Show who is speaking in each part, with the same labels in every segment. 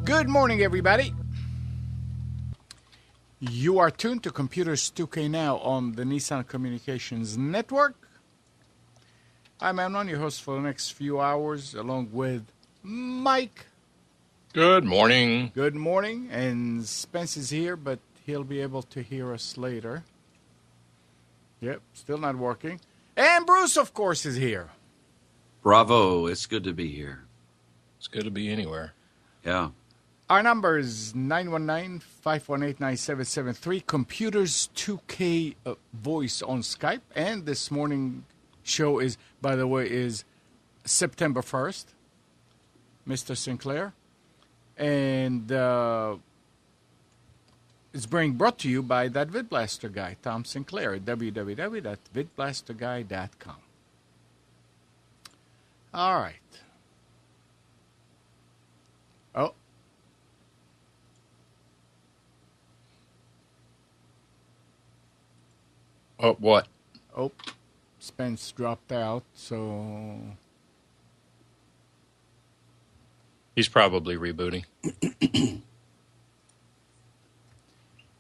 Speaker 1: Good morning, everybody. You are tuned to Computers 2K Now on the Nissan Communications Network. I'm Amnon, your host for the next few hours, along with Mike.
Speaker 2: Good morning.
Speaker 1: Good morning. And Spence is here, but he'll be able to hear us later. Yep, still not working. And Bruce, of course, is here.
Speaker 3: Bravo. It's good to be here.
Speaker 2: It's good to be anywhere.
Speaker 3: Yeah.
Speaker 1: Our number is 919-518-9773. Computers 2K voice on Skype. And this morning show is, by the way, is September 1st. Mr. Sinclair. And it's being brought to you by that VidBlaster guy, Tom Sinclair, at www.vidblasterguy.com. All right. Oh.
Speaker 2: Oh, what?
Speaker 1: Oh, Spence dropped out, so...
Speaker 2: He's probably rebooting.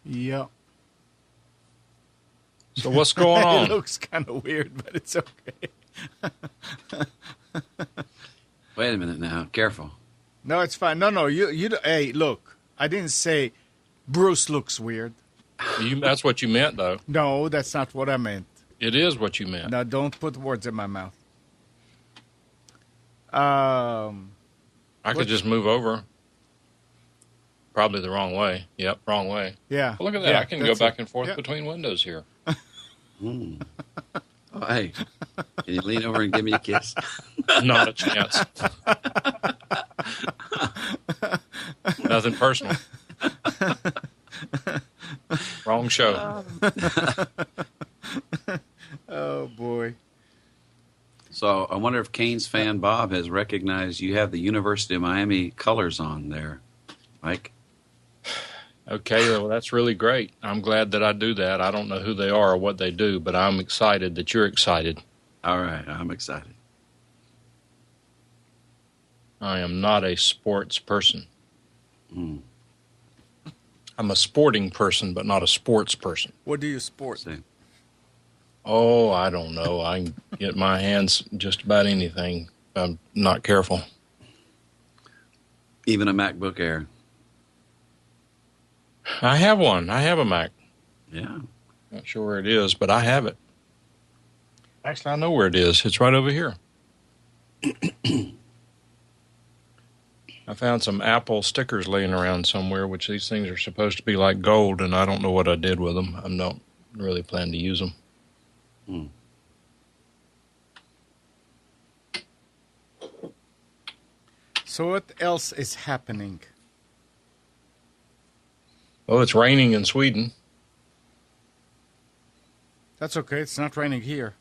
Speaker 1: Yeah.
Speaker 2: So what's going on?
Speaker 1: It looks kind of weird, but it's okay.
Speaker 3: Wait a minute now. Careful.
Speaker 1: No, it's fine. No, you. Hey, look. I didn't say Bruce looks weird.
Speaker 2: That's what you meant, though.
Speaker 1: No, that's not what I meant.
Speaker 2: It is what you meant.
Speaker 1: Now, don't put words in my mouth.
Speaker 2: I could just move over. Probably the wrong way. Yep, wrong way.
Speaker 1: Yeah.
Speaker 2: Well, look at that.
Speaker 1: Yeah,
Speaker 2: I can go back and forth between windows here.
Speaker 3: Oh, hey. Can you lean over and give me a kiss?
Speaker 2: Not a chance. Nothing personal. Wrong show.
Speaker 1: Oh, boy.
Speaker 3: So I wonder if Canes fan Bob has recognized you have the University of Miami colors on there, Mike.
Speaker 2: Okay, well, that's really great. I'm glad that I do that. I don't know who they are or what they do, but I'm excited that you're excited.
Speaker 3: All right, I'm excited.
Speaker 2: I am not a sports person.
Speaker 3: Mm.
Speaker 2: I'm a sporting person, but not a sports person.
Speaker 1: What do you sport?
Speaker 3: See.
Speaker 2: Oh, I don't know. I can get my hands just about anything if I'm not careful.
Speaker 3: Even a MacBook Air.
Speaker 2: I have one. I have a Mac.
Speaker 3: Yeah.
Speaker 2: Not sure where it is, but I have it. Actually, I know where it is. It's right over here. I found some Apple stickers laying around somewhere, which these things are supposed to be like gold, and I don't know what I did with them. I don't really plan to use them.
Speaker 3: Hmm.
Speaker 1: So what else is happening?
Speaker 2: Well, it's raining in Sweden.
Speaker 1: That's okay. It's not raining here.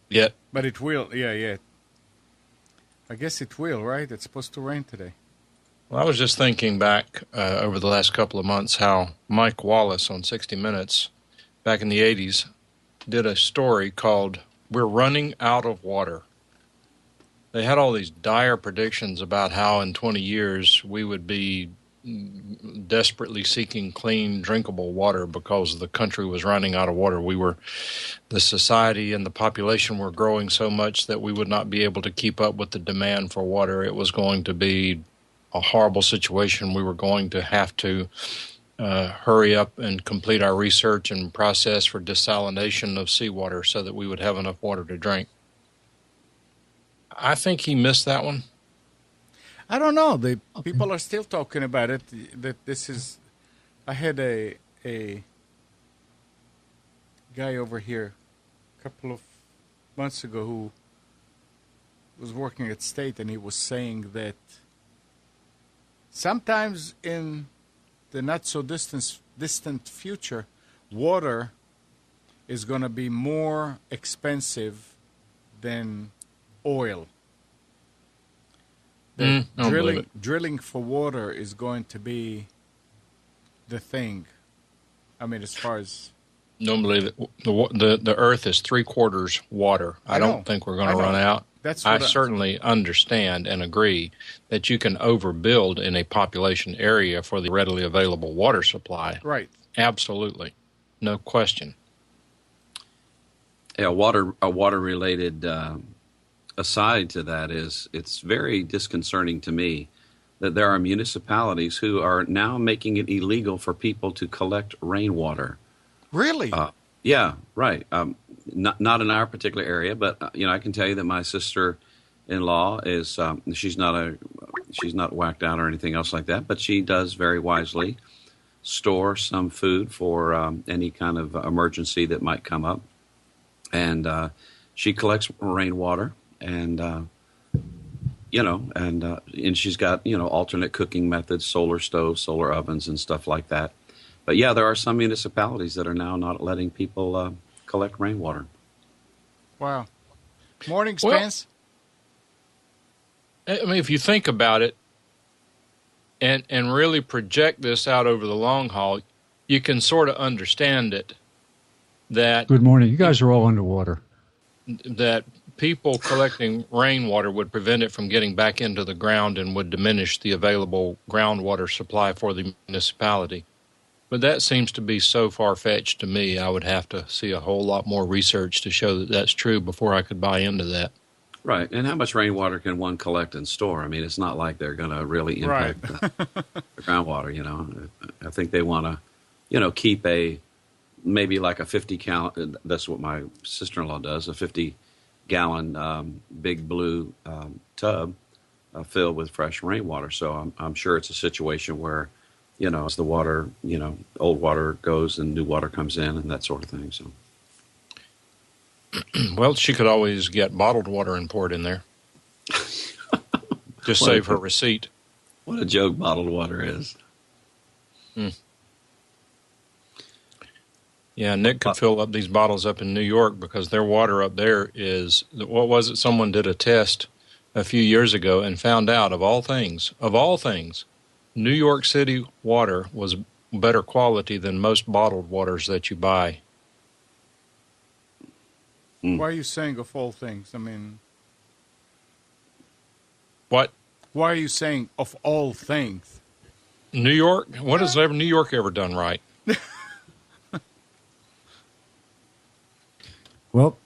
Speaker 2: Yet.
Speaker 1: But it will. Yeah. I guess it will, right? It's supposed to rain today.
Speaker 2: Well, I was just thinking back over the last couple of months how Mike Wallace on 60 Minutes back in the 80s did a story called We're Running Out of Water. They had all these dire predictions about how in 20 years we would be desperately seeking clean, drinkable water because the country was running out of water. The society and the population were growing so much that we would not be able to keep up with the demand for water. It was going to be a horrible situation. We were going to have to hurry up and complete our research and process for desalination of seawater so that we would have enough water to drink. I think he missed that one.
Speaker 1: I don't know. People are still talking about it. That this is. I had a guy over here a couple of months ago who was working at State, and he was saying that sometimes in the not so distant future, water is going to be more expensive than oil. Drilling for water is going to be the thing. I mean, as far as...
Speaker 2: Don't believe it. The Earth is 3/4 water. I don't think we're going to run out.
Speaker 1: That's
Speaker 2: I
Speaker 1: what
Speaker 2: certainly understand and agree that you can overbuild in a population area for the readily available water supply.
Speaker 1: right.
Speaker 2: Absolutely. No question.
Speaker 3: Yeah, a water related aside to that is it's very disconcerting to me that there are municipalities who are now making it illegal for people to collect rainwater.
Speaker 1: Really?
Speaker 3: Yeah, right. Not in our particular area, but I can tell you that my sister-in-law is she's not whacked out or anything else like that, but she does very wisely store some food for any kind of emergency that might come up, and she collects rainwater, and and she's got alternate cooking methods, solar stoves, solar ovens, and stuff like that. But yeah, there are some municipalities that are now not letting people collect rainwater.
Speaker 1: Wow. Morning,
Speaker 2: Well,
Speaker 1: Spence.
Speaker 2: I mean, if you think about it and really project this out over the long haul, you can sort of understand it that
Speaker 4: Good morning. You guys are all underwater.
Speaker 2: that people collecting rainwater would prevent it from getting back into the ground and would diminish the available groundwater supply for the municipality. But that seems to be so far-fetched to me. I would have to see a whole lot more research to show that that's true before I could buy into that.
Speaker 3: Right. And how much rainwater can one collect and store? I mean, it's not like they're going to really impact the groundwater, I think they want to, keep maybe like a 50 gallon, that's what my sister-in-law does, a 50-gallon big blue tub filled with fresh rainwater. So I'm sure it's a situation where, as the water, old water goes and new water comes in and that sort of thing. So,
Speaker 2: Well, she could always get bottled water and pour it in there. Just save her receipt.
Speaker 3: What a joke bottled water is.
Speaker 2: Yeah, Nick could fill up these bottles up in New York because their water up there is, what was it? Someone did a test a few years ago and found out, of all things, New York City water was better quality than most bottled waters that you buy.
Speaker 1: Why are you saying of all things? I mean,
Speaker 2: What?
Speaker 1: why are you saying of all things?
Speaker 2: New York? What has New York ever done right?
Speaker 4: Well,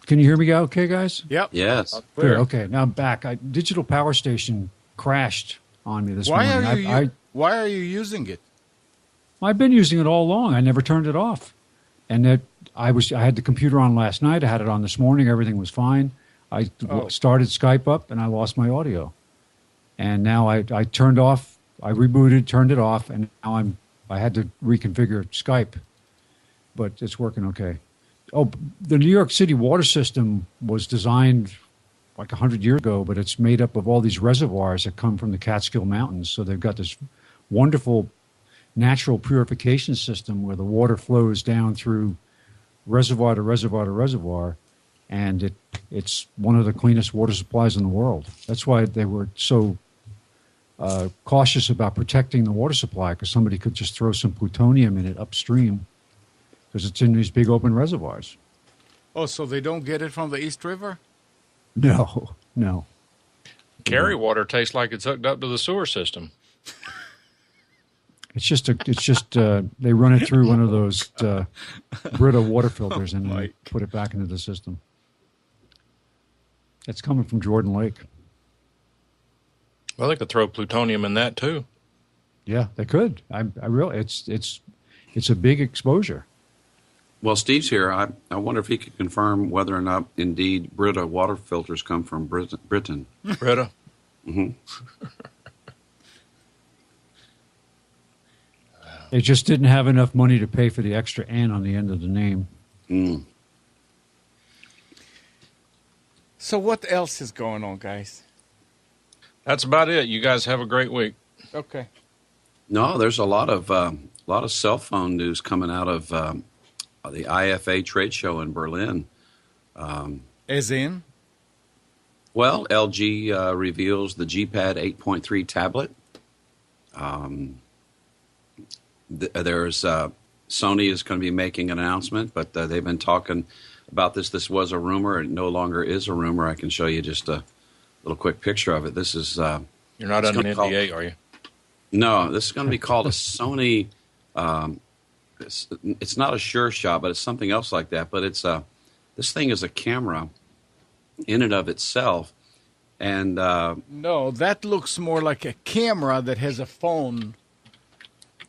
Speaker 4: can you hear me okay, guys?
Speaker 1: Yep.
Speaker 3: Yes.
Speaker 4: Good. Okay, now I'm back. Digital Power Station crashed on me this
Speaker 1: Why
Speaker 4: morning.
Speaker 1: are you why are you using it?
Speaker 4: I've been using it all along. I never turned it off. And I had the computer on last night. I had it on this morning. Everything was fine. I started Skype up, and I lost my audio. And now I turned off. I rebooted, turned it off, and now I had to reconfigure Skype. But it's working okay. Oh, the New York City water system was designed like 100 years ago, but it's made up of all these reservoirs that come from the Catskill Mountains. So they've got this wonderful natural purification system where the water flows down through reservoir to reservoir to reservoir, and it's one of the cleanest water supplies in the world. That's why they were so cautious about protecting the water supply, because somebody could just throw some plutonium in it upstream because it's in these big open reservoirs.
Speaker 1: Oh, so they don't get it from the East River?
Speaker 4: No.
Speaker 2: Cary water tastes like it's hooked up to the sewer system.
Speaker 4: It's just they run it through one of those Brita water filters and then put it back into the system. It's coming from Jordan Lake.
Speaker 2: Well, they could throw plutonium in that too.
Speaker 4: Yeah, they could. I really, it's a big exposure.
Speaker 3: Well, Steve's here. I wonder if he could confirm whether or not, indeed, Brita water filters come from Britain.
Speaker 2: Brita?
Speaker 3: Mm-hmm.
Speaker 4: They just didn't have enough money to pay for the extra N on the end of the name.
Speaker 3: Mm.
Speaker 1: So what else is going on, guys?
Speaker 2: That's about it. You guys have a great week.
Speaker 1: Okay.
Speaker 3: No, there's a lot of cell phone news coming out of the IFA trade show in Berlin.
Speaker 1: As in?
Speaker 3: Well, LG reveals the G-Pad 8.3 tablet. There's Sony is going to be making an announcement, but they've been talking. about this. This was a rumor. It no longer is a rumor. I can show you just a little quick picture of it. This is
Speaker 2: You're not under an NDA, are you?
Speaker 3: No, this is going to be called a Sony. It's not a Sure Shot, but it's something else like that. But it's this thing is a camera in and of itself, and
Speaker 1: no, that looks more like a camera that has a phone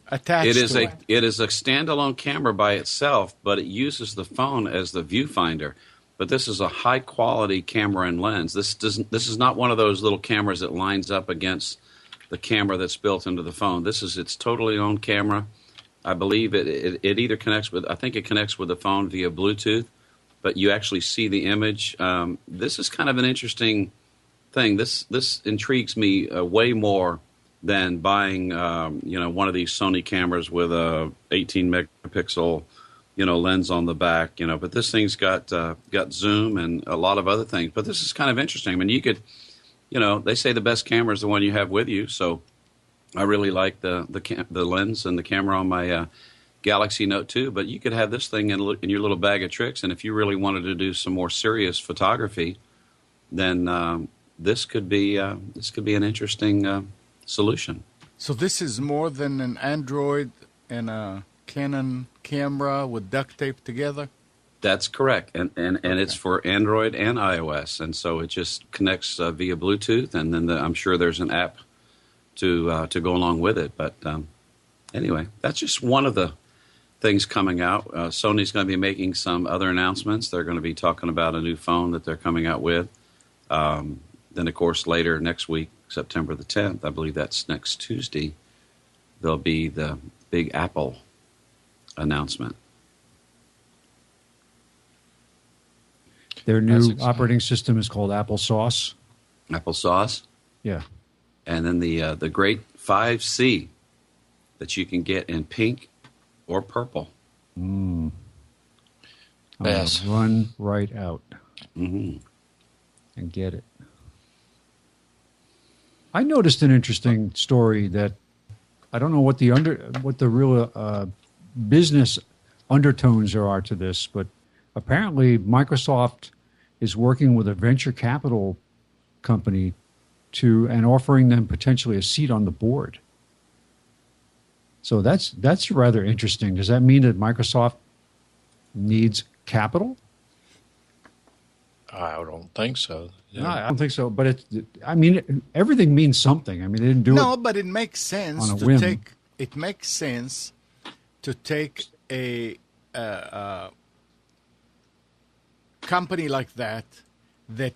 Speaker 1: attached to it.
Speaker 3: It is a standalone camera by itself, but it uses the phone as the viewfinder. But this is a high quality camera and lens. This is not one of those little cameras that lines up against the camera that's built into the phone. This is its totally own camera. I believe it either connects with, I think it connects with the phone via Bluetooth, but you actually see the image. This is kind of an interesting thing. This intrigues me way more than buying one of these Sony cameras with a 18 megapixel lens on the back. But this thing's got zoom and a lot of other things. But this is kind of interesting. I mean, you could, they say the best camera is the one you have with you. So I really like the lens and the camera on my Galaxy Note 2. But you could have this thing in your little bag of tricks. And if you really wanted to do some more serious photography, then this could be an interesting solution. So
Speaker 1: this is more than an Android and a Canon camera with duct tape together?
Speaker 3: That's correct, and it's for Android and iOS, and so it just connects via Bluetooth, and then I'm sure there's an app to go along with it. But anyway, that's just one of the things coming out. Sony's going to be making some other announcements. They're going to be talking about a new phone that they're coming out with. Then, of course, later next week, September the 10th, I believe that's next Tuesday, there'll be the big Apple announcement.
Speaker 4: Their new operating system is called Applesauce.
Speaker 3: Applesauce?
Speaker 4: Yeah.
Speaker 3: And then the great 5C that you can get in pink or purple.
Speaker 2: Yes.
Speaker 4: Run right out
Speaker 3: and
Speaker 4: get it. I noticed an interesting story that I don't know what the real business undertones there are to this, but apparently Microsoft is working with a venture capital company and offering them potentially a seat on the board. So that's rather interesting. Does that mean that Microsoft needs capital?
Speaker 2: I don't think so.
Speaker 4: Yeah. No, I don't think so. But everything means something. I mean, they didn't do it.
Speaker 1: No, but it makes sense
Speaker 4: on a whim.
Speaker 1: It makes sense to take a company like that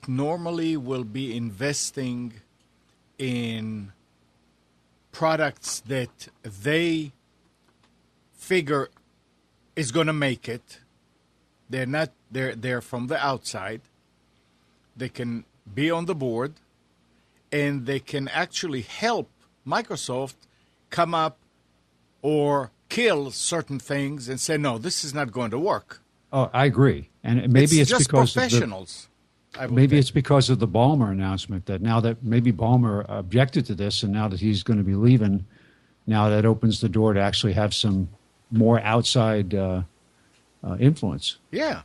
Speaker 1: normally will be investing in products that they figure is going to make it. They're from the outside. They can be on the board, and they can actually help Microsoft come up or kill certain things and say, no, this is not going to work.
Speaker 4: Oh, I agree. And maybe it's
Speaker 1: just
Speaker 4: because
Speaker 1: professionals.
Speaker 4: It's because of the Ballmer announcement that now that maybe Ballmer objected to this, and now that he's going to be leaving, now that opens the door to actually have some more outside influence.
Speaker 1: Yeah.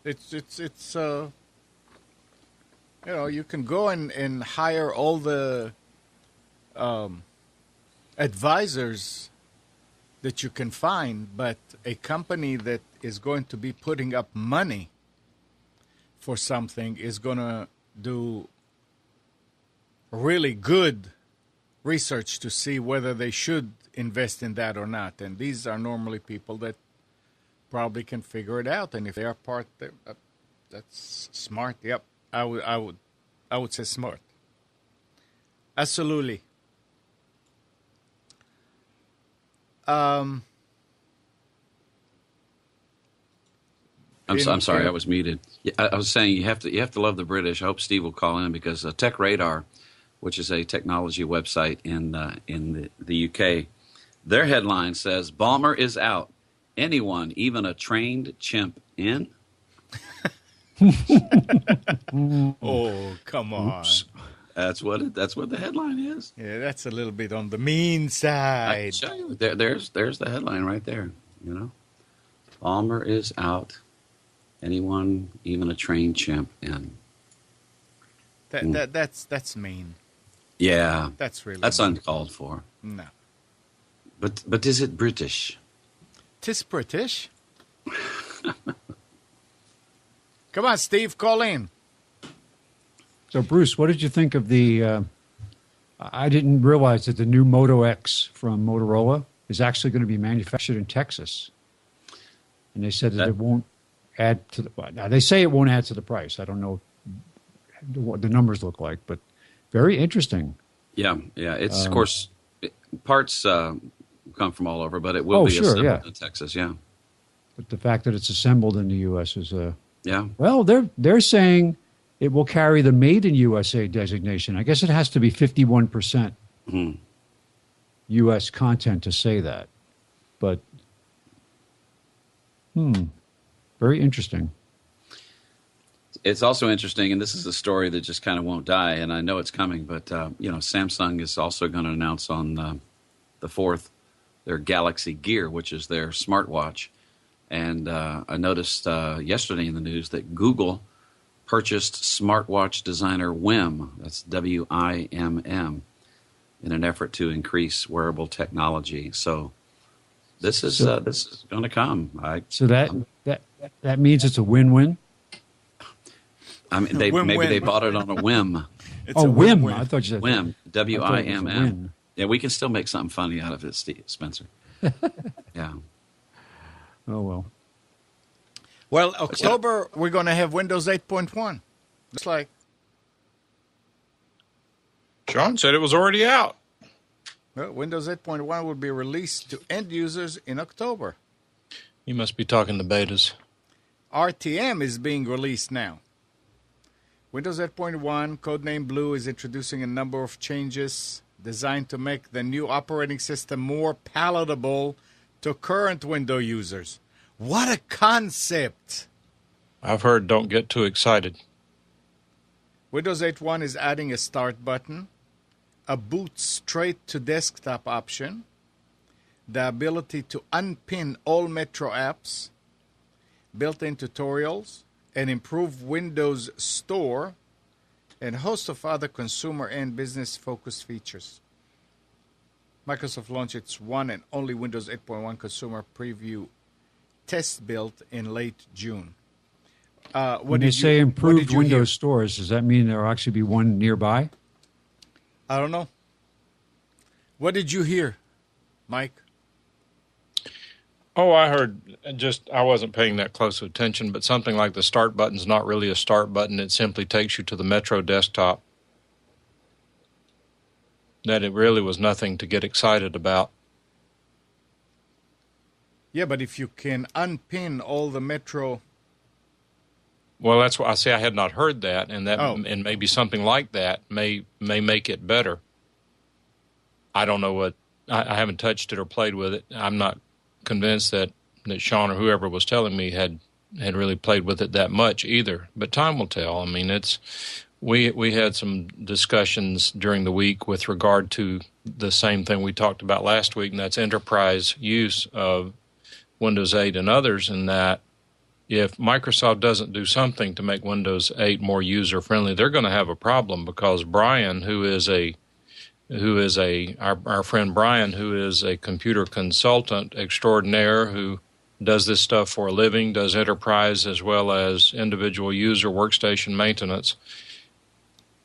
Speaker 1: It's you can go and hire all the advisors that you can find, but a company that is going to be putting up money for something is going to do really good research to see whether they should invest in that or not. And these are normally people that probably can figure it out. And if they are part, that's smart. Yep, I would say smart. Absolutely.
Speaker 3: I'm sorry, I was muted. I was saying you have to love the British. I hope Steve will call in because Tech Radar, which is a technology website in the UK, their headline says Ballmer is out. Anyone, even a trained chimp, in?
Speaker 1: Oh, come on.
Speaker 4: Oops.
Speaker 3: That's what the headline is.
Speaker 1: Yeah, that's a little bit on the mean side.
Speaker 3: I can show you. There's the headline right there. Ballmer is out. Anyone, even a trained chimp, in.
Speaker 1: That's mean.
Speaker 3: Yeah,
Speaker 1: That's really
Speaker 3: that's
Speaker 1: mean.
Speaker 3: uncalled for.
Speaker 1: No.
Speaker 3: But is it British?
Speaker 1: Tis British. Come on, Steve, call in.
Speaker 4: So, Bruce, what did you think of the? I didn't realize that the new Moto X from Motorola is actually going to be manufactured in Texas, and they said that it won't add to the. Now they say it won't add to the price. I don't know what the numbers look like, but very interesting.
Speaker 3: Yeah. It's of course parts come from all over, but it will be assembled in Texas. Yeah.
Speaker 4: But the fact that it's assembled in the U.S. is
Speaker 3: yeah.
Speaker 4: Well, they're saying it will carry the Made in USA designation. I guess it has to be 51% U.S. content to say that. But, very interesting.
Speaker 3: It's also interesting, and this is a story that just kind of won't die, and I know it's coming, but, Samsung is also going to announce on the 4th their Galaxy Gear, which is their smartwatch. And I noticed yesterday in the news that Google purchased smartwatch designer WIM, that's WIMM, in an effort to increase wearable technology. So this is going to come.
Speaker 4: So that means it's a win-win?
Speaker 3: I mean, they bought it on a whim.
Speaker 1: It's a
Speaker 4: whim.
Speaker 1: win-win.
Speaker 4: I thought you said
Speaker 3: WIM, WIMM. Yeah, we can still make something funny out of it, Spencer. Yeah.
Speaker 4: Oh, well.
Speaker 1: Well, October, we're going to have Windows 8.1. Just like
Speaker 2: Sean said it was already out.
Speaker 1: well, Windows 8.1 will be released to end users in October.
Speaker 2: You must be talking to betas.
Speaker 1: RTM is being released now. Windows 8.1, codename Blue, is introducing a number of changes designed to make the new operating system more palatable to current Windows users. What a concept!
Speaker 2: I've heard don't get too excited.
Speaker 1: Windows 8.1 is adding a start button, a boot straight to desktop option, the ability to unpin all Metro apps, built-in tutorials, an improved Windows Store, and a host of other consumer and business-focused features. Microsoft launched its one and only Windows 8.1 consumer preview test build in late June.
Speaker 4: When you say improved Windows stores, does that mean there will actually be one nearby?
Speaker 1: I don't know. What did you hear, Mike?
Speaker 2: Oh, I heard, I wasn't paying that close attention, but something like the start button's not really a start button. It simply takes you to the Metro desktop. That it really was nothing to get excited about.
Speaker 1: Yeah, but if you can unpin all the Metro...
Speaker 2: Well, that's what I say. I had not heard that, and and maybe something like that may make it better. I don't know what... I haven't touched it or played with it. I'm not convinced that Sean or whoever was telling me had really played with it that much either. But time will tell. I mean, we had some discussions during the week with regard to the same thing we talked about last week, and that's enterprise use of Windows 8 and others, and that if Microsoft doesn't do something to make Windows 8 more user-friendly, they're going to have a problem, because Brian, our friend Brian, who is a computer consultant extraordinaire who does this stuff for a living, does enterprise as well as individual user workstation maintenance,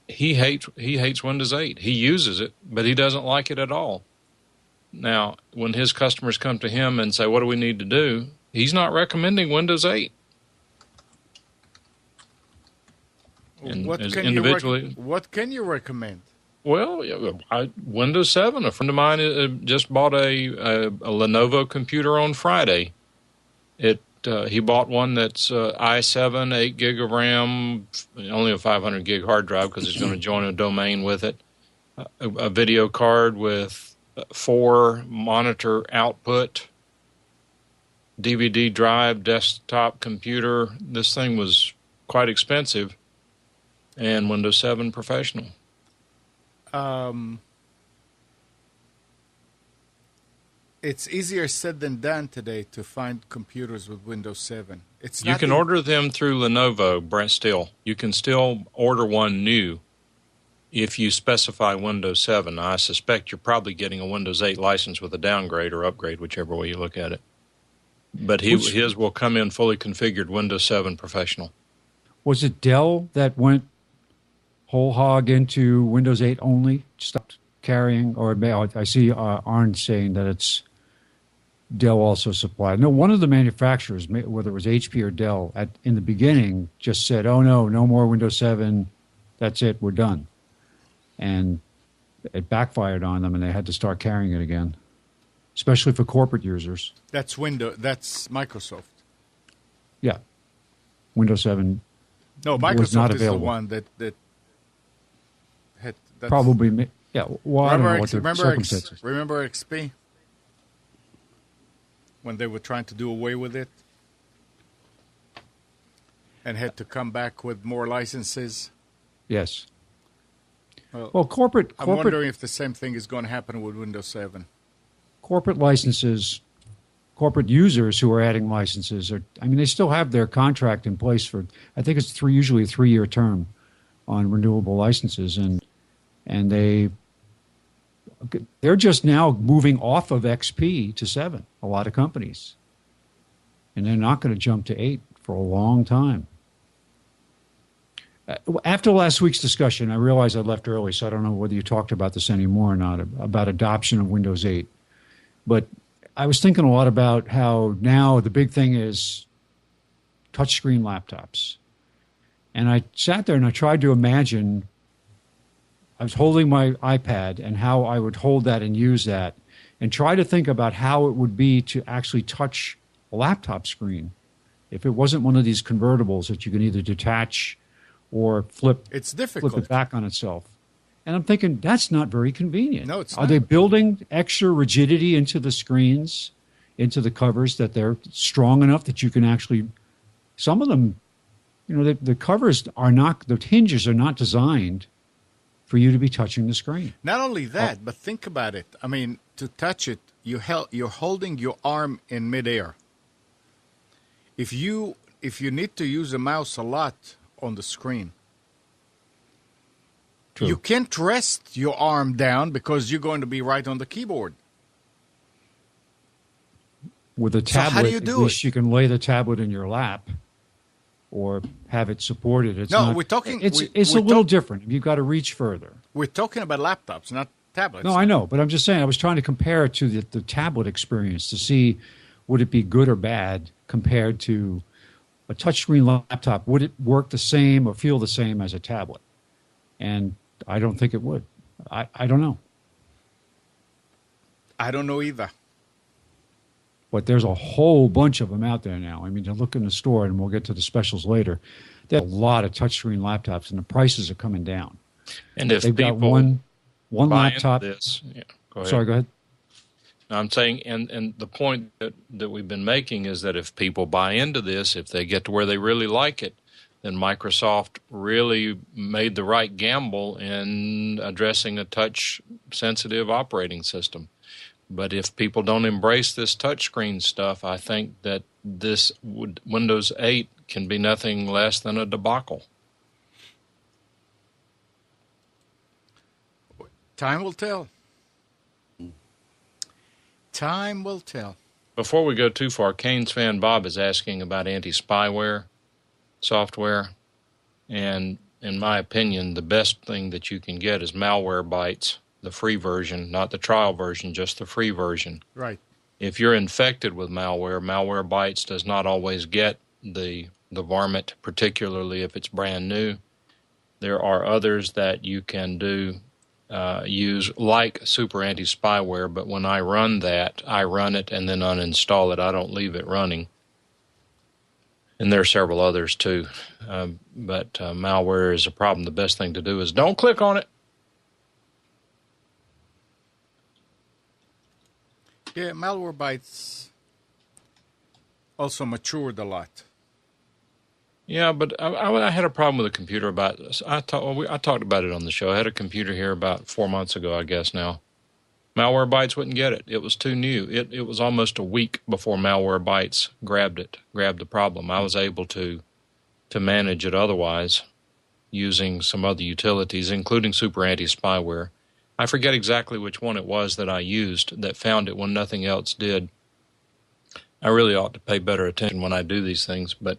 Speaker 2: he hates Windows 8. He uses it, but he doesn't like it at all. Now, when his customers come to him and say, what do we need to do? He's not recommending Windows 8. And
Speaker 1: what can you recommend?
Speaker 2: Well, Windows 7. A friend of mine just bought a Lenovo computer on Friday. He bought one that's i7, 8 gig of RAM, only a 500 gig hard drive because he's going to join a domain with it. A video card with 4 monitor output, DVD drive, desktop computer. This thing was quite expensive, and Windows 7 Professional.
Speaker 1: It's easier said than done today to find computers with Windows 7.
Speaker 2: You can order them through Lenovo, Brent Steele. You can still order one new if you specify Windows 7. I suspect you're probably getting a Windows 8 license with a downgrade or upgrade, whichever way you look at it. But his will come in fully configured Windows 7 Professional.
Speaker 4: Was it Dell that went whole hog into Windows 8 only, stopped carrying? Or I see Arn saying that it's Dell also supplied. No, one of the manufacturers, whether it was HP or Dell, in the beginning just said, oh, no more Windows 7. That's it. We're done. And it backfired on them, and they had to start carrying it again, especially for corporate users.
Speaker 1: That's Microsoft.
Speaker 4: Yeah. Windows 7
Speaker 1: no, Microsoft
Speaker 4: was not
Speaker 1: is
Speaker 4: available.
Speaker 1: The one that had...
Speaker 4: Probably, yeah. Well, I don't know what the circumstances.
Speaker 1: Remember XP? When they were trying to do away with it and had to come back with more licenses?
Speaker 4: Yes.
Speaker 1: Well,
Speaker 4: corporate...
Speaker 1: I'm wondering if the same thing is going to happen with Windows 7.
Speaker 4: Corporate licenses, corporate users who are adding licenses, they still have their contract in place for, I think it's usually a 3-year term on renewable licenses, and they're just now moving off of XP to 7, a lot of companies. And they're not going to jump to 8 for a long time. After last week's discussion, I realized I left early, so I don't know whether you talked about this anymore or not, about adoption of Windows 8. But I was thinking a lot about how now the big thing is touchscreen laptops. And I sat there and I tried to imagine, I was holding my iPad and how I would hold that and use that, and try to think about how it would be to actually touch a laptop screen if it wasn't one of these convertibles that you can either detach or flip it back on itself. And I'm thinking, that's not very convenient.
Speaker 1: No, it's
Speaker 4: not.
Speaker 1: Are
Speaker 4: they building extra rigidity into the screens, into the covers, that they're strong enough that you can actually, some of them, the covers are not, the hinges are not designed for you to be touching the screen.
Speaker 1: Not only that, but think about it. I mean, to touch it, you're holding your arm in midair. If you need to use a mouse a lot on the screen,
Speaker 4: True.
Speaker 1: You can't rest your arm down because you're going to be right on the keyboard.
Speaker 4: With a tablet,
Speaker 1: how do you do
Speaker 4: at least you can lay the tablet in your lap or have it supported. It's a little different. You've got to reach further.
Speaker 1: We're talking about laptops, not tablets.
Speaker 4: No, I know, but I'm just saying, I was trying to compare it to the tablet experience to see would it be good or bad compared to a touchscreen laptop. Would it work the same or feel the same as a tablet? And I don't think it would. I don't know.
Speaker 1: I don't know either.
Speaker 4: But there's a whole bunch of them out there now. I mean, to look in the store, and we'll get to the specials later, there's a lot of touchscreen laptops, and the prices are coming down.
Speaker 2: And if
Speaker 4: they've
Speaker 2: people
Speaker 4: got one laptop.
Speaker 2: Go ahead.
Speaker 4: Sorry, go ahead.
Speaker 2: No, I'm saying, and the point that we've been making is that if people buy into this, if they get to where they really like it, then Microsoft really made the right gamble in addressing a touch-sensitive operating system. But if people don't embrace this touchscreen stuff, I think that this Windows 8 can be nothing less than a debacle.
Speaker 1: Time will tell. Time will tell.
Speaker 2: Before we go too far, Kane's fan Bob is asking about anti-spyware software. And in my opinion, the best thing that you can get is Malwarebytes, the free version, not the trial version, just the free version.
Speaker 1: Right.
Speaker 2: If you're infected with malware, Malwarebytes does not always get the varmint, particularly if it's brand new. There are others that you can use like Super Anti-Spyware, but when I run that, I run it and then uninstall it. I don't leave it running. And there are several others too. But malware is a problem. The best thing to do is don't click on it.
Speaker 1: Yeah, Malwarebytes also matured a lot.
Speaker 2: Yeah, but I had a problem with a computer I talked about it on the show. I had a computer here about 4 months ago, I guess now. Malwarebytes wouldn't get it. It was too new. It was almost a week before Malwarebytes grabbed the problem. I was able to manage it otherwise using some other utilities, including Super Anti-Spyware. I forget exactly which one it was that I used that found it when nothing else did. I really ought to pay better attention when I do these things, but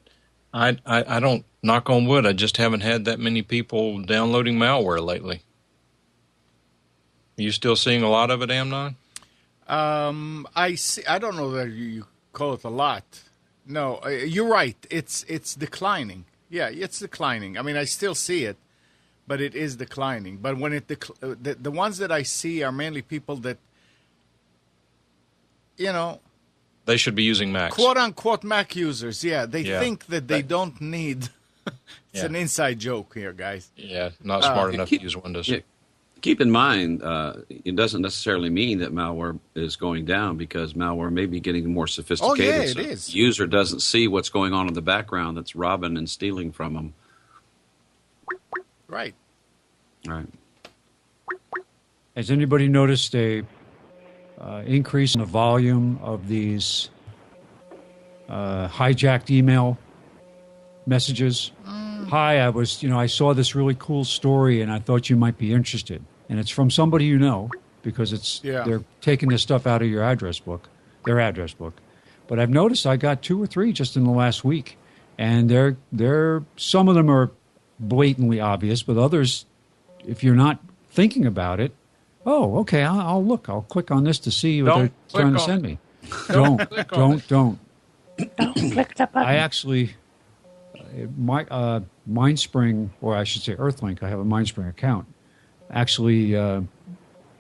Speaker 2: I don't, knock on wood, I just haven't had that many people downloading malware lately. Are you still seeing a lot of it, Amnon?
Speaker 1: I see. I don't know that you call it a lot. No, you're right. It's declining. Yeah, it's declining. I mean, I still see it, but it is declining. But when the ones that I see are mainly people that,
Speaker 2: They should be using Macs.
Speaker 1: Quote unquote Mac users. Yeah, they think that they don't need. It's an inside joke here, guys.
Speaker 2: Yeah, not smart enough to use Windows.
Speaker 3: Yeah, keep in mind, it doesn't necessarily mean that malware is going down, because malware may be getting more sophisticated.
Speaker 1: Oh, yeah,
Speaker 3: so
Speaker 1: it is.
Speaker 3: The user doesn't see what's going on in the background that's robbing and stealing from them.
Speaker 1: Right.
Speaker 3: Right.
Speaker 4: Has anybody noticed a increase in the volume of these hijacked email messages? Hi, I saw this really cool story and I thought you might be interested. And it's from somebody you know, because they're taking this stuff out of their address book. But I've noticed I got 2 or 3 just in the last week, and they're some of them are blatantly obvious, but others, if you're not thinking about it, oh, okay, I'll look. I'll click on this to see what they're trying to send me. Don't.
Speaker 5: Don't click the button.
Speaker 4: I actually, Mindspring, or I should say Earthlink, I have a Mindspring account, actually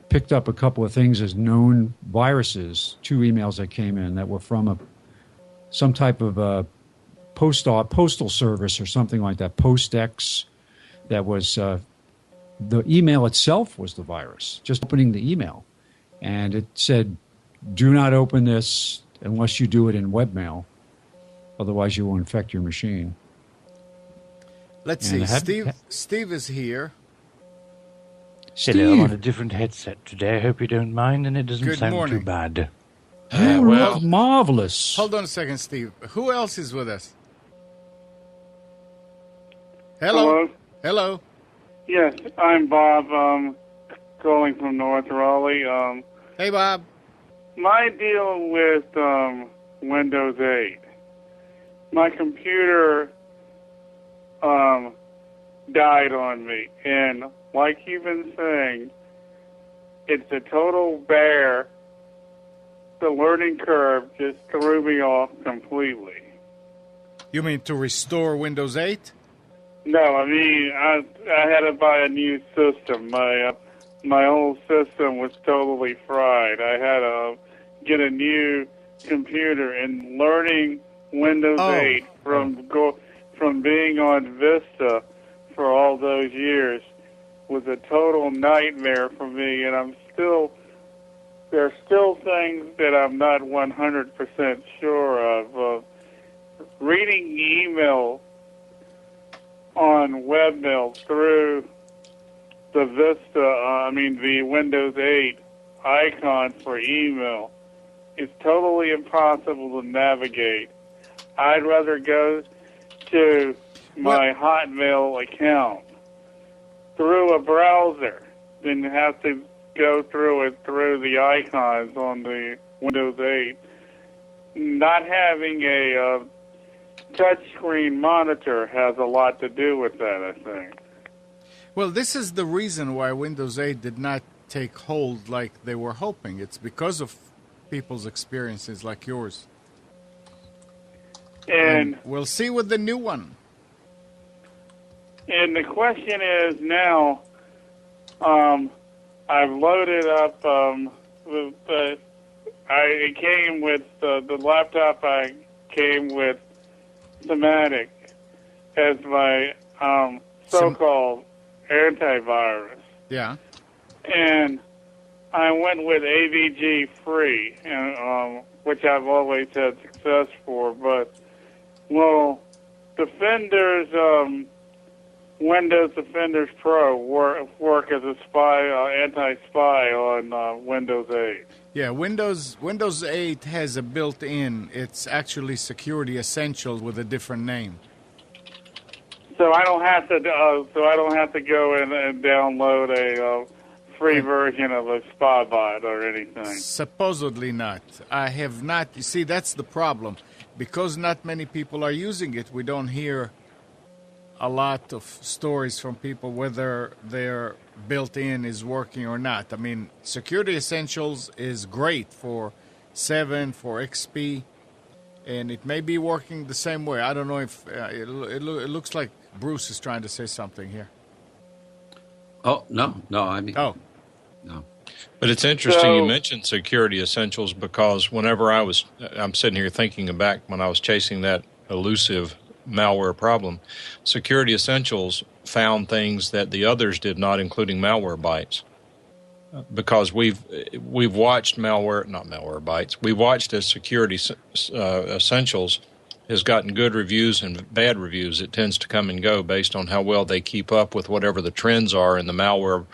Speaker 4: picked up a couple of things as known viruses, 2 emails that came in that were from some type of postal service or something like that, PostX, that was... the email itself was the virus, just opening the email. And it said, do not open this unless you do it in webmail. Otherwise, you will infect your machine.
Speaker 1: Let's see. Steve is here.
Speaker 5: Silly, I'm on a different headset today. I hope you don't mind, and it doesn't
Speaker 1: Good
Speaker 5: sound
Speaker 1: morning.
Speaker 5: too bad.
Speaker 4: Well, marvelous.
Speaker 1: Hold on a second, Steve. Who else is with us? Hello. Hello.
Speaker 6: Yes, I'm Bob, calling from North Raleigh.
Speaker 1: Hey, Bob.
Speaker 6: My deal with Windows 8, my computer died on me, and like you've been saying, it's a total bear. The learning curve just threw me off completely.
Speaker 1: You mean to restore Windows 8?
Speaker 6: No, I mean, I had to buy a new system. My old system was totally fried. I had to get a new computer, and learning Windows 8 from being on Vista for all those years was a total nightmare for me, and there's still things that I'm not 100% sure of. Reading email on webmail through the the Windows 8 icon for email is totally impossible to navigate. I'd rather go to my Hotmail account through a browser than have to go through it through the icons on the Windows 8. Not having a touchscreen monitor has a lot to do with that, I think.
Speaker 1: Well, this is the reason why Windows 8 did not take hold like they were hoping. It's because of people's experiences like yours. And we'll see with the new one.
Speaker 6: And the question is now, I've loaded up, it came with, the laptop I came with Symantec as my so-called antivirus.
Speaker 1: Yeah.
Speaker 6: And I went with AVG free, which I've always had success for. But, well, Defender's Windows Defenders Pro work as a anti-spy on Windows 8?
Speaker 1: Yeah, Windows 8 has a built-in. It's actually Security Essentials with a different name.
Speaker 6: So I don't have to. Go in and download a free version of a spy bot or anything.
Speaker 1: Supposedly not. I have not. You see, that's the problem. Because not many people are using it, we don't hear a lot of stories from people whether their built-in is working or not. I mean, Security Essentials is great for 7, for XP, and it may be working the same way. I don't know if it looks like Bruce is trying to say something here.
Speaker 3: Oh, no, I mean...
Speaker 1: Oh.
Speaker 3: No.
Speaker 2: But it's interesting you mentioned Security Essentials because whenever I'm sitting here thinking back when I was chasing that elusive malware problem, Security Essentials found things that the others did not, including malware bytes. Because we've watched we've watched as Security Essentials has gotten good reviews and bad reviews. It tends to come and go based on how well they keep up with whatever the trends are in the malware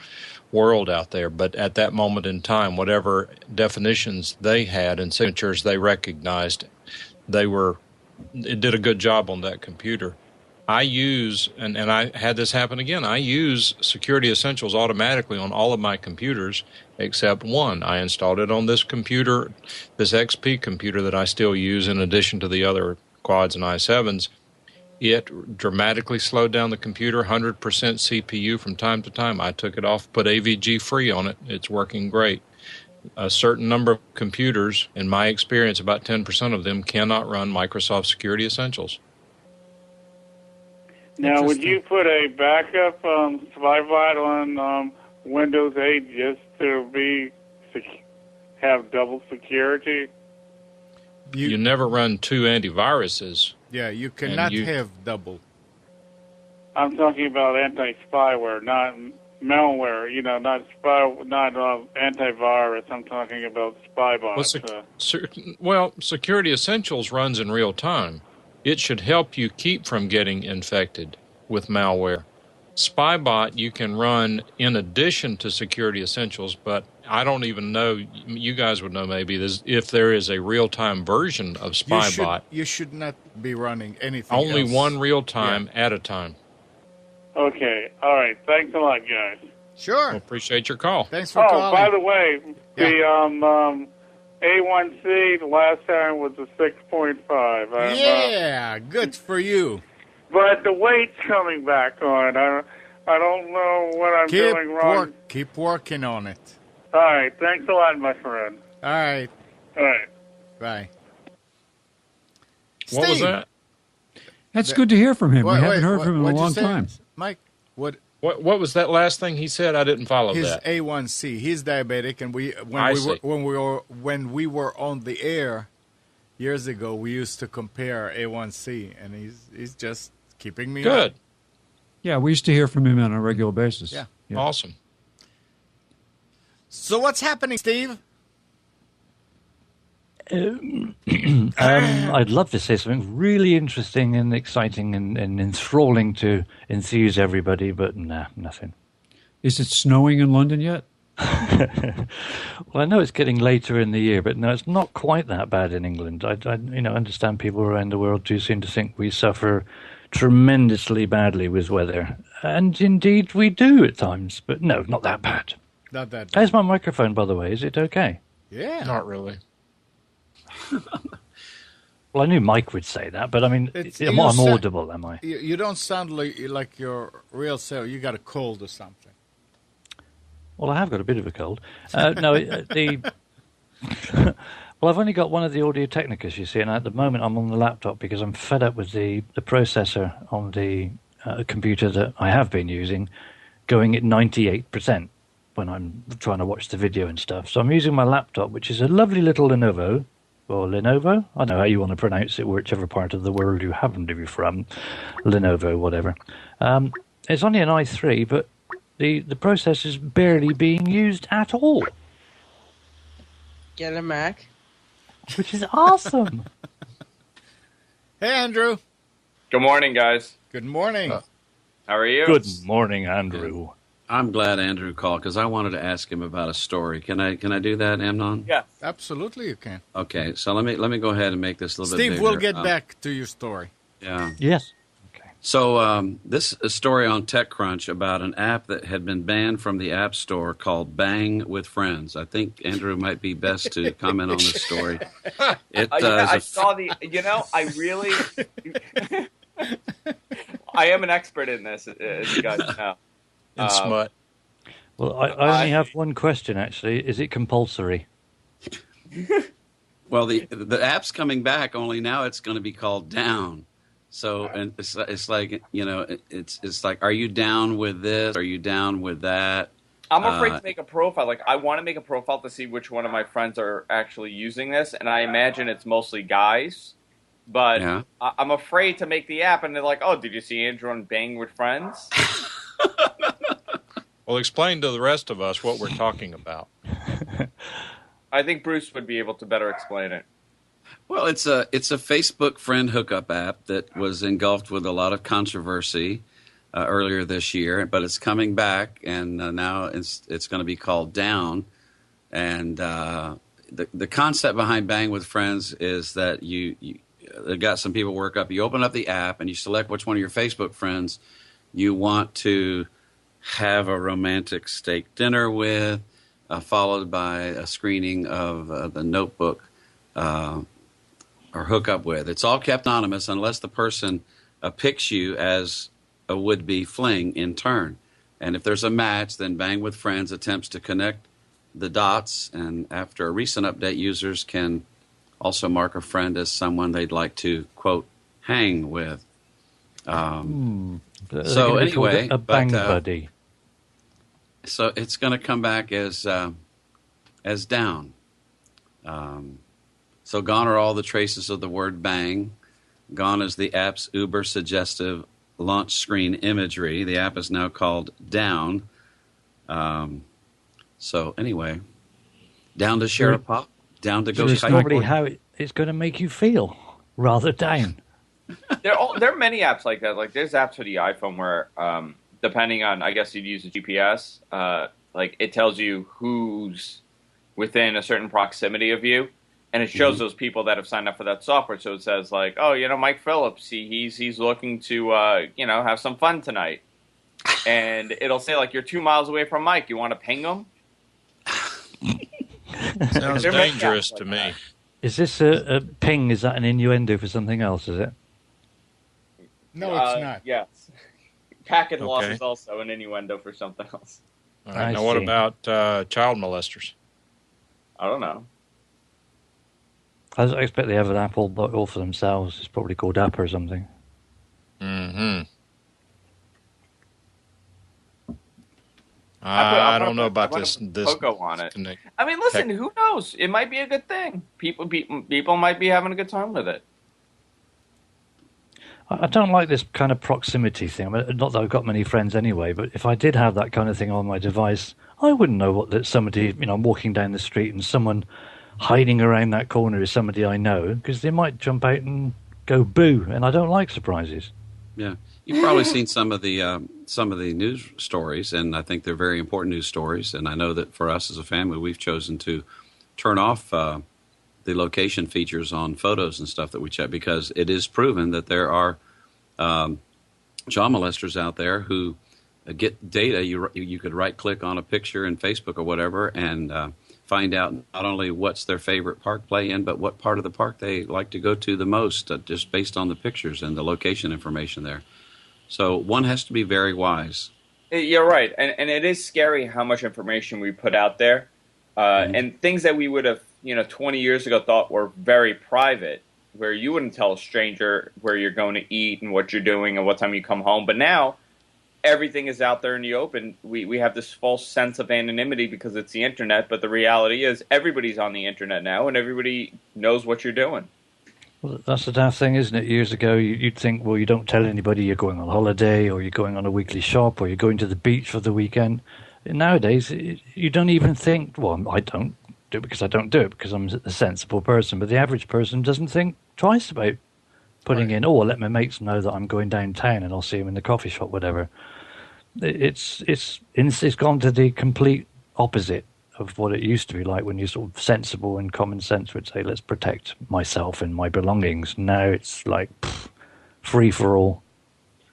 Speaker 2: world out there. But at that moment in time, whatever definitions they had and signatures they recognized, it did a good job on that computer. I use, and I had this happen again, I use Security Essentials automatically on all of my computers except one. I installed it on this computer, this XP computer that I still use in addition to the other quads and i7s. It dramatically slowed down the computer, 100% CPU from time to time. I took it off, put AVG free on it. It's working great. A certain number of computers, in my experience, about 10% of them cannot run Microsoft Security Essentials.
Speaker 6: Now, would you put a backup SpyBot on Windows 8 just to have double security?
Speaker 2: You never run 2 antiviruses.
Speaker 1: Yeah, you cannot have double.
Speaker 6: I'm talking about anti-spyware, not malware. Not antivirus. I'm talking about SpyBot.
Speaker 2: Well, Security Essentials runs in real time. It should help you keep from getting infected with malware. SpyBot you can run in addition to Security Essentials, but I don't even know, you guys would know maybe, if there is a real-time version of SpyBot.
Speaker 1: You should not be running anything
Speaker 2: Only
Speaker 1: else.
Speaker 2: one real-time at a time.
Speaker 6: Okay. All right. Thanks a lot, guys.
Speaker 1: Sure.
Speaker 2: I appreciate your call.
Speaker 1: Thanks for calling.
Speaker 6: By the way, the A1C the last time was a 6.5.
Speaker 1: Yeah, good for you.
Speaker 6: But the weight's coming back on. I don't know what I'm doing wrong.
Speaker 1: Keep working on it.
Speaker 6: All right. Thanks a lot, my friend.
Speaker 1: All right.
Speaker 6: All right.
Speaker 1: Bye.
Speaker 2: What was that?
Speaker 4: That's good to hear from him. We haven't heard from him in a long time.
Speaker 1: Mike, what
Speaker 2: was that last thing he said? I didn't follow that.
Speaker 1: His A1C. He's diabetic, and when we were on the air years ago, we used to compare A1C, and he's just keeping me
Speaker 2: good.
Speaker 1: Up.
Speaker 4: Yeah, we used to hear from him on a regular basis.
Speaker 1: Yeah.
Speaker 2: Awesome.
Speaker 1: So what's happening, Steve?
Speaker 5: I'd love to say something really interesting and exciting and enthralling to enthuse everybody, but nah, nothing.
Speaker 4: Is it snowing in London yet?
Speaker 5: Well, I know it's getting later in the year, but no, it's not quite that bad in England. I understand people around the world do seem to think we suffer tremendously badly with weather, and indeed we do at times. But no, not that bad.
Speaker 1: Not that bad.
Speaker 5: How's my microphone, by the way? Is it okay?
Speaker 1: Yeah.
Speaker 2: Not really.
Speaker 5: Well, I knew Mike would say that, but I mean, I'm audible, am I?
Speaker 1: You don't sound like your real self. You got a cold or something.
Speaker 5: Well, I have got a bit of a cold. Well, I've only got one of the Audio Technicas, you see, and at the moment I'm on the laptop because I'm fed up with the processor on the computer that I have been using going at 98% when I'm trying to watch the video and stuff. So I'm using my laptop, which is a lovely little Lenovo, or Lenovo? I don't know how you want to pronounce it, whichever part of the world you happen to be from. Lenovo, whatever. It's only an i3, but the process is barely being used at all.
Speaker 7: Get a Mac.
Speaker 5: Which is awesome.
Speaker 1: Hey, Andrew.
Speaker 8: Good morning, guys.
Speaker 1: Good morning.
Speaker 7: How are you?
Speaker 5: Good morning, Andrew.
Speaker 3: I'm glad Andrew called because I wanted to ask him about a story. Can I do that, Amnon?
Speaker 7: Yeah.
Speaker 1: Absolutely, you can.
Speaker 3: Okay, so let me go ahead and make this a little bit
Speaker 1: Steve,
Speaker 3: bigger.
Speaker 1: we'll get back to your story.
Speaker 3: Yeah.
Speaker 5: Yes. Okay.
Speaker 3: So this is a story on TechCrunch about an app that had been banned from the App Store called Bang with Friends. I think Andrew might be best to comment on this story. It
Speaker 7: I saw the. I really. I am an expert in this, as you guys know.
Speaker 2: In smut.
Speaker 5: Well, I only have one question, actually. Is it compulsory?
Speaker 3: Well, the app's coming back. Only now it's going to be called Down. So, and it's like it's like, are you down with this? Are you down with that?
Speaker 7: I'm afraid to make a profile. Like, I want to make a profile to see which one of my friends are actually using this, and I imagine it's mostly guys. But
Speaker 3: Yeah.
Speaker 7: I'm afraid to make the app, and they're like, "Oh, did you see Andrew on Bang with Friends?"
Speaker 2: Well, explain to the rest of us what we're talking about.
Speaker 7: I think Bruce would be able to better explain it.
Speaker 3: Well, it's a Facebook friend hookup app that was engulfed with a lot of controversy earlier this year, but it's coming back, and now it's going to be called Down. And the concept behind Bang with Friends is that you got some people work up. You open up the app and you select which one of your Facebook friends you want to have a romantic steak dinner with, followed by a screening of The Notebook. Or hook up with. It's all kept anonymous unless the person picks you as a would-be fling in turn. And if there's a match, then Bang with Friends attempts to connect the dots. And after a recent update, users can also mark a friend as someone they'd like to, quote, hang with. So anyway,
Speaker 5: a bang buddy.
Speaker 3: So it's going to come back as Down. So gone are all the traces of the word bang. Gone is the app's uber-suggestive launch screen imagery. The app is now called Down. So anyway, down to share a pop, down to go
Speaker 5: It's
Speaker 3: kite.
Speaker 5: probably how it's going to make you feel, rather down.
Speaker 7: There are many apps like that. Like, there's apps for the iPhone where, depending on, I guess you'd use a GPS, like, it tells you who's within a certain proximity of you. And it shows those people that have signed up for that software. So it says, like, oh, Mike Phillips, he's looking to, have some fun tonight. And it'll say, like, you're 2 miles away from Mike. You want to ping him?
Speaker 2: Sounds dangerous to me.
Speaker 5: Is this a ping? Is that an innuendo for something else, is it?
Speaker 1: No, it's not.
Speaker 7: Yes. Packet loss
Speaker 2: Okay.
Speaker 7: is also an innuendo for something else.
Speaker 2: All right,
Speaker 5: I
Speaker 2: now, what
Speaker 5: see.
Speaker 2: about child molesters?
Speaker 7: I don't know.
Speaker 5: I expect they have an app all for themselves. It's probably called App or something.
Speaker 2: Mm-hmm.
Speaker 7: I'm
Speaker 2: I don't know about
Speaker 7: gonna
Speaker 2: this.
Speaker 7: put
Speaker 2: This
Speaker 7: Poco on it.
Speaker 2: connect-
Speaker 7: I mean, listen, who knows? It might be a good thing. People might be having a good time with it.
Speaker 5: I don't like this kind of proximity thing. I mean, not that I've got many friends anyway, but if I did have that kind of thing on my device, I wouldn't know that somebody, I'm walking down the street and someone hiding around that corner is somebody I know, because they might jump out and go boo, and I don't like surprises.
Speaker 3: Yeah, you've probably seen some of the news stories, and I think they're very important news stories. And I know that for us as a family, we've chosen to turn off the location features on photos and stuff that we check, because it is proven that there are child molesters out there who get data. You could right click on a picture in Facebook or whatever and find out not only what's their favorite park play in, but what part of the park they like to go to the most, just based on the pictures and the location information there. So one has to be very wise.
Speaker 7: You're right, and it is scary how much information we put out there, and things that we would have 20 years ago thought were very private, where you wouldn't tell a stranger where you're going to eat and what you're doing and what time you come home. But now everything is out there in the open. We have this false sense of anonymity because it's the internet, but the reality is everybody's on the internet now and everybody knows what you're doing.
Speaker 5: Well, that's the daft thing, isn't it? Years ago, you'd think, well, you don't tell anybody you're going on holiday, or you're going on a weekly shop, or you're going to the beach for the weekend. Nowadays, you don't even think, well, I don't do it because I don't do it because I'm a sensible person, but the average person doesn't think twice about putting in, let my mates know that I'm going downtown and I'll see them in the coffee shop, whatever. It's gone to the complete opposite of what it used to be like when you're sort of sensible and common sense would say, let's protect myself and my belongings. Now it's like free for all.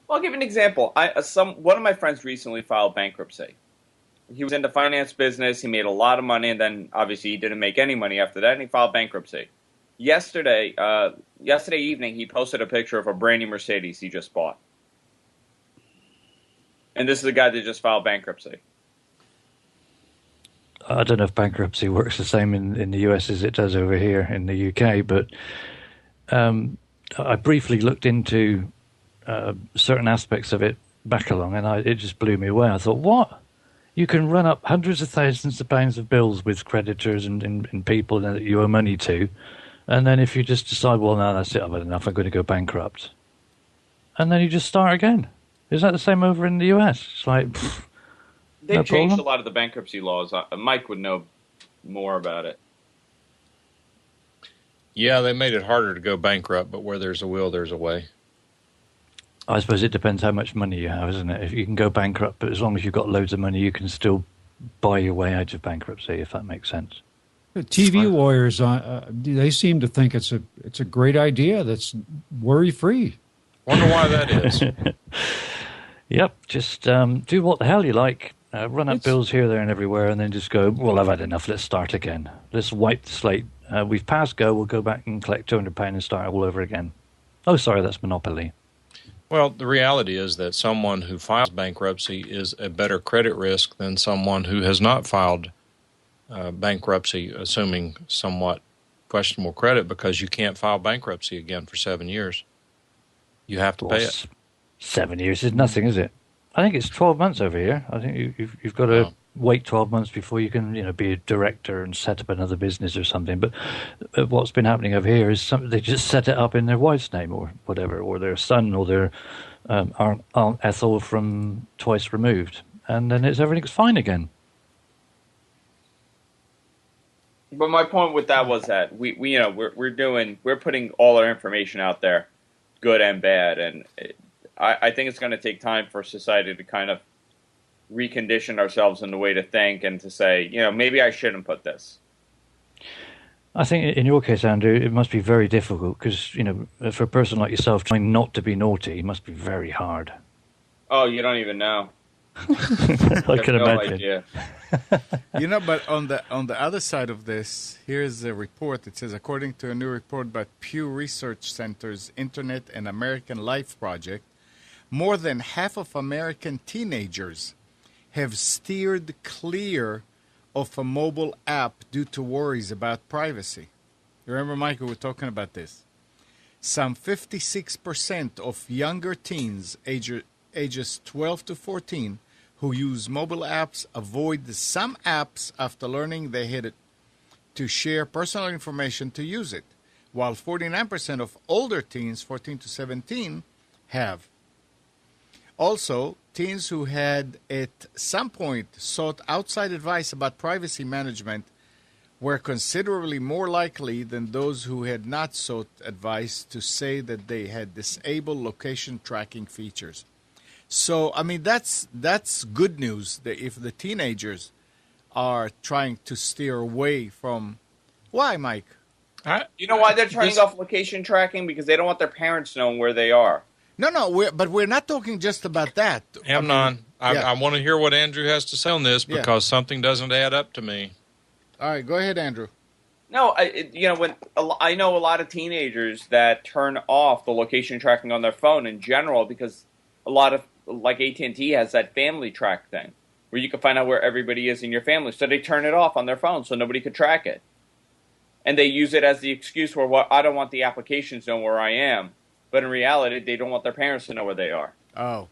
Speaker 7: Well, I'll give you an example. One of my friends recently filed bankruptcy. He was in the finance business. He made a lot of money, and then obviously he didn't make any money after that, and he filed bankruptcy. Yesterday evening, he posted a picture of a brand new Mercedes he just bought. And this is a guy that just filed bankruptcy.
Speaker 5: I don't know if bankruptcy works the same in the US as it does over here in the UK, but I briefly looked into certain aspects of it back along, and it just blew me away. I thought, what? You can run up hundreds of thousands of pounds of bills with creditors and people that you owe money to, and then if you just decide, well, no, that's it, I've had enough, I'm going to go bankrupt, and then you just start again. Is that the same over in the US? It's like...
Speaker 7: They've
Speaker 5: no
Speaker 7: changed
Speaker 5: problem.
Speaker 7: a lot of the bankruptcy laws. Mike would know more about it.
Speaker 2: Yeah, they made it harder to go bankrupt, but where there's a will, there's a way.
Speaker 5: I suppose it depends how much money you have, isn't it? If you can go bankrupt, but as long as you've got loads of money, you can still buy your way out of bankruptcy, if that makes sense.
Speaker 4: The TV lawyers, they seem to think it's a great idea that's worry-free.
Speaker 2: Wonder why that is.
Speaker 5: Yep, just do what the hell you like. Run up bills here, there, and everywhere, and then just go, well, I've had enough, let's start again. Let's wipe the slate. We've passed go, we'll go back and collect £200 and start all over again. Oh, sorry, that's Monopoly.
Speaker 2: Well, the reality is that someone who files bankruptcy is a better credit risk than someone who has not filed bankruptcy, assuming somewhat questionable credit, because you can't file bankruptcy again for 7 years. You have to pay it.
Speaker 5: 7 years is nothing, is it? I think it's 12 months over here. I think you've got to wait 12 months before you can, be a director and set up another business or something. But what's been happening over here is they just set it up in their wife's name or whatever, or their son or their Aunt Ethel from Twice Removed, and then everything's fine again.
Speaker 7: But my point with that was that we're putting all our information out there, good and bad, and I think it's going to take time for society to kind of recondition ourselves in the way to think and to say, maybe I shouldn't put this.
Speaker 5: I think in your case, Andrew, it must be very difficult because, for a person like yourself, trying not to be naughty must be very hard.
Speaker 7: Oh, you don't even know.
Speaker 5: I can imagine.
Speaker 7: Idea.
Speaker 1: But on the other side of this, here's a report. It says, according to a new report by Pew Research Center's Internet and American Life Project, more than half of American teenagers have steered clear of a mobile app due to worries about privacy. Remember, Michael, we're talking about this. Some 56% of younger teens ages 12 to 14 who use mobile apps avoid some apps after learning they had to share personal information to use it, while 49% of older teens, 14 to 17, have. Also, teens who had at some point sought outside advice about privacy management were considerably more likely than those who had not sought advice to say that they had disabled location tracking features. So, that's good news that if the teenagers are trying to steer away from... Why, Mike?
Speaker 7: You know why they're turning off location tracking? Because they don't want their parents knowing where they are.
Speaker 1: No, but we're not talking just about that.
Speaker 2: Amnon, I want to hear what Andrew has to say on this because something doesn't add up to me.
Speaker 1: All right, go ahead, Andrew.
Speaker 7: No, I know a lot of teenagers that turn off the location tracking on their phone in general because a lot of, like AT&T has that family track thing where you can find out where everybody is in your family. So they turn it off on their phone so nobody could track it. And they use it as the excuse for, I don't want the applications to know where I am. But in reality, they don't want their parents to know where they are.
Speaker 1: Oh.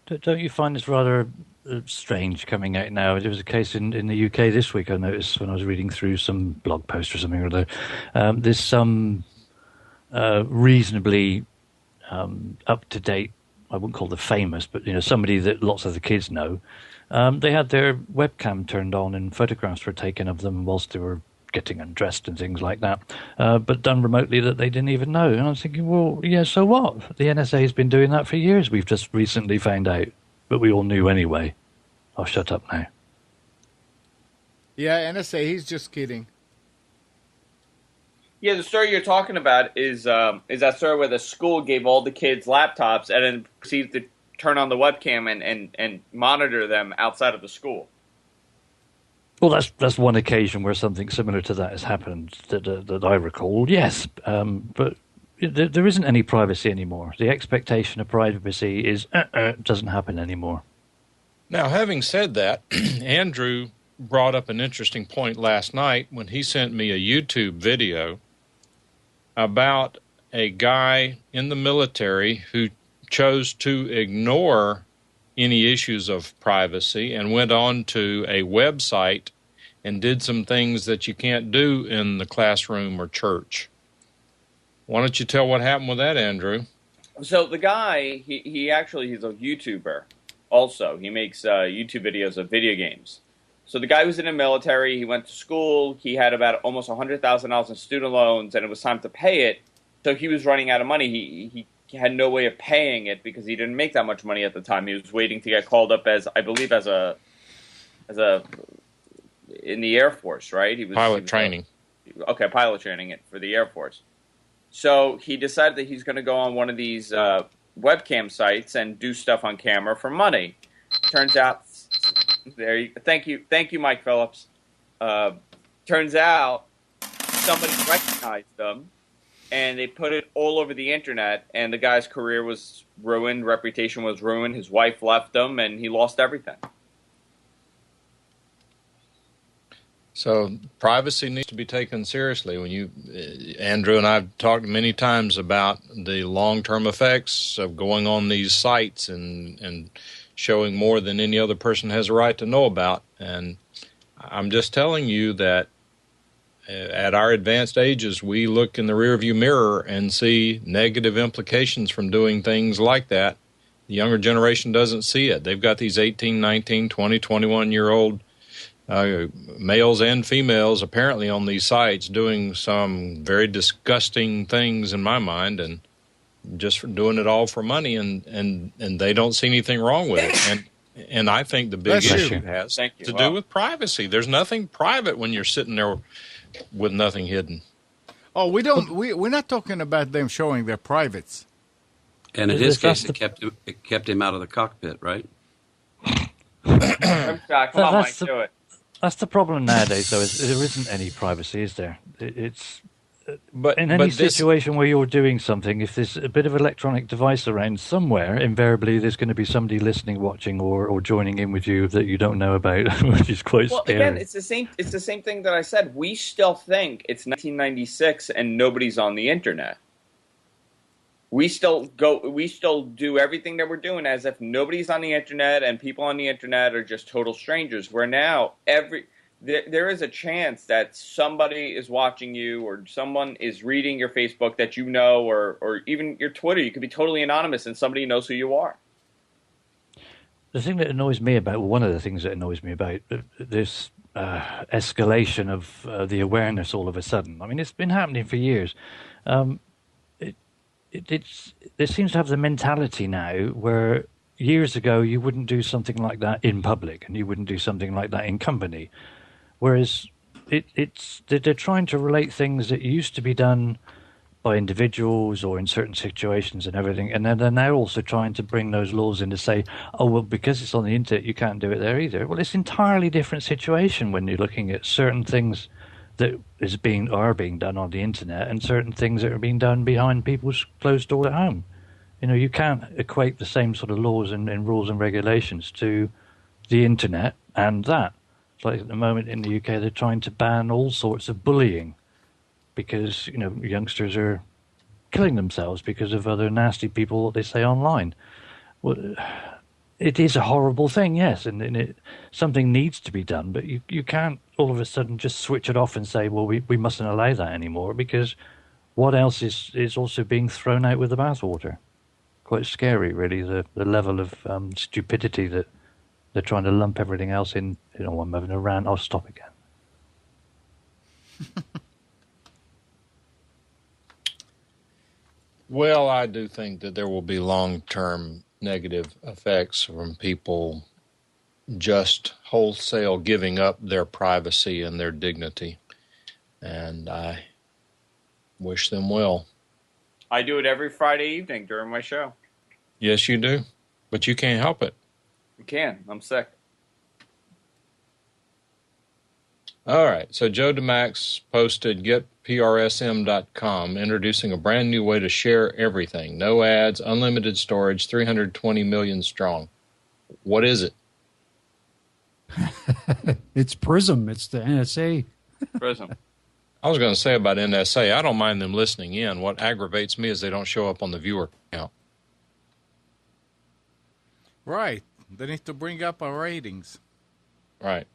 Speaker 5: Don't you find this rather strange coming out now? There was a case in the UK this week, I noticed, when I was reading through some blog post or something or other. There's some reasonably up-to-date, I wouldn't call them famous, but somebody that lots of the kids know. They had their webcam turned on and photographs were taken of them whilst they were getting undressed and things like that, but done remotely that they didn't even know. And I was thinking, well, yeah, so what? The NSA has been doing that for years. We've just recently found out, but we all knew anyway. I'll shut up now.
Speaker 1: Yeah, NSA, he's just kidding.
Speaker 7: Yeah, the story you're talking about is that story where the school gave all the kids laptops and then proceeded to turn on the webcam and monitor them outside of the school.
Speaker 5: Well, that's one occasion where something similar to that has happened that I recall. Yes, but there isn't any privacy anymore. The expectation of privacy is doesn't happen anymore.
Speaker 2: Now, having said that, Andrew brought up an interesting point last night when he sent me a YouTube video about a guy in the military who chose to ignore any issues of privacy and went on to a website and did some things that you can't do in the classroom or church. Why don't you tell what happened with that, Andrew?
Speaker 7: So the guy, he's a YouTuber also. He makes YouTube videos of video games. So the guy was in the military, he went to school, he had about almost $100,000 in student loans, and it was time to pay it. So he was running out of money. He had no way of paying it because he didn't make that much money at the time. He was waiting to get called up in the Air Force, right?
Speaker 2: Pilot training.
Speaker 7: Pilot training for the Air Force. So he decided that he's going to go on one of these webcam sites and do stuff on camera for money. Turns out, thank you, Mike Phillips. Turns out somebody recognized them, and they put it all over the internet. And the guy's career was ruined, reputation was ruined. His wife left him, and he lost everything.
Speaker 2: So privacy needs to be taken seriously. When Andrew and I have talked many times about the long-term effects of going on these sites and showing more than any other person has a right to know about. And I'm just telling you that at our advanced ages, we look in the rearview mirror and see negative implications from doing things like that. The younger generation doesn't see it. They've got these 18, 19, 20, 21-year-old males and females apparently on these sites doing some very disgusting things in my mind, and just doing it all for money, and they don't see anything wrong with it. And I think the big issue has to do with privacy. There's nothing private when you're sitting there with nothing hidden.
Speaker 1: Oh, we're not talking about them showing their privates.
Speaker 3: And in his case, it kept him out of the cockpit, right?
Speaker 7: Come on, Mike, do it.
Speaker 5: That's the problem nowadays, though. Is there isn't any privacy, is there? But in any situation where you're doing something, if there's a bit of electronic device around somewhere, invariably there's going to be somebody listening, watching, or joining in with you that you don't know about, which is quite scary.
Speaker 7: Again, it's the same thing that I said. We still think it's 1996 and nobody's on the internet. We still do everything that we're doing as if nobody's on the internet and people on the internet are just total strangers. Where now there is a chance that somebody is watching you, or someone is reading your Facebook that you know, or even your Twitter. You could be totally anonymous and somebody knows who you are.
Speaker 5: The thing that annoys me about, one of the things that annoys me about this escalation of the awareness all of a sudden. I mean, it's been happening for years. It seems to have the mentality now where years ago you wouldn't do something like that in public, and you wouldn't do something like that in company. Whereas they're trying to relate things that used to be done by individuals or in certain situations and everything, and then they're now also trying to bring those laws in to say, oh, well, because it's on the internet, you can't do it there either. Well, it's an entirely different situation when you're looking at certain things that are being done on the internet and certain things that are being done behind people's closed doors at home. You know, you can't equate the same sort of laws and rules and regulations to the internet and that. It's like at the moment in the UK, they're trying to ban all sorts of bullying because, you know, youngsters are killing themselves because of other nasty people, what they say online. Well, it is a horrible thing, yes, and something needs to be done, but you can't all of a sudden just switch it off and say, well, we mustn't allow that anymore, because what else is also being thrown out with the bathwater? Quite scary, really, the level of stupidity that they're trying to lump everything else in. You know, I'm having a rant, I'll stop again.
Speaker 2: Well, I do think that there will be long-term negative effects from people just wholesale giving up their privacy and their dignity. And I wish them well.
Speaker 7: I do it every Friday evening during my show.
Speaker 2: Yes, you do. But you can't help it.
Speaker 7: You can. I'm sick.
Speaker 2: All right. So Joe DeMax posted getprsm.com, introducing a brand new way to share everything. No ads, unlimited storage, 320 million strong. What is it?
Speaker 4: It's Prism. It's the NSA.
Speaker 7: Prism.
Speaker 2: I was going to say about NSA, I don't mind them listening in. What aggravates me is they don't show up on the viewer count.
Speaker 1: Right. They need to bring up our ratings.
Speaker 2: Right.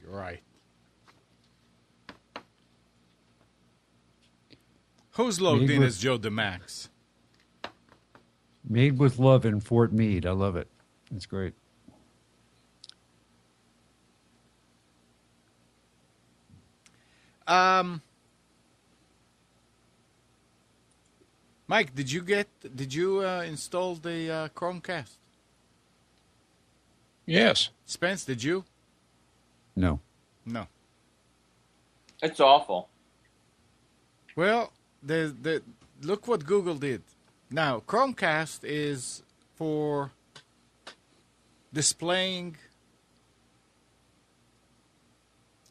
Speaker 1: You're right. Who's logged in as Joe DeMax?
Speaker 4: Made with Love in Fort Meade. I love it. It's great.
Speaker 1: Mike, did you install the Chromecast?
Speaker 2: Yes.
Speaker 1: Spence, did you?
Speaker 4: No.
Speaker 1: No.
Speaker 7: It's awful.
Speaker 1: Well, look what Google did. Now, Chromecast is for displaying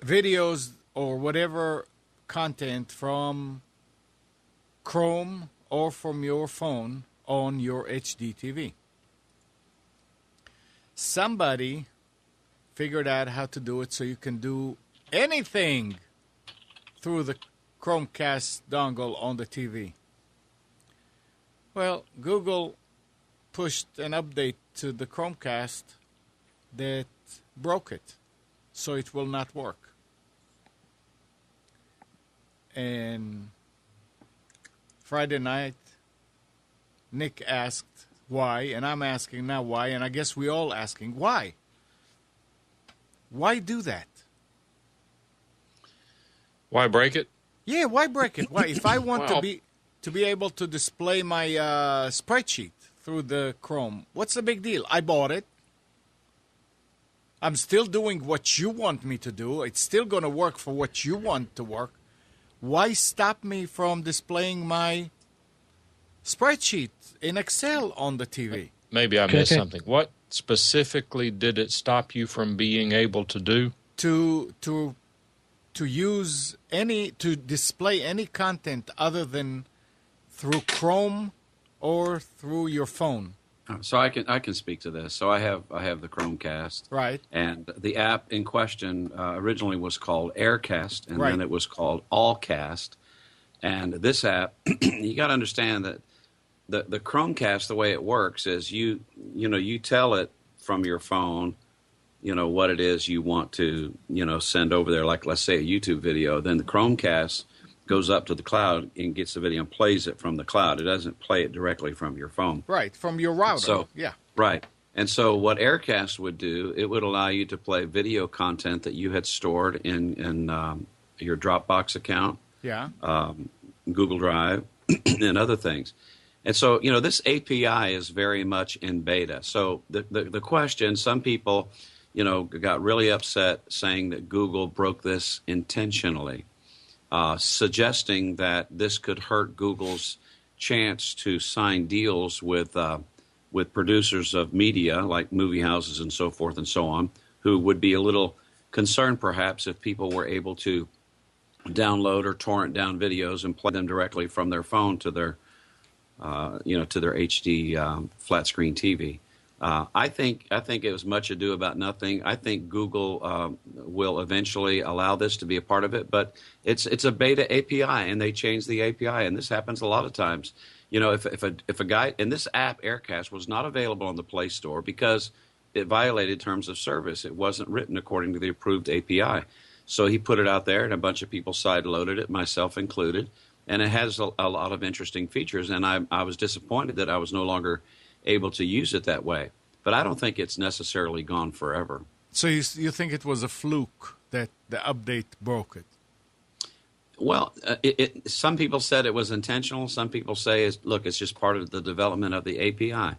Speaker 1: videos or whatever content from Chrome or from your phone on your HD TV. Somebody figured out how to do it so you can do anything through the Chromecast dongle on the TV. Well, Google pushed an update to the Chromecast that broke it, so it will not work. And Friday night, Nick asked why, and I'm asking now why, and I guess we all asking why. Why do that?
Speaker 2: Why break it?
Speaker 1: Yeah, why break it? Why? If I want to be able to display my spreadsheet through the Chrome, what's the big deal? I bought it. I'm still doing what you want me to do. It's still going to work for what you want to work. Why stop me from displaying my spreadsheet in Excel on the TV?
Speaker 2: Maybe I missed something. What specifically did it stop you from being able to do?
Speaker 1: To display any content other than through Chrome or through your phone.
Speaker 3: So I can speak to this. So I have the Chromecast,
Speaker 1: right?
Speaker 3: And the app in question originally was called Aircast, and
Speaker 1: right.
Speaker 3: then it was called Allcast. And this app, you got to understand that the Chromecast, the way it works is you tell it from your phone, what it is you want to send over there. Like let's say a YouTube video, then the Chromecast goes up to the cloud and gets the video and plays it from the cloud. It doesn't play it directly from your phone.
Speaker 1: Right, from your router.
Speaker 3: So,
Speaker 1: yeah.
Speaker 3: Right. And so what Aircast would do, it would allow you to play video content that you had stored in your Dropbox account,
Speaker 1: yeah,
Speaker 3: Google Drive, and other things. And so, this API is very much in beta. So the question, some people, got really upset saying that Google broke this intentionally. Suggesting that this could hurt Google's chance to sign deals with producers of media, like movie houses and so forth and so on, who would be a little concerned perhaps if people were able to download or torrent down videos and play them directly from their phone to their HD flat screen TV. I think it was much ado about nothing. I think Google will eventually allow this to be a part of it, but it's a beta API, and they change the API, and this happens a lot of times. If a guy, and this app Aircast was not available on the Play Store because it violated terms of service. It wasn't written according to the approved API, so he put it out there, and a bunch of people side-loaded it, myself included, and it has a lot of interesting features. And I was disappointed that I was no longer able to use it that way. But I don't think it's necessarily gone forever.
Speaker 1: So you think it was a fluke that the update broke it?
Speaker 3: Well, some people said it was intentional. Some people say, it's just part of the development of the API.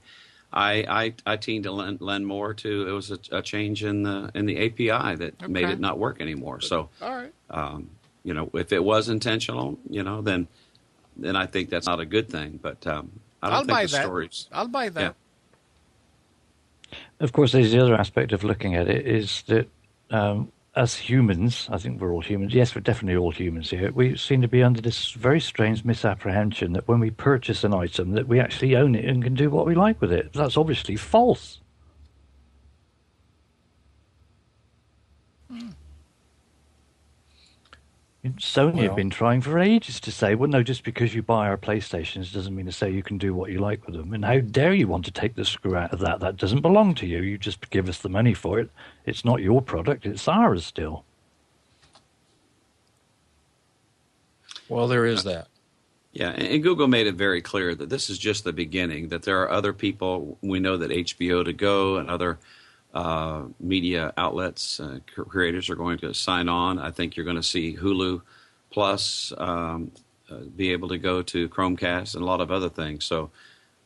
Speaker 3: I tend to lend more to it was a change in the API that made it not work anymore. So,
Speaker 1: all right,
Speaker 3: if it was intentional, then I think that's not a good thing. But I don't think the stories.
Speaker 1: I'll buy that.
Speaker 3: Yeah.
Speaker 5: Of course, there's the other aspect of looking at it is that as humans, I think we're all humans. Yes, we're definitely all humans here. We seem to be under this very strange misapprehension that when we purchase an item, that we actually own it and can do what we like with it. That's obviously false. Sony have been trying for ages to say, well, no, just because you buy our PlayStations doesn't mean to say you can do what you like with them. And how dare you want to take the screw out of that? That doesn't belong to you. You just give us the money for it. It's not your product. It's ours still.
Speaker 2: Well, there is that.
Speaker 3: Yeah, and Google made it very clear that this is just the beginning, that there are other people. We know that HBO to go and other media outlets, creators are going to sign on. I think you're going to see Hulu Plus be able to go to Chromecast and a lot of other things. So,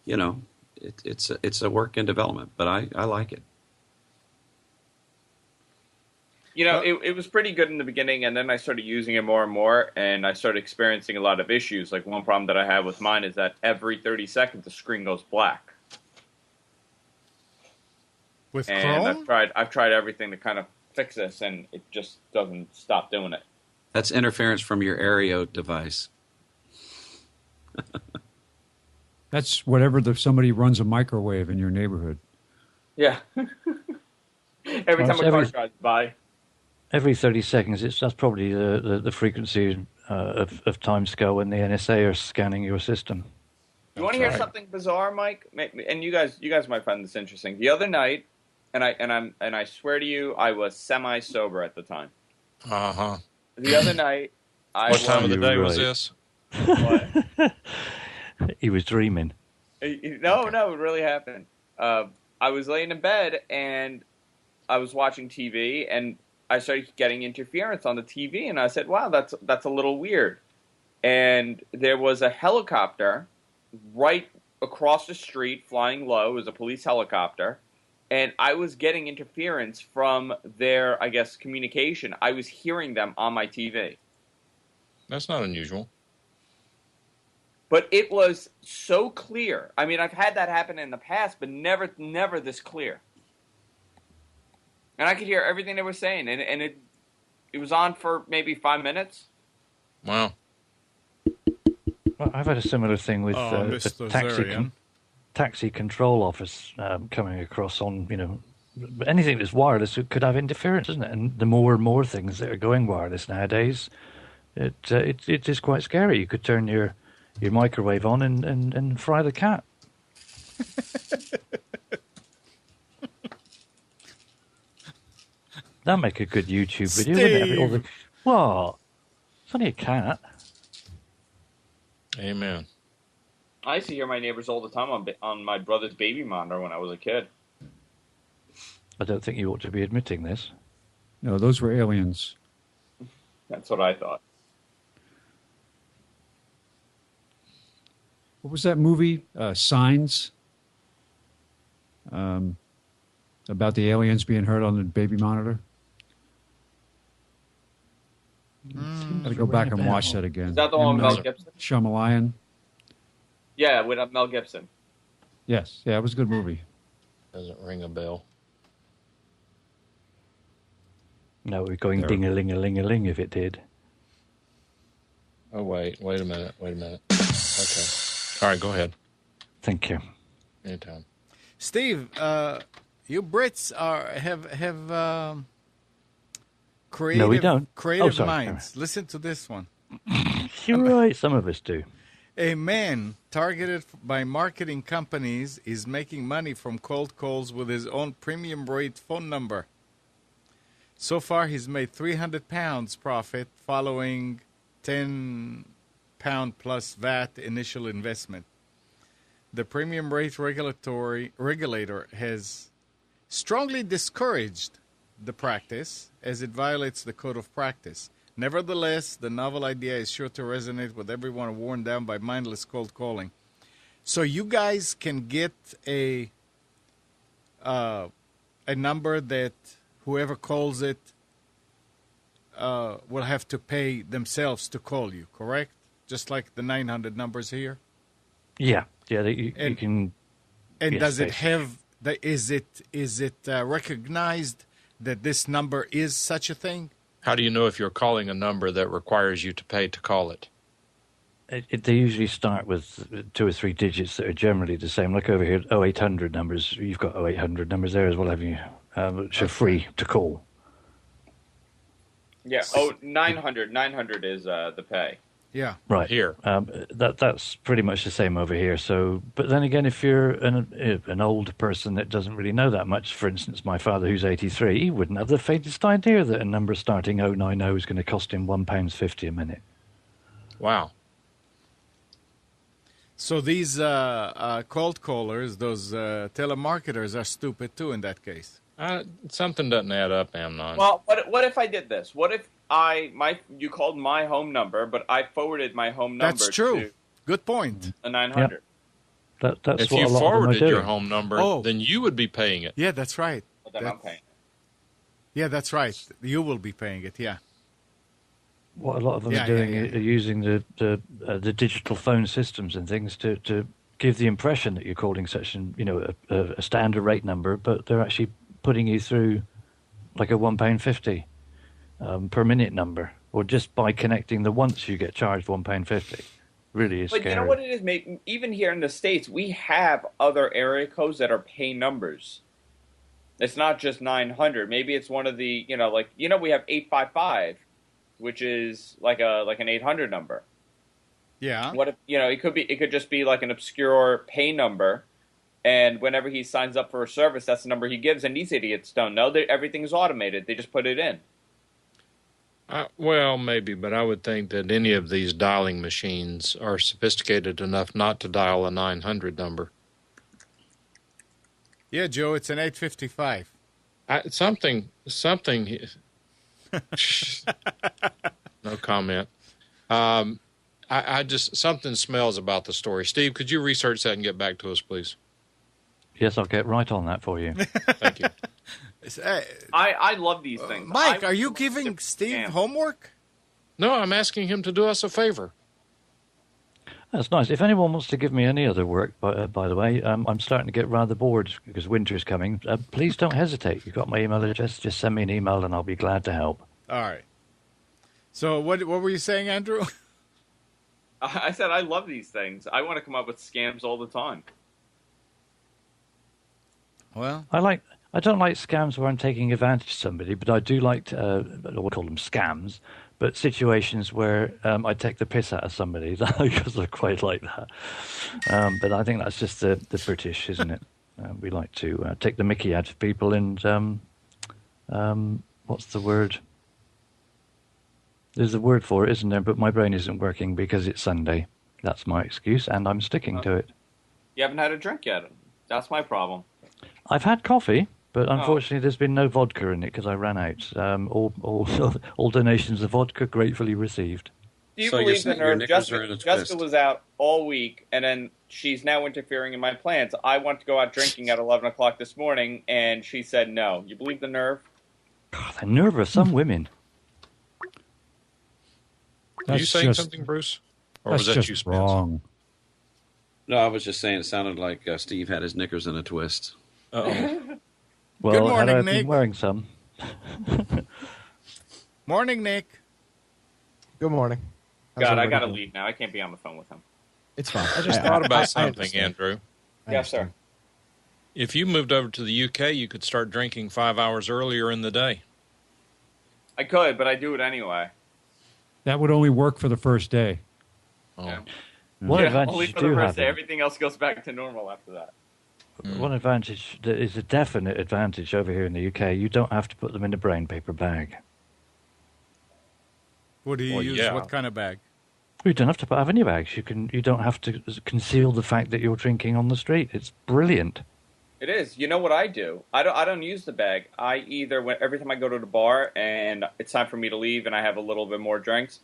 Speaker 3: it's a work in development, but I like it.
Speaker 7: It was pretty good in the beginning, and then I started using it more and more, and I started experiencing a lot of issues. Like one problem that I have with mine is that every 30 seconds the screen goes black.
Speaker 1: With Chrome?
Speaker 7: I've tried everything to kind of fix this, and it just doesn't stop doing it.
Speaker 3: That's interference from your Aereo device.
Speaker 4: That's whatever somebody runs a microwave in your neighborhood.
Speaker 7: Yeah. Every time a car drives by.
Speaker 5: Every 30 seconds, that's probably the frequency of time scale when the NSA are scanning your system.
Speaker 7: You want to hear something bizarre, Mike? And you guys might find this interesting. The other night, and I swear to you, I was semi sober at the time. The other night,
Speaker 2: what time of the day was this?
Speaker 7: What?
Speaker 5: He was dreaming.
Speaker 7: No, it really happened. I was laying in bed and I was watching TV, and I started getting interference on the TV, and I said, "Wow, that's a little weird." And there was a helicopter right across the street, flying low. It was a police helicopter, and I was getting interference from their, I guess, communication. I was hearing them on my TV.
Speaker 2: That's not unusual.
Speaker 7: But it was so clear. I mean, I've had that happen in the past, but never this clear. And I could hear everything they were saying, and it was on for maybe 5 minutes.
Speaker 2: Wow.
Speaker 5: Well, I've had a similar thing with the taxi control office coming across on, anything that's wireless could have interference, isn't it? And the more and more things that are going wireless nowadays, it is quite scary. You could turn your microwave on and fry the cat. That'd make a good YouTube video, wouldn't it? What? It's only a cat.
Speaker 2: Amen.
Speaker 7: I used to hear my neighbors all the time on my brother's baby monitor when I was a kid.
Speaker 5: I don't think you ought to be admitting this.
Speaker 4: No, those were aliens.
Speaker 7: That's what I thought.
Speaker 4: What was that movie? Signs? About the aliens being heard on the baby monitor? Got to go back and watch that again.
Speaker 7: Is that the one with Mel Gibson?
Speaker 4: Shyamalan?
Speaker 7: Yeah, with Mel Gibson.
Speaker 4: Yes. Yeah, it was a good movie.
Speaker 2: Doesn't ring a bell.
Speaker 5: No, we're going ding-a-ling-a-ling-a-ling if it did.
Speaker 2: Oh, wait a minute. Okay. All right, go ahead.
Speaker 5: Thank you.
Speaker 2: Anytime.
Speaker 1: Steve, you Brits have creative,
Speaker 5: no, we don't.
Speaker 1: creative minds. Listen to this one.
Speaker 5: You're right, some of us do.
Speaker 1: A man targeted by marketing companies is making money from cold calls with his own premium rate phone number. So far, he's made £300 profit following £10 plus VAT initial investment. The premium rate regulator has strongly discouraged the practice, as it violates the code of practice. Nevertheless, the novel idea is sure to resonate with everyone worn down by mindless cold calling. So you guys can get a number that whoever calls it will have to pay themselves to call you, correct? Just like the 900 numbers here?
Speaker 5: Yeah. You can...
Speaker 1: And
Speaker 5: yes,
Speaker 1: does it
Speaker 5: basically.
Speaker 1: have... Is it recognized that this number is such a thing?
Speaker 2: How do you know if you're calling a number that requires you to pay to call it?
Speaker 5: They usually start with 2 or 3 digits that are generally the same. Like over here, 0800 numbers. You've got 0800 numbers there as well, have you? Which are free to call.
Speaker 7: Yeah. 900. 900 is the pay.
Speaker 1: Yeah.
Speaker 5: Right.
Speaker 2: Here.
Speaker 5: That's pretty much the same over here. So, but then again, if you're an old person that doesn't really know that much, for instance, my father, who's 83, he wouldn't have the faintest idea that a number starting 090 is going to cost him £1.50 a minute.
Speaker 2: Wow.
Speaker 1: So these cold callers, those telemarketers, are stupid too in that case.
Speaker 2: Something doesn't add up, Amnon.
Speaker 7: Well, what if I did this? What if you called my home number, but I forwarded my home number
Speaker 1: That's true.
Speaker 7: to
Speaker 1: Good point.
Speaker 7: a 900?
Speaker 5: That's
Speaker 2: if
Speaker 5: what
Speaker 2: you
Speaker 5: a lot of them are
Speaker 2: forwarded
Speaker 5: doing.
Speaker 2: your home number, then you would be paying it.
Speaker 1: Yeah, that's right.
Speaker 7: But then I'm paying.
Speaker 1: Yeah, that's right. You will be paying it, yeah.
Speaker 5: What a lot of them
Speaker 1: Yeah,
Speaker 5: are doing
Speaker 1: yeah.
Speaker 5: are using the digital phone systems and things to give the impression that you're calling such a standard rate number, but they're actually putting you through like a £1.50 per minute number, or just by connecting the once you get charged £1.50. Really is
Speaker 7: But
Speaker 5: scary.
Speaker 7: you know what it is, mate? Even here in the States, we have other area codes that are pay numbers. It's not just 900. Maybe it's one of the, we have 855, which is like an 800 number.
Speaker 1: Yeah.
Speaker 7: What if, it could just be like an obscure pay number, and whenever he signs up for a service, that's the number he gives, and these idiots don't know that everything's automated. They just put it in.
Speaker 2: Well, maybe, but I would think that any of these dialing machines are sophisticated enough not to dial a 900 number.
Speaker 1: Yeah, Joe, it's an 855.
Speaker 2: Something. No comment. I just, something smells about the story. Steve, could you research that and get back to us, please?
Speaker 5: Yes, I'll get right on that for you.
Speaker 2: Thank you.
Speaker 7: I love these things.
Speaker 1: Mike, are you giving Steve homework?
Speaker 2: No, I'm asking him to do us a favor.
Speaker 5: That's nice. If anyone wants to give me any other work, by the way, I'm starting to get rather bored because winter's coming. Please don't hesitate. You've got my email address. Just send me an email and I'll be glad to help.
Speaker 1: All right. So what were you saying, Andrew?
Speaker 7: I said I love these things. I want to come up with scams all the time.
Speaker 1: Well,
Speaker 5: I don't like scams where I'm taking advantage of somebody, but I do like we'll call them scams, but situations where I take the piss out of somebody because I quite like that. But I think that's just the British, isn't it? We like to take the mickey out of people and what's the word? There's a word for it, isn't there? But my brain isn't working because it's Sunday. That's my excuse, and I'm sticking to it.
Speaker 7: You haven't had a drink yet. That's my problem.
Speaker 5: I've had coffee, but unfortunately there's been no vodka in it because I ran out. All donations of vodka gratefully received.
Speaker 7: Do you
Speaker 3: So
Speaker 7: believe
Speaker 3: your
Speaker 7: that her
Speaker 3: knickers are in a
Speaker 7: Jessica
Speaker 3: twist.
Speaker 7: was out all week, and then she's now interfering in my plans? I want to go out drinking at 11 o'clock this morning, and she said no. You believe the nerve?
Speaker 5: God, the nerve of some women.
Speaker 2: Are you saying something, Bruce? Or was that
Speaker 4: just
Speaker 2: you, Spence?
Speaker 4: wrong.
Speaker 3: No, I was just saying it sounded like Steve had his knickers in a twist.
Speaker 2: Uh-oh.
Speaker 5: Well,
Speaker 1: Good morning,
Speaker 5: had I
Speaker 1: Nick.
Speaker 5: been wearing some.
Speaker 1: morning, Nick.
Speaker 8: Good morning. How's
Speaker 7: God, I
Speaker 8: everybody
Speaker 7: got to
Speaker 8: doing?
Speaker 7: leave now. I can't be on the phone with him.
Speaker 8: It's fine.
Speaker 2: I just thought about
Speaker 8: I
Speaker 2: something,
Speaker 8: understand.
Speaker 2: Andrew.
Speaker 8: I
Speaker 7: Yes, sir.
Speaker 8: understand.
Speaker 2: If you moved over to the UK, you could start drinking 5 hours earlier in the day.
Speaker 7: I could, but I do it anyway.
Speaker 4: That would only work for the first day.
Speaker 2: Oh.
Speaker 7: Yeah.
Speaker 5: One advantage
Speaker 7: Only
Speaker 5: you
Speaker 7: for the
Speaker 5: do
Speaker 7: first
Speaker 5: have.
Speaker 7: day. Everything else goes back to normal after that.
Speaker 5: One advantage that is a definite advantage over here in the UK. You don't have to put them in a brown paper bag.
Speaker 1: What do you
Speaker 2: Well,
Speaker 1: use?
Speaker 2: yeah.
Speaker 1: What kind of bag?
Speaker 5: You don't have to have any bags. You don't have to conceal the fact that you're drinking on the street. It's brilliant.
Speaker 7: It is. You know what I do? I don't use the bag. I either every time I go to the bar and it's time for me to leave and I have a little bit more drinks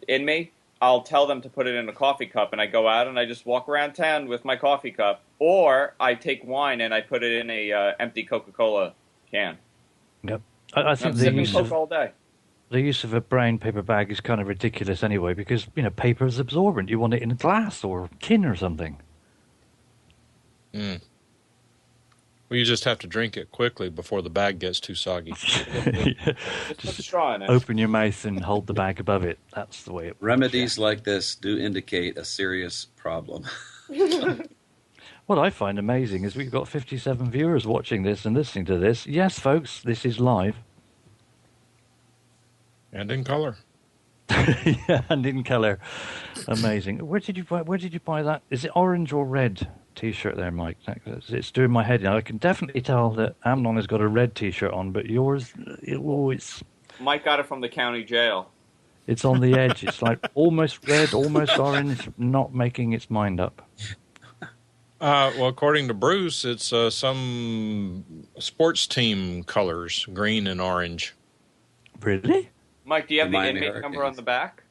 Speaker 7: in me, I'll tell them to put it in a coffee cup and I go out and I just walk around town with my coffee cup. Or I take wine and I put it in a empty Coca-Cola can.
Speaker 5: Yep. I think
Speaker 7: I'm sipping Coke all day.
Speaker 5: The use of a brown paper bag is kind of ridiculous anyway because, paper is absorbent. You want it in a glass or tin or something.
Speaker 2: Mm. Well, you just have to drink it quickly before the bag gets too soggy.
Speaker 7: Just put a straw in it.
Speaker 5: Open your mouth and hold the bag above it. That's the way it works.
Speaker 3: Remedies like this do indicate a serious problem.
Speaker 5: What I find amazing is we've got 57 viewers watching this and listening to this. Yes, folks, this is live.
Speaker 2: And in color.
Speaker 5: Yeah, and in colour. Amazing. Where did you buy that? Is it orange or red T-shirt there, Mike? It's doing my head in. I can definitely tell that Amnon has got a red T-shirt on, but yours, it's...
Speaker 7: Mike got it from the county jail.
Speaker 5: It's on the edge. It's like almost red, almost orange, not making its mind up.
Speaker 2: Well, according to Bruce, it's some sports team colors, green and orange.
Speaker 5: Really?
Speaker 7: Mike, do you have the
Speaker 3: Miami
Speaker 7: inmate number on the back?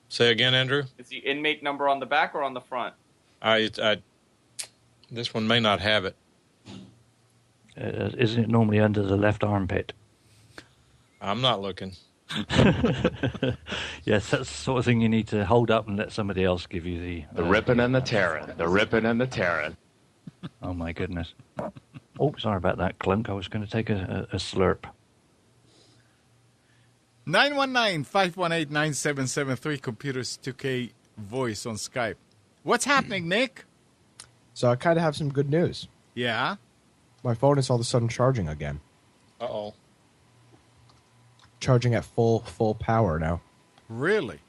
Speaker 2: Say again, Andrew?
Speaker 7: Is the inmate number on the back or on the front?
Speaker 2: This one may not have it.
Speaker 5: Isn't it normally under the left armpit?
Speaker 2: I'm not looking.
Speaker 5: Yes, that's the sort of thing you need to hold up and let somebody else give you the
Speaker 9: ripping and the tearing. The ripping and the tearing.
Speaker 5: Oh, my goodness. Oh, sorry about that, Clunk. I was going to take a slurp.
Speaker 1: 919-518-9773, Computers 2K voice on Skype. What's happening, Nick?
Speaker 8: So I kind of have some good news.
Speaker 1: Yeah?
Speaker 8: My phone is all of a sudden charging again.
Speaker 2: Uh-oh.
Speaker 8: Charging at full power now.
Speaker 1: Really?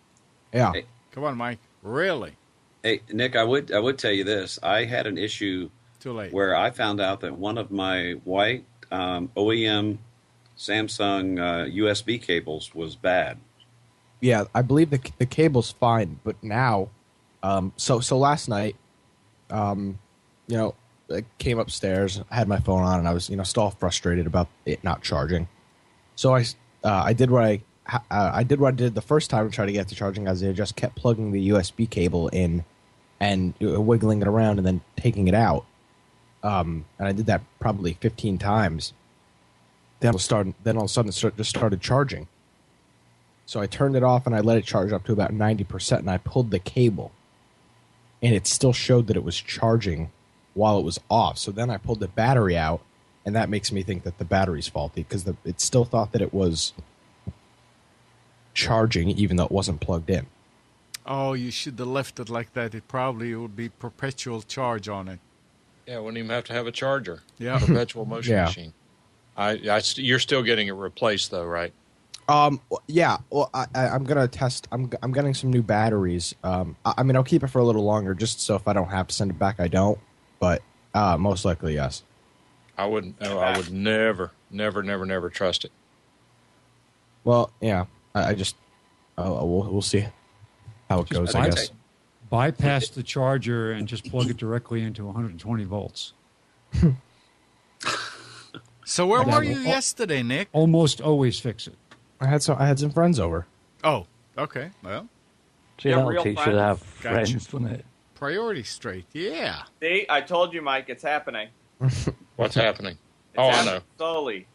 Speaker 8: Yeah.
Speaker 3: Hey.
Speaker 1: Come on, Mike. Really?
Speaker 3: Hey, Nick, I would tell you this. I had an issue
Speaker 1: Too late.
Speaker 3: where I found out that one of my white OEM Samsung USB cables was bad.
Speaker 8: Yeah, I believe the cable's fine, but now, so last night, I came upstairs, I had my phone on, and I was, still frustrated about it not charging. So I did what I did the first time to try to get it to charging, as I just kept plugging the USB cable in and wiggling it around and then taking it out. And I did that probably 15 times. Then all of a sudden it just started charging. So I turned it off and I let it charge up to about 90%, and I pulled the cable, and it still showed that it was charging while it was off. So then I pulled the battery out, and that makes me think that the battery's faulty, because it still thought that it was charging even though it wasn't plugged in.
Speaker 1: Oh, you should have left it like that. It probably would be perpetual charge on it.
Speaker 2: Yeah, wouldn't even have to have a charger.
Speaker 1: Yeah.
Speaker 2: Perpetual motion
Speaker 8: Yeah.
Speaker 2: machine. You're still getting it replaced, though, right?
Speaker 8: Yeah. Well, I'm gonna test. I'm getting some new batteries. I mean, I'll keep it for a little longer, just so if I don't have to send it back, I don't. But most likely, yes.
Speaker 2: I would never trust it.
Speaker 8: Well, yeah. We'll see how it goes. I guess.
Speaker 4: Bypass the charger and just plug it directly into 120 volts.
Speaker 1: So where were you yesterday, Nick?
Speaker 4: Almost always fix it.
Speaker 8: I had some friends over.
Speaker 1: Oh, okay. Well,
Speaker 5: See,
Speaker 7: Yeah,
Speaker 5: that'll
Speaker 7: real
Speaker 5: teach you
Speaker 7: friends.
Speaker 5: to have
Speaker 1: Gotcha.
Speaker 5: friends, wouldn't it?
Speaker 1: priority straight. Yeah.
Speaker 7: See, I told you, Mike, it's happening.
Speaker 2: What's happening?
Speaker 7: It's
Speaker 2: I
Speaker 7: happening
Speaker 2: know.
Speaker 7: slowly.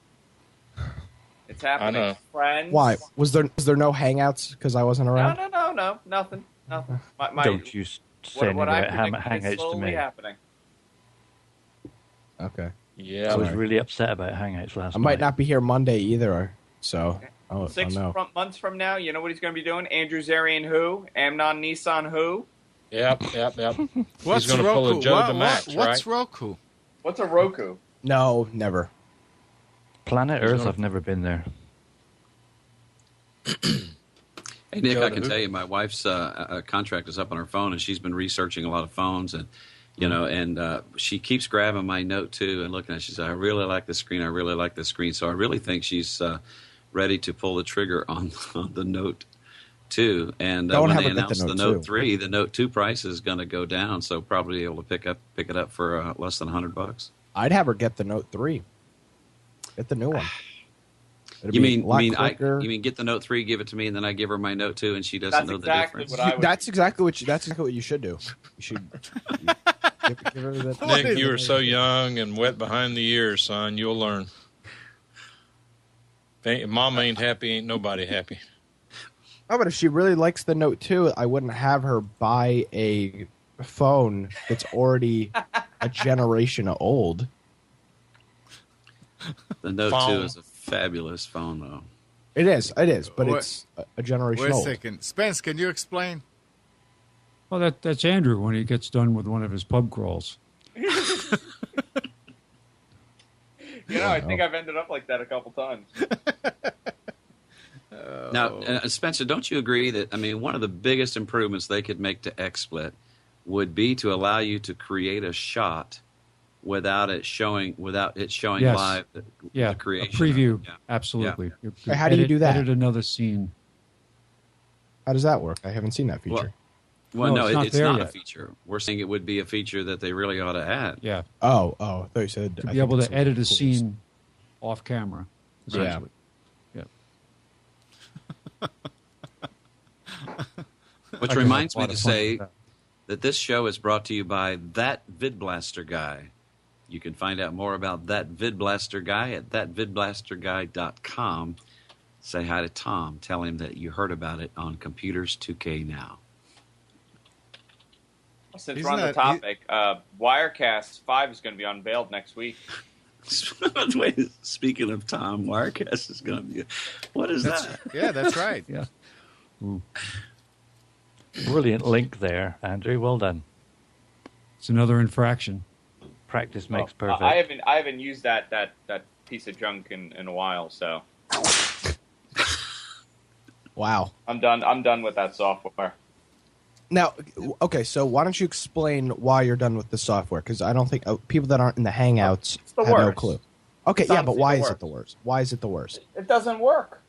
Speaker 7: It's happening.
Speaker 2: I know.
Speaker 7: Friends.
Speaker 8: Why? Was there no hangouts because I wasn't around?
Speaker 7: No, nothing.
Speaker 5: Don't you say
Speaker 7: what
Speaker 5: anything
Speaker 7: I
Speaker 5: about
Speaker 7: predict is
Speaker 5: Hangouts to
Speaker 7: slowly
Speaker 5: me.
Speaker 7: happening.
Speaker 8: Okay.
Speaker 2: Yeah.
Speaker 5: I was
Speaker 8: Sorry.
Speaker 5: really upset about Hangouts last
Speaker 8: I
Speaker 5: night.
Speaker 8: might not be here Monday either, so I'll know.
Speaker 7: Months from now, you know what he's going to be doing? Andrew Zarian who? Amnon Nissan who?
Speaker 2: Yep.
Speaker 1: What's
Speaker 2: He's going to pull a
Speaker 1: Roku?
Speaker 2: Joe DeMax,
Speaker 1: What's
Speaker 2: right?
Speaker 1: Roku?
Speaker 7: What's a Roku?
Speaker 8: No, never.
Speaker 5: Planet
Speaker 2: He's
Speaker 5: Earth,
Speaker 2: gonna-
Speaker 5: I've never been there.
Speaker 3: Hey, Nick,
Speaker 2: Joe
Speaker 3: I can
Speaker 2: who?
Speaker 3: tell you, my wife's contract is up on her phone, and she's been researching a lot of phones, and she keeps grabbing my Note 2 and looking at it. She says, "I really like this screen. I really like this screen." So I really think she's ready to pull the trigger on the Note 2, and
Speaker 8: Don't
Speaker 3: when
Speaker 8: have
Speaker 3: they
Speaker 8: her get
Speaker 3: announce
Speaker 8: the
Speaker 3: the
Speaker 8: Note
Speaker 3: Note 3, the Note 2 price is going to go down, so probably able to pick it up for less than $100.
Speaker 8: I'd have her get the Note 3. Get the new one.
Speaker 3: You mean
Speaker 8: quicker.
Speaker 3: you mean get the Note 3, give it to me, and then I give her my Note 2, and she doesn't know the difference?
Speaker 8: That's exactly what you should do. You should give her that.
Speaker 2: Nick, you are so young and wet behind the ears, son. You'll learn. If Mom ain't happy, ain't nobody happy.
Speaker 8: Oh, but if she really likes the Note 2, I wouldn't have her buy a phone that's already a generation old.
Speaker 3: The Note 2 is a fabulous phone, though.
Speaker 8: It is, but it's a generation old.
Speaker 1: Wait a second. Spence, can you explain?
Speaker 4: Well, that's Andrew when he gets done with one of his pub crawls.
Speaker 7: I think I've ended up like that a couple times.
Speaker 3: Now, Spencer, don't you agree that, one of the biggest improvements they could make to XSplit would be to allow you to create a shot without it showing
Speaker 4: Yes.
Speaker 3: live the creation.
Speaker 4: A preview, absolutely.
Speaker 3: Yeah.
Speaker 8: How do you do that?
Speaker 4: Edit another scene.
Speaker 8: How does that work? I haven't seen that feature.
Speaker 3: Well, no,
Speaker 4: it's
Speaker 3: it's not
Speaker 4: yet.
Speaker 3: a feature. We're saying it would be a feature that they really ought to add.
Speaker 4: Yeah.
Speaker 8: Oh, I thought you said
Speaker 4: To be able to edit a scene off camera, essentially. Yeah.
Speaker 3: Which reminds me to say that this show is brought to you by That VidBlaster Guy. You can find out more about That VidBlaster Guy at thatvidblasterguy.com. Say hi to Tom. Tell him that you heard about it on Computers 2K Now.
Speaker 7: Since we're on the topic, Wirecast 5 is going to be unveiled next week.
Speaker 3: Wait, speaking of Tom, Wirecast is going to be... What is that?
Speaker 1: Yeah, that's right.
Speaker 4: Yeah. Ooh.
Speaker 5: Brilliant link there, Andrew. Well done.
Speaker 4: It's another infraction.
Speaker 5: Practice makes perfect.
Speaker 7: I haven't used that piece of junk in a while, so
Speaker 8: Wow.
Speaker 7: I'm done with that software.
Speaker 8: Now, okay, so why don't you explain why you're done with the software? Because I don't think people that aren't in the Hangouts have no clue. Okay,
Speaker 7: It's
Speaker 8: yeah, but
Speaker 7: honestly
Speaker 8: why
Speaker 7: the
Speaker 8: is it
Speaker 7: worst.
Speaker 8: the worst? Why is it the worst?
Speaker 7: It doesn't work.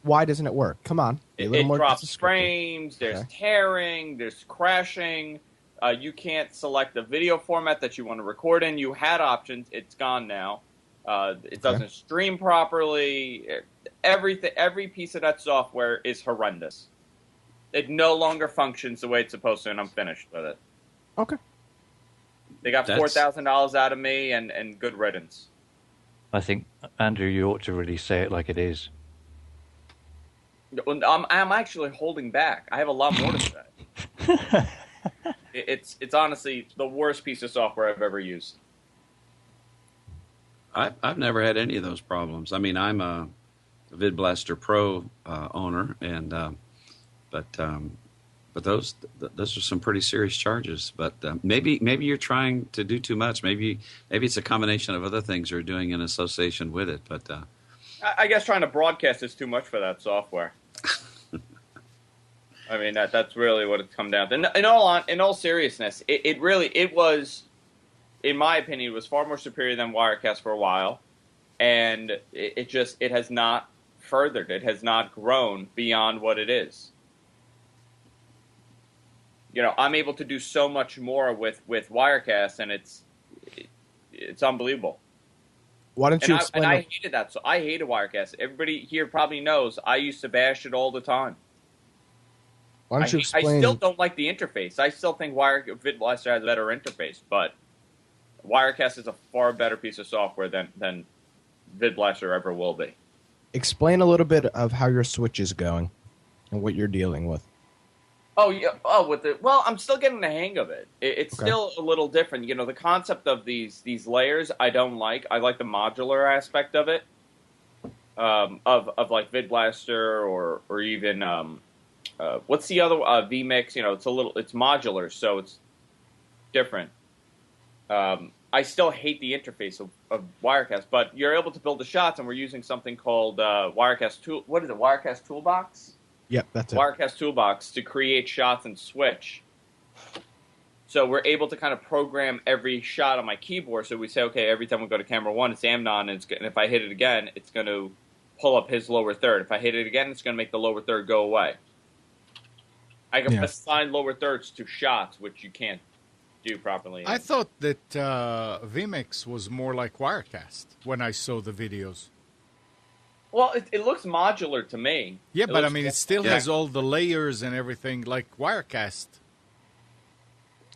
Speaker 8: Why doesn't it work? Come on. Be a
Speaker 7: It
Speaker 8: little more
Speaker 7: drops
Speaker 8: descriptive.
Speaker 7: frames, there's
Speaker 8: Okay.
Speaker 7: tearing, there's crashing. You can't select the video format that you want to record in. You had options. It's gone now. It doesn't stream properly. Every piece of that software is horrendous. It no longer functions the way it's supposed to, and I'm finished with it.
Speaker 8: Okay.
Speaker 7: They got
Speaker 3: That's-
Speaker 7: $4,000 out of me, and good riddance.
Speaker 5: I think, Andrew, you ought to really say it like it is.
Speaker 7: I'm actually holding back. I have a lot more to say. It's honestly the worst piece of software I've ever used.
Speaker 3: I've never had any of those problems. I'm a VidBlaster Pro owner, and but those are some pretty serious charges. But maybe you're trying to do too much. Maybe it's a combination of other things you're doing in association with it. But
Speaker 7: I guess trying to broadcast is too much for that software. That's really what it's come down to. In all seriousness, it was, in my opinion, it was far more superior than Wirecast for a while, and it has not furthered. It has not grown beyond what it is. I'm able to do so much more with Wirecast, and it's unbelievable.
Speaker 8: Why don't you explain?
Speaker 7: I hated that. So I hated Wirecast. Everybody here probably knows I used to bash it all the time.
Speaker 8: Why don't you
Speaker 7: I
Speaker 8: explain?
Speaker 7: still don't like the interface. I still think VidBlaster has a better interface, but Wirecast is a far better piece of software than VidBlaster ever will be.
Speaker 8: Explain a little bit of how your Switch is going and what you're dealing with.
Speaker 7: Oh yeah. I'm still getting the hang of it. It's
Speaker 8: Okay.
Speaker 7: still a little different. The concept of these layers I don't like. I like the modular aspect of it. Of like VidBlaster or even what's the other vMix? It's modular, so it's different. I still hate the interface of Wirecast, but you're able to build the shots, and we're using something called Wirecast Tool. What is it? Wirecast Toolbox.
Speaker 8: Yep, that's it.
Speaker 7: Wirecast Toolbox to create shots and switch. So we're able to kind of program every shot on my keyboard. So we say, okay, every time we go to camera 1, it's Amnon, and if I hit it again, it's going to pull up his lower third. If I hit it again, it's going to make the lower third go away. I can
Speaker 4: Yeah.
Speaker 7: assign lower thirds to shots, which you can't do properly.
Speaker 1: I thought that vMix was more like Wirecast when I saw the videos.
Speaker 7: Well, it looks modular to me.
Speaker 1: Yeah, but I
Speaker 7: looks
Speaker 1: mean,
Speaker 7: more-
Speaker 1: it still has all the layers and everything like Wirecast.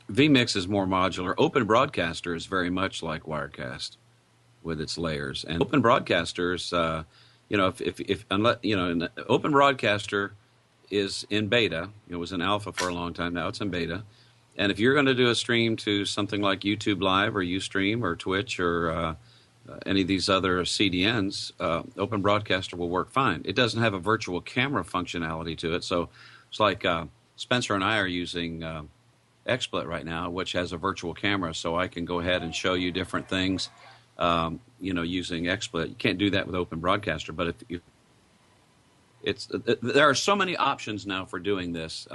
Speaker 3: vMix is more modular. Open Broadcaster is very much like Wirecast with its layers. And Open Broadcasters, if unless Open Broadcaster is in beta. It was in alpha for a long time. Now it's in beta. And if you're going to do a stream to something like YouTube Live or Ustream or Twitch or any of these other CDNs, Open Broadcaster will work fine. It doesn't have a virtual camera functionality to it. So it's like Spencer and I are using XSplit right now, which has a virtual camera. So I can go ahead and show you different things, using XSplit. You can't do that with Open Broadcaster. But there are so many options now for doing this.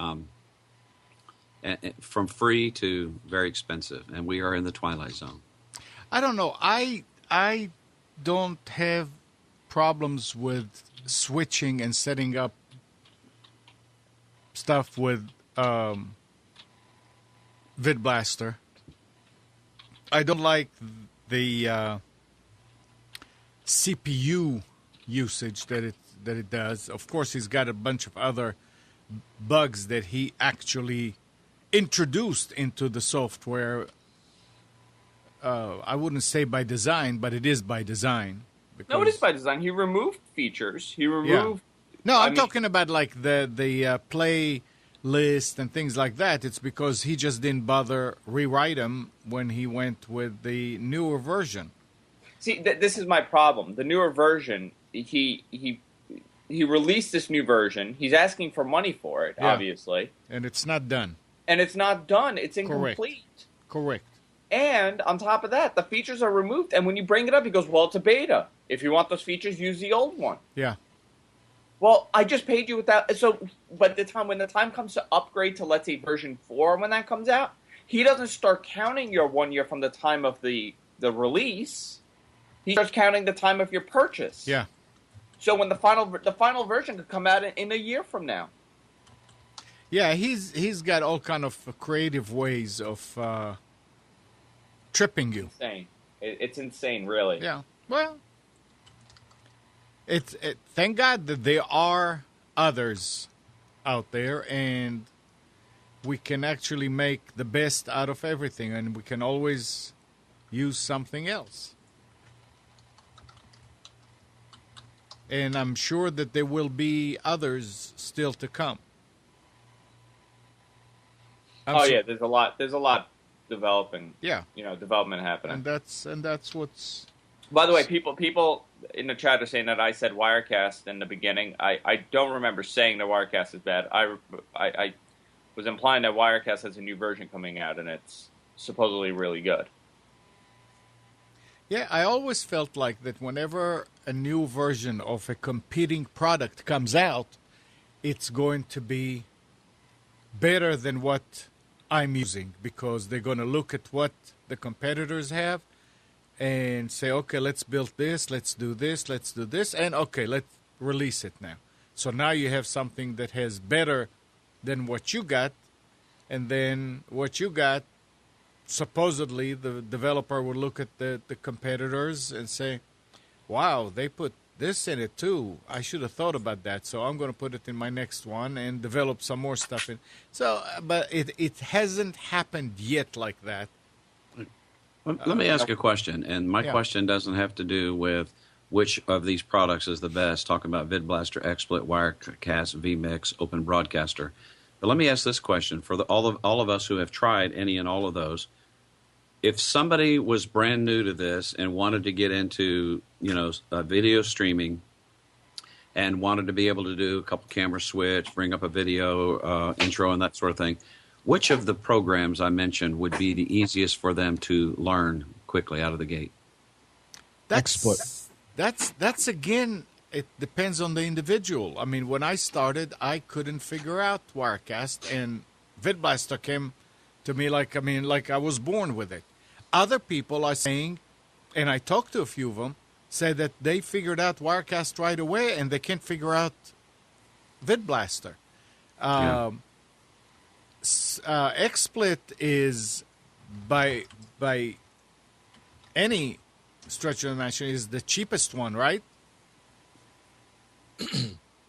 Speaker 3: From free to very expensive, and we are in the twilight zone.
Speaker 1: I don't know. I don't have problems with switching and setting up stuff with VidBlaster. I don't like the CPU usage that it does. Of course, he's got a bunch of other bugs that he actually introduced into the software. I wouldn't say by design, but it is by design.
Speaker 7: No, it is by design. He removed features. He removed.
Speaker 1: Yeah. No, I'm talking about like the play list and things like that. It's because he just didn't bother rewrite them when he went with the newer version.
Speaker 7: See, this is my problem. The newer version, he released this new version. He's asking for money for it, obviously,
Speaker 1: and it's not done.
Speaker 7: And it's not done. It's incomplete.
Speaker 1: Correct.
Speaker 7: And on top of that, the features are removed. And when you bring it up, he goes, "Well, it's a beta. If you want those features, use the old one."
Speaker 1: Yeah.
Speaker 7: Well, I just paid you with that. So, but when the time comes to upgrade to, let's say, version 4, when that comes out, he doesn't start counting your 1 year from the time of the release. He starts counting the time of your purchase.
Speaker 1: Yeah.
Speaker 7: So when the final version could come out in a year from now.
Speaker 1: Yeah, he's got all kind of creative ways of tripping you.
Speaker 7: Insane. It's insane, really.
Speaker 1: Yeah. Well, thank God that there are others out there, and we can actually make the best out of everything, and we can always use something else. And I'm sure that there will be others still to come.
Speaker 7: There's a lot developing.
Speaker 1: Yeah.
Speaker 7: Development happening.
Speaker 1: And that's what's.
Speaker 7: By the way, people in the chat are saying that I said Wirecast in the beginning. I don't remember saying that Wirecast is bad. I was implying that Wirecast has a new version coming out, and it's supposedly really good.
Speaker 1: Yeah, I always felt like that whenever a new version of a competing product comes out, it's going to be better than what I'm using, because they're going to look at what the competitors have and say, okay, let's build this, let's do this, and okay, let's release it now. So now you have something that has better than what you got, and then what you got, supposedly the developer will look at the competitors and say, wow, they put this in it too. I should have thought about that, so I'm going to put it in my next one and develop some more stuff in. So, but it hasn't happened yet like that.
Speaker 3: Let me ask a question, and my question doesn't have to do with which of these products is the best, talking about VidBlaster, XSplit, Wirecast, vMix, Open Broadcaster. But let me ask this question for all of us who have tried any and all of those. If somebody was brand new to this and wanted to get into, video streaming and wanted to be able to do a couple camera switch, bring up a video intro and that sort of thing, which of the programs I mentioned would be the easiest for them to learn quickly out of the gate?
Speaker 8: XSplit.
Speaker 1: That's again, it depends on the individual. I mean, when I started, I couldn't figure out Wirecast, and VidBlaster came to me like I was born with it. Other people are saying, and I talked to a few of them, say that they figured out Wirecast right away, and they can't figure out VidBlaster. XSplit is by any stretch of the imagination is the cheapest one, right?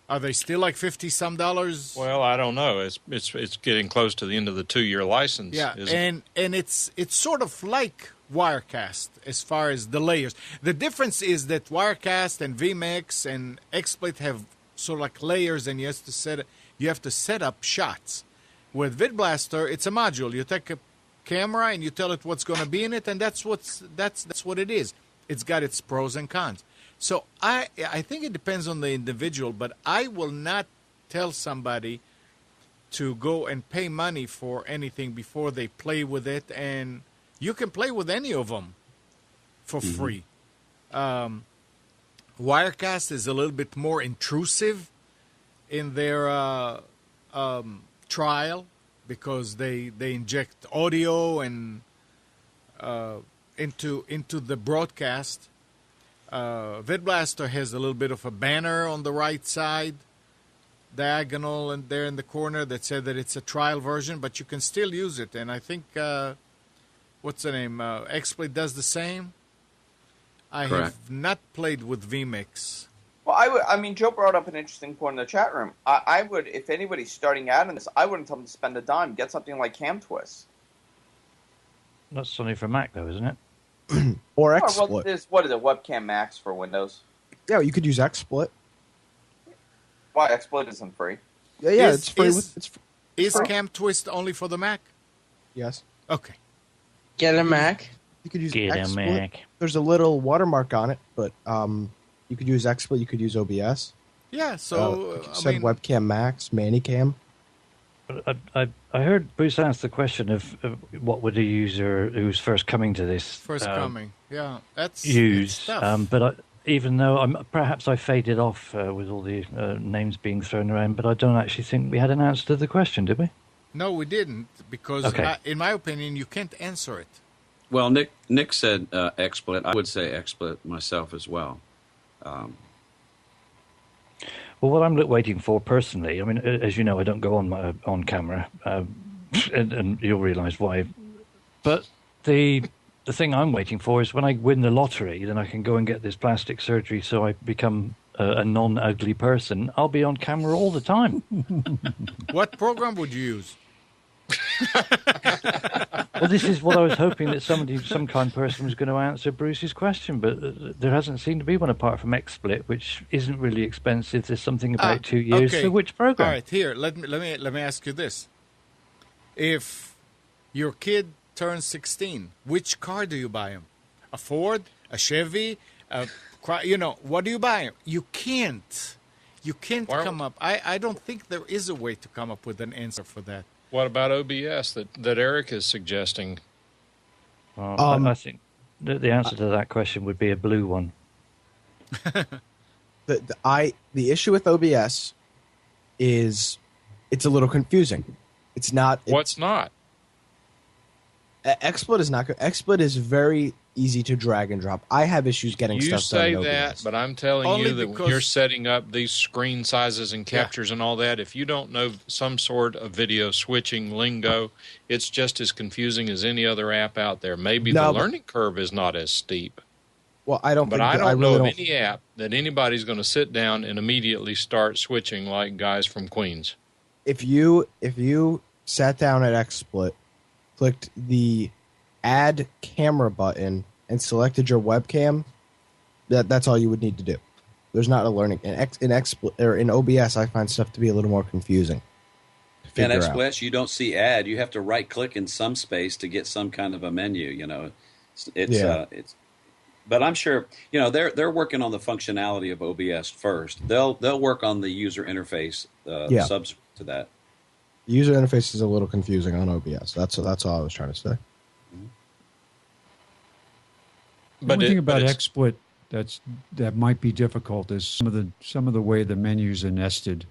Speaker 1: Are they still like $50 some?
Speaker 2: Well, I don't know. It's getting close to the end of the 2-year license.
Speaker 1: Yeah, and it's sort of like Wirecast as far as the layers. The difference is that Wirecast and vMix and XSplit have sort of like layers, and you have to set up shots. With VidBlaster, it's a module. You take a camera and you tell it what's going to be in it, and that's what it is. It's got its pros and cons. So I think it depends on the individual, but I will not tell somebody to go and pay money for anything before they play with it, and you can play with any of them for free. Wirecast is a little bit more intrusive in their trial because they inject audio and into the broadcast. VidBlaster has a little bit of a banner on the right side, diagonal, and there in the corner that said that it's a trial version, but you can still use it. And I think, what's the name? XSplit does the same. I
Speaker 3: Correct.
Speaker 1: have not played with vMix.
Speaker 7: Well, I mean, Joe brought up an interesting point in the chat room. I would, if anybody's starting out in this, I wouldn't tell them to spend a dime. Get something like CamTwist.
Speaker 5: That's only for Mac, though, isn't it?
Speaker 8: Or
Speaker 7: Well,
Speaker 8: XSplit.
Speaker 7: there's, what is it, Webcam Max for Windows?
Speaker 8: Yeah, you could use XSplit.
Speaker 7: Why, XSplit isn't free.
Speaker 8: Yeah,
Speaker 1: Is-
Speaker 8: it's free.
Speaker 1: is-
Speaker 8: It's
Speaker 1: Is
Speaker 8: free.
Speaker 1: CamTwist only for the Mac?
Speaker 8: Yes.
Speaker 1: Okay.
Speaker 10: Get a Mac.
Speaker 8: You could use
Speaker 5: Get a
Speaker 8: XSplit.
Speaker 5: Mac.
Speaker 8: There's a little watermark on it, but you could use XSplit. You could use OBS.
Speaker 1: Yeah, so,
Speaker 8: Like you
Speaker 1: I
Speaker 8: said,
Speaker 1: mean,
Speaker 8: Webcam Max, Manicam.
Speaker 5: I heard Bruce ask the question of what would a user who's first coming to this
Speaker 1: first coming. Yeah, that's
Speaker 5: use.
Speaker 1: it's tough.
Speaker 5: But even though perhaps I faded off with all the names being thrown around, but I don't actually think we had an answer to the question, did we?
Speaker 1: No, we didn't, because
Speaker 5: Okay.
Speaker 1: in my opinion, you can't answer it.
Speaker 3: Well, Nick said XSplit. I would say XSplit myself as well.
Speaker 5: Well, what I'm waiting for personally, I mean, as you know, I don't go on camera, and you'll realise why. But the thing I'm waiting for is when I win the lottery, then I can go and get this plastic surgery so I become a non-ugly person. I'll be on camera all the time.
Speaker 1: What program would you use?
Speaker 5: Well, this is what I was hoping that some kind person was going to answer Bruce's question, but there hasn't seemed to be one apart from XSplit, which isn't really expensive. There's something about 2 years.
Speaker 1: Okay.
Speaker 5: So which program?
Speaker 1: All right, here, let me ask you this: if your kid turns 16, which car do you buy him? A Ford, a Chevy, what do you buy him? You can't come up. I don't think there is a way to come up with an answer for that.
Speaker 2: What about OBS that Eric is suggesting?
Speaker 5: I think the answer to that question would be a blue one.
Speaker 8: The issue with OBS is it's a little confusing. It's not.
Speaker 2: What's not?
Speaker 8: XSplit is not good. XSplit is very easy to drag and drop. I have issues getting
Speaker 2: You
Speaker 8: stuff done
Speaker 2: say
Speaker 8: in
Speaker 2: that,
Speaker 8: OBS.
Speaker 2: but I'm telling
Speaker 1: Only
Speaker 2: you that when
Speaker 1: because-
Speaker 2: you're setting up these screen sizes and captures and all that, if you don't know some sort of video switching lingo, it's just as confusing as any other app out there. Maybe
Speaker 8: No,
Speaker 2: the
Speaker 8: but-
Speaker 2: learning curve is not as steep.
Speaker 8: Well, I don't.
Speaker 2: But
Speaker 8: think
Speaker 2: I
Speaker 8: that-
Speaker 2: don't
Speaker 8: really
Speaker 2: know of any app that anybody's going to sit down and immediately start switching like guys from Queens.
Speaker 8: If you sat down at XSplit, clicked the Add Camera button, and selected your webcam, that's all you would need to do. There's not a learning in XSplit or in OBS. I find stuff to be a little more confusing. to
Speaker 3: And
Speaker 8: figure out.
Speaker 3: XSplit, you don't see add. You have to right click in some space to get some kind of a menu. It's but I'm sure they're working on the functionality of OBS first. They'll work on the user interface subsequent to that.
Speaker 8: The user interface is a little confusing on OBS. That's all I was trying to say.
Speaker 4: The only thing about XSplit that might be difficult is some of the way the menus are nested.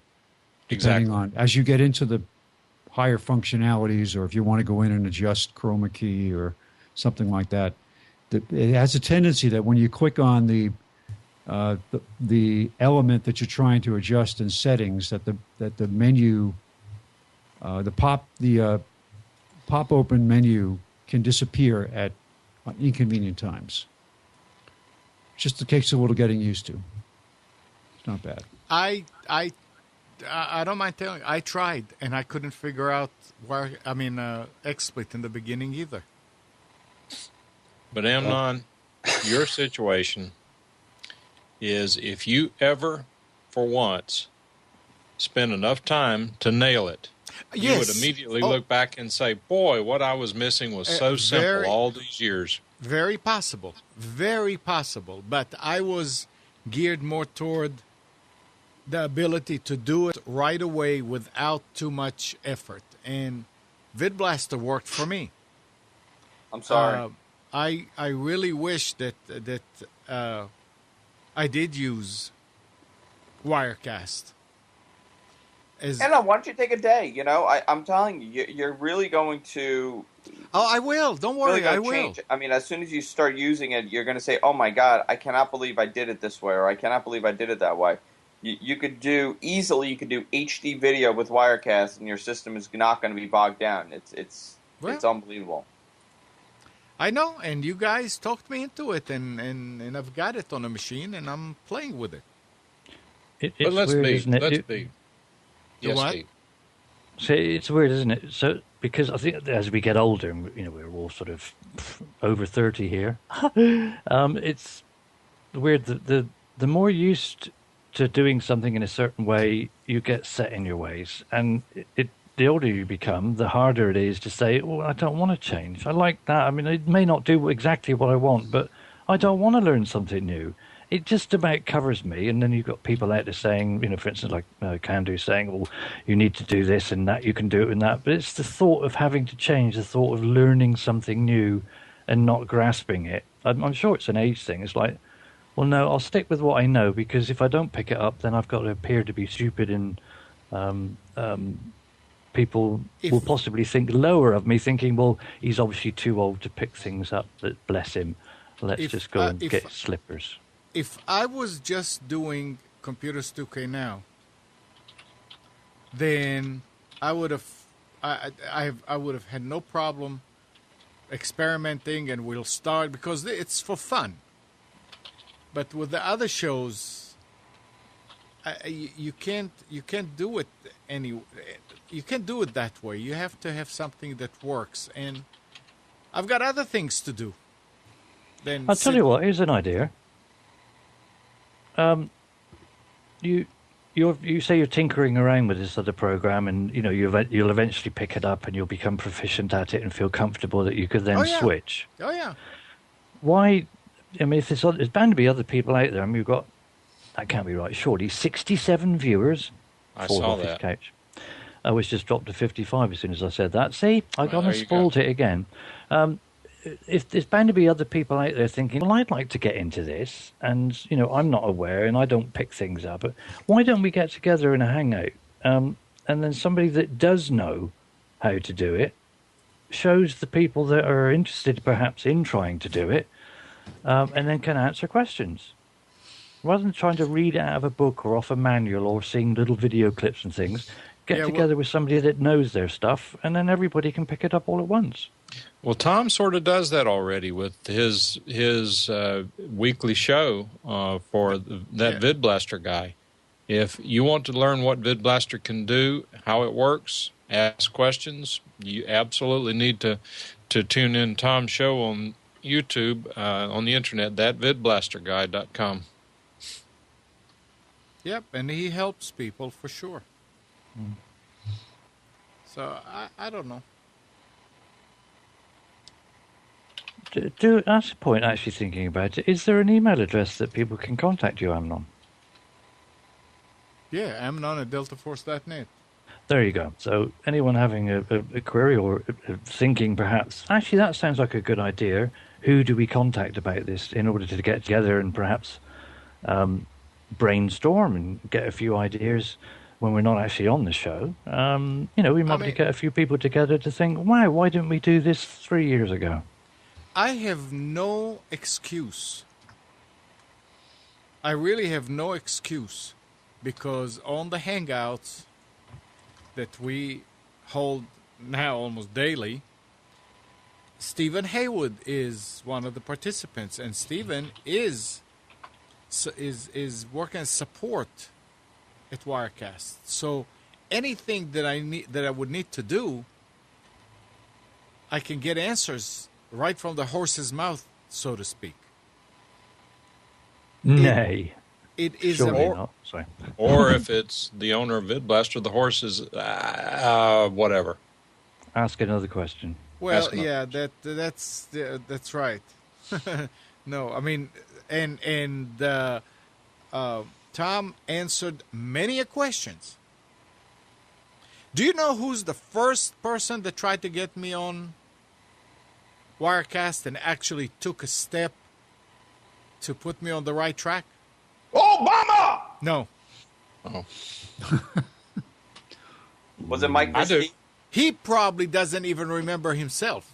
Speaker 4: Depending on as you get into the higher functionalities, or if you want to go in and adjust chroma key or something like that, it has a tendency that when you click on the element that you're trying to adjust in settings, that the menu The pop open menu can disappear at inconvenient times. Just it takes a little getting used to. It's not bad.
Speaker 1: I don't mind telling you, I tried and I couldn't figure out XSplit in the beginning either.
Speaker 2: But Amnon, your situation is if you ever, for once, spend enough time to nail it, you would immediately look back and say, boy, what I was missing was so simple all these years.
Speaker 1: Very possible. Very possible. But I was geared more toward the ability to do it right away without too much effort. And VidBlaster worked for me.
Speaker 7: I'm sorry.
Speaker 1: I really wish that I did use Wirecast.
Speaker 7: Anna, why don't you take a day? You know, I'm telling you, you're really going to.
Speaker 1: Oh, I will. Don't worry,
Speaker 7: really
Speaker 1: I will.
Speaker 7: Change. I mean, as soon as you start using it, you're going to say, "Oh my God, I cannot believe I did it this way," or "I cannot believe I did it that way." You could do HD video with Wirecast, and your system is not going to be bogged down. It's unbelievable.
Speaker 1: I know, and you guys talked me into it, and I've got it on a machine, and I'm playing with it.
Speaker 5: But let's
Speaker 2: be.
Speaker 1: Yes,
Speaker 5: what? So it's weird, isn't it? So because I think as we get older, and we're all sort of over 30 here, it's weird that the more used to doing something in a certain way, you get set in your ways, and the older you become, the harder it is to say, "Oh, I don't want to change. I like that. I mean, it may not do exactly what I want, but I don't want to learn something new." It just about covers me. And then you've got people out there saying, for instance, like Candu saying, "Well, you need to do this and that. You can do it and that." But it's the thought of having to change, the thought of learning something new and not grasping it. I'm sure it's an age thing. It's like, well, no, I'll stick with what I know, because if I don't pick it up, then I've got to appear to be stupid, and people will possibly think lower of me, thinking, well, he's obviously too old to pick things up. That bless him. Let's just go and get slippers.
Speaker 1: If I was just doing Computers 2K now, then I would have had no problem experimenting, and we'll start because it's for fun. But with the other shows, you can't do it you can't do it that way. You have to have something that works, and I've got other things to do.
Speaker 5: I'll tell you what. Here's an idea. You say you're tinkering around with this other program, and you'll eventually pick it up and you'll become proficient at it and feel comfortable that you could then switch.
Speaker 1: Oh yeah.
Speaker 5: Why? I mean, if there's bound to be other people out there. I mean, we've got, that can't be right. Surely 67 viewers.
Speaker 2: I saw that.
Speaker 5: Couch. I was just dropped to 55 as soon as I said that. See, I gone and spoiled it again. If there's bound to be other people out there thinking, well, I'd like to get into this, and I'm not aware and I don't pick things up, but why don't we get together in a hangout, and then somebody that does know how to do it shows the people that are interested perhaps in trying to do it, and then can answer questions rather than trying to read it out of a book or off a manual or seeing little video clips and things. Get together with somebody that knows their stuff, and then everybody can pick it up all at once.
Speaker 2: Well, Tom sort of does that already with his weekly show for that VidBlaster guy. If you want to learn what VidBlaster can do, how it works, ask questions, you absolutely need to tune in Tom's show on YouTube, on the internet, thatvidblasterguy.com.
Speaker 1: Yep, and he helps people for sure. So I don't know.
Speaker 5: That's the point, actually thinking about it. Is there an email address that people can contact you, Amnon?
Speaker 1: Yeah, Amnon at deltaforce.net.
Speaker 5: There you go. So anyone having a query or thinking perhaps, actually that sounds like a good idea, who do we contact about this in order to get together and perhaps brainstorm and get a few ideas when we're not actually on the show? We might get a few people together to think, wow, why didn't we do this 3 years ago?
Speaker 1: I have no excuse. I really have no excuse, because on the Hangouts that we hold now almost daily. Stephen Haywood is one of the participants, and Stephen is working as support at Wirecast. So anything that I would need to do, I can get answers right from the horse's mouth, so to speak.
Speaker 5: Nay.
Speaker 1: It is
Speaker 5: Surely not. Sorry.
Speaker 2: Or if it's the owner of VidBlaster, the horse is whatever.
Speaker 5: Ask another question.
Speaker 1: Well, yeah, that's right. No, I mean, and Tom answered many questions. Do you know who's the first person that tried to get me on Wirecast and actually took a step to put me on the right track?
Speaker 3: Obama!
Speaker 1: No.
Speaker 2: Oh.
Speaker 7: Was it Mike Christie?
Speaker 1: He probably doesn't even remember himself.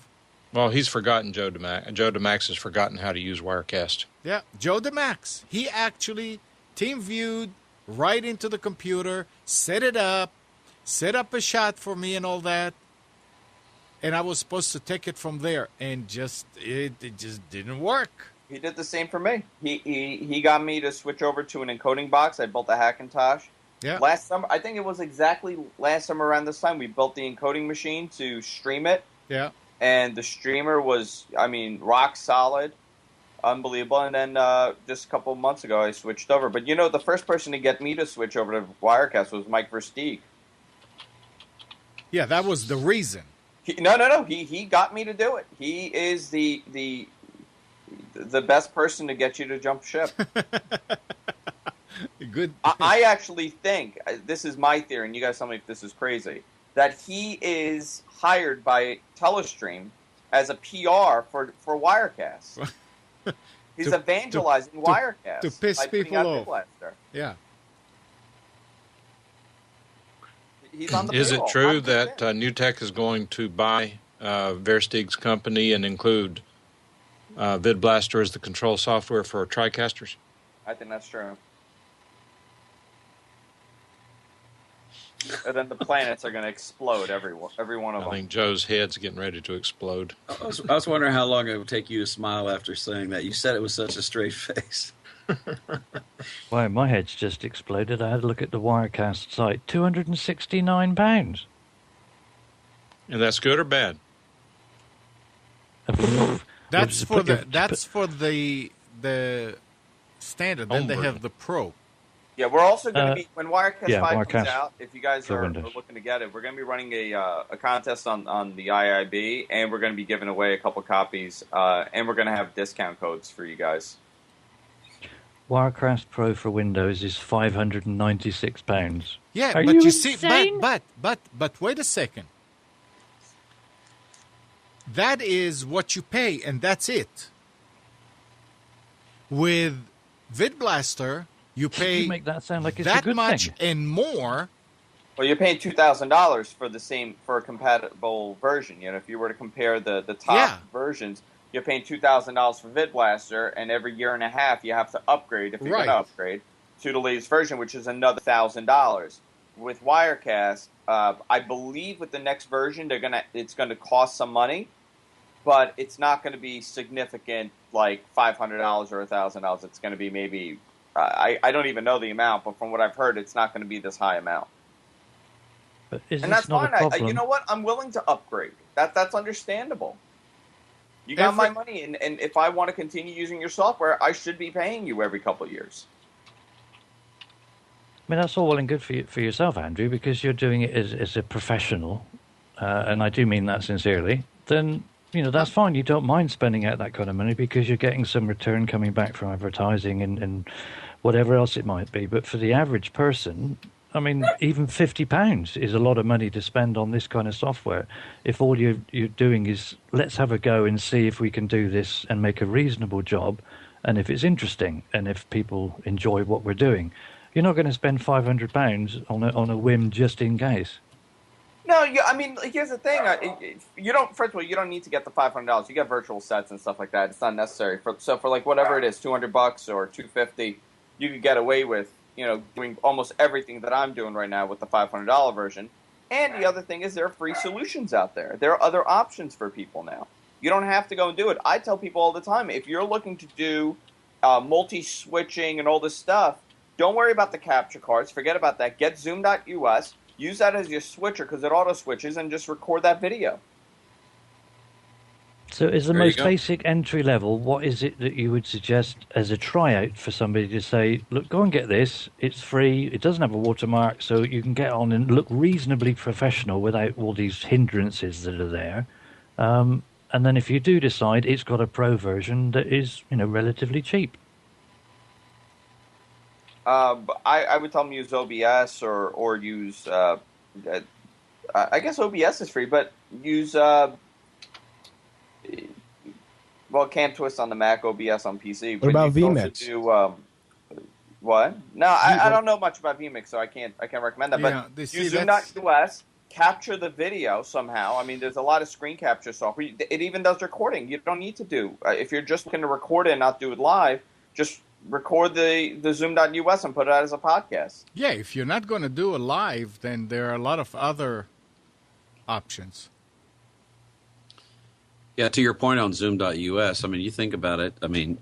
Speaker 2: Well, he's forgotten Joe DeMax. Joe DeMax has forgotten how to use Wirecast.
Speaker 1: Yeah, Joe DeMax. He actually team viewed right into the computer, set up a shot for me and all that. And I was supposed to take it from there, and it just didn't work.
Speaker 7: He did the same for me. He got me to switch over to an encoding box. I built a Hackintosh.
Speaker 1: Yeah.
Speaker 7: Last summer, I think it was exactly last summer around this time, we built the encoding machine to stream it.
Speaker 1: Yeah.
Speaker 7: And the streamer was, rock solid, unbelievable. And then just a couple of months ago, I switched over. But, the first person to get me to switch over to Wirecast was Mike Versteeg.
Speaker 1: Yeah, that was the reason.
Speaker 7: No. He got me to do it. He is the best person to get you to jump ship.
Speaker 1: Good.
Speaker 7: I actually think, this is my theory, and you guys tell me if this is crazy, that he is hired by Telestream as a PR for Wirecast. He's evangelizing Wirecast.
Speaker 1: To piss people off. Yeah.
Speaker 7: He's on the
Speaker 2: Is it
Speaker 7: payroll.
Speaker 2: true that Newtek is going to buy Versteeg's company and include VidBlaster as the control software for TriCasters?
Speaker 7: I think that's true. And then the planets are going to explode, every one of them.
Speaker 2: I think Joe's head's getting ready to explode.
Speaker 3: I was wondering how long it would take you to smile after saying that. You said it with such a straight face.
Speaker 5: Well, my head's just exploded. I had a look at the Wirecast site. £269.
Speaker 2: And that's good or bad?
Speaker 1: That's for the standard. Then they have the Pro.
Speaker 7: Yeah, we're also going to be, when Wirecast 5
Speaker 5: Wirecast
Speaker 7: comes out, if you guys are looking to get it, we're going to be running a contest on the IIB, and we're going to be giving away a couple copies, and we're going to have discount codes for you guys.
Speaker 5: Wirecast Pro for Windows is £596.
Speaker 1: Yeah,
Speaker 5: Are
Speaker 1: but
Speaker 5: you
Speaker 1: you see,
Speaker 5: insane?
Speaker 1: but wait a second. That is what you pay, and that's it. With VidBlaster, you pay
Speaker 5: You make that sound like it's a
Speaker 1: that
Speaker 5: good
Speaker 1: much
Speaker 5: thing.
Speaker 1: and more.
Speaker 7: Well, you're paying $2,000 for a compatible version. If you were to compare the top versions, you're paying $2,000 for VidBlaster, and every year and a half you have to upgrade if you're going to upgrade to the latest version, which is another $1,000. With Wirecast, I believe with the next version it's going to cost some money, but it's not going to be significant, like $500 or $1,000. It's going to be maybe I don't even know the amount, but from what I've heard, it's not going to be this high amount.
Speaker 5: But is
Speaker 7: And
Speaker 5: this
Speaker 7: that's
Speaker 5: not
Speaker 7: fine.
Speaker 5: a problem?
Speaker 7: You know what? I'm willing to upgrade. That's understandable. You got my money, and if I want to continue using your software, I should be paying you every couple of years.
Speaker 5: I mean, that's all well and good for yourself, Andrew, because you're doing it as a professional, and I do mean that sincerely. Then, that's fine. You don't mind spending out that kind of money because you're getting some return coming back from advertising and whatever else it might be. But for the average person, I mean, even £50 is a lot of money to spend on this kind of software. If all you're doing is, let's have a go and see if we can do this and make a reasonable job, and if it's interesting, and if people enjoy what we're doing. You're not going to spend £500 on a whim just in case.
Speaker 7: No, here's the thing. First of all, you don't need to get the $500. You get virtual sets and stuff like that. It's not necessary. So for like whatever it is, $200 or $250, you could get away with, doing almost everything that I'm doing right now with the $500 version. And the other thing is there are free solutions out there. There are other options for people now. You don't have to go and do it. I tell people all the time, if you're looking to do multi-switching and all this stuff, don't worry about the capture cards. Forget about that. Get Zoom.us. Use that as your switcher because it auto-switches, and just record that video.
Speaker 5: So is the most basic entry level, what is it that you would suggest as a tryout for somebody to say, look, go and get this, it's free, it doesn't have a watermark, so you can get on and look reasonably professional without all these hindrances that are there. And then if you do decide, it's got a pro version that is, relatively cheap.
Speaker 7: I would tell them use OBS or use, I guess OBS is free, but use... Cam Twist on the Mac, OBS on PC.
Speaker 8: What about vMix?
Speaker 7: What? No, I don't know much about vMix, so I can't recommend that.
Speaker 1: Yeah,
Speaker 7: but use Zoom.us, capture the video somehow. I mean, there's a lot of screen capture software. It even does recording. You don't need to do if you're just looking to record it and not do it live. Just record the Zoom.us and put it out as a podcast.
Speaker 1: Yeah, if you're not going to do it live, then there are a lot of other options.
Speaker 3: Yeah, to your point on Zoom.us, I mean, you think about it. I mean,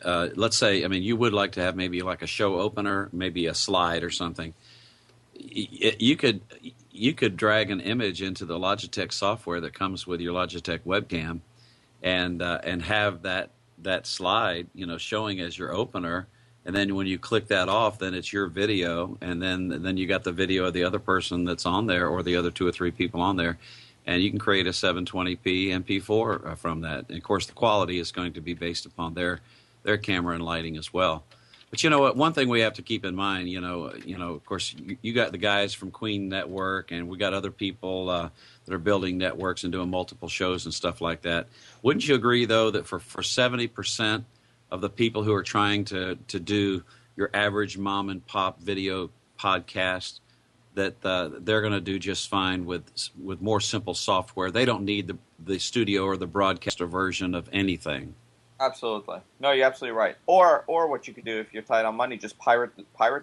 Speaker 3: let's say, you would like to have maybe like a show opener, maybe a slide or something. You could drag an image into the Logitech software that comes with your Logitech webcam, and have that slide, showing as your opener. And then when you click that off, then it's your video, and then you got the video of the other person that's on there, or the other 2 or 3 people on there. And you can create a 720p MP4 from that. And of course, the quality is going to be based upon their camera and lighting as well. But you know what? One thing we have to keep in mind, of course, you got the guys from Queen Network, and we got other people that are building networks and doing multiple shows and stuff like that. Wouldn't you agree, though, that for 70% of the people who are trying to do your average mom and pop video podcast, that they're going to do just fine with more simple software? They don't need the studio or the broadcaster version of anything.
Speaker 7: Absolutely. No, you're absolutely right. Or what you could do if you're tight on money, just pirate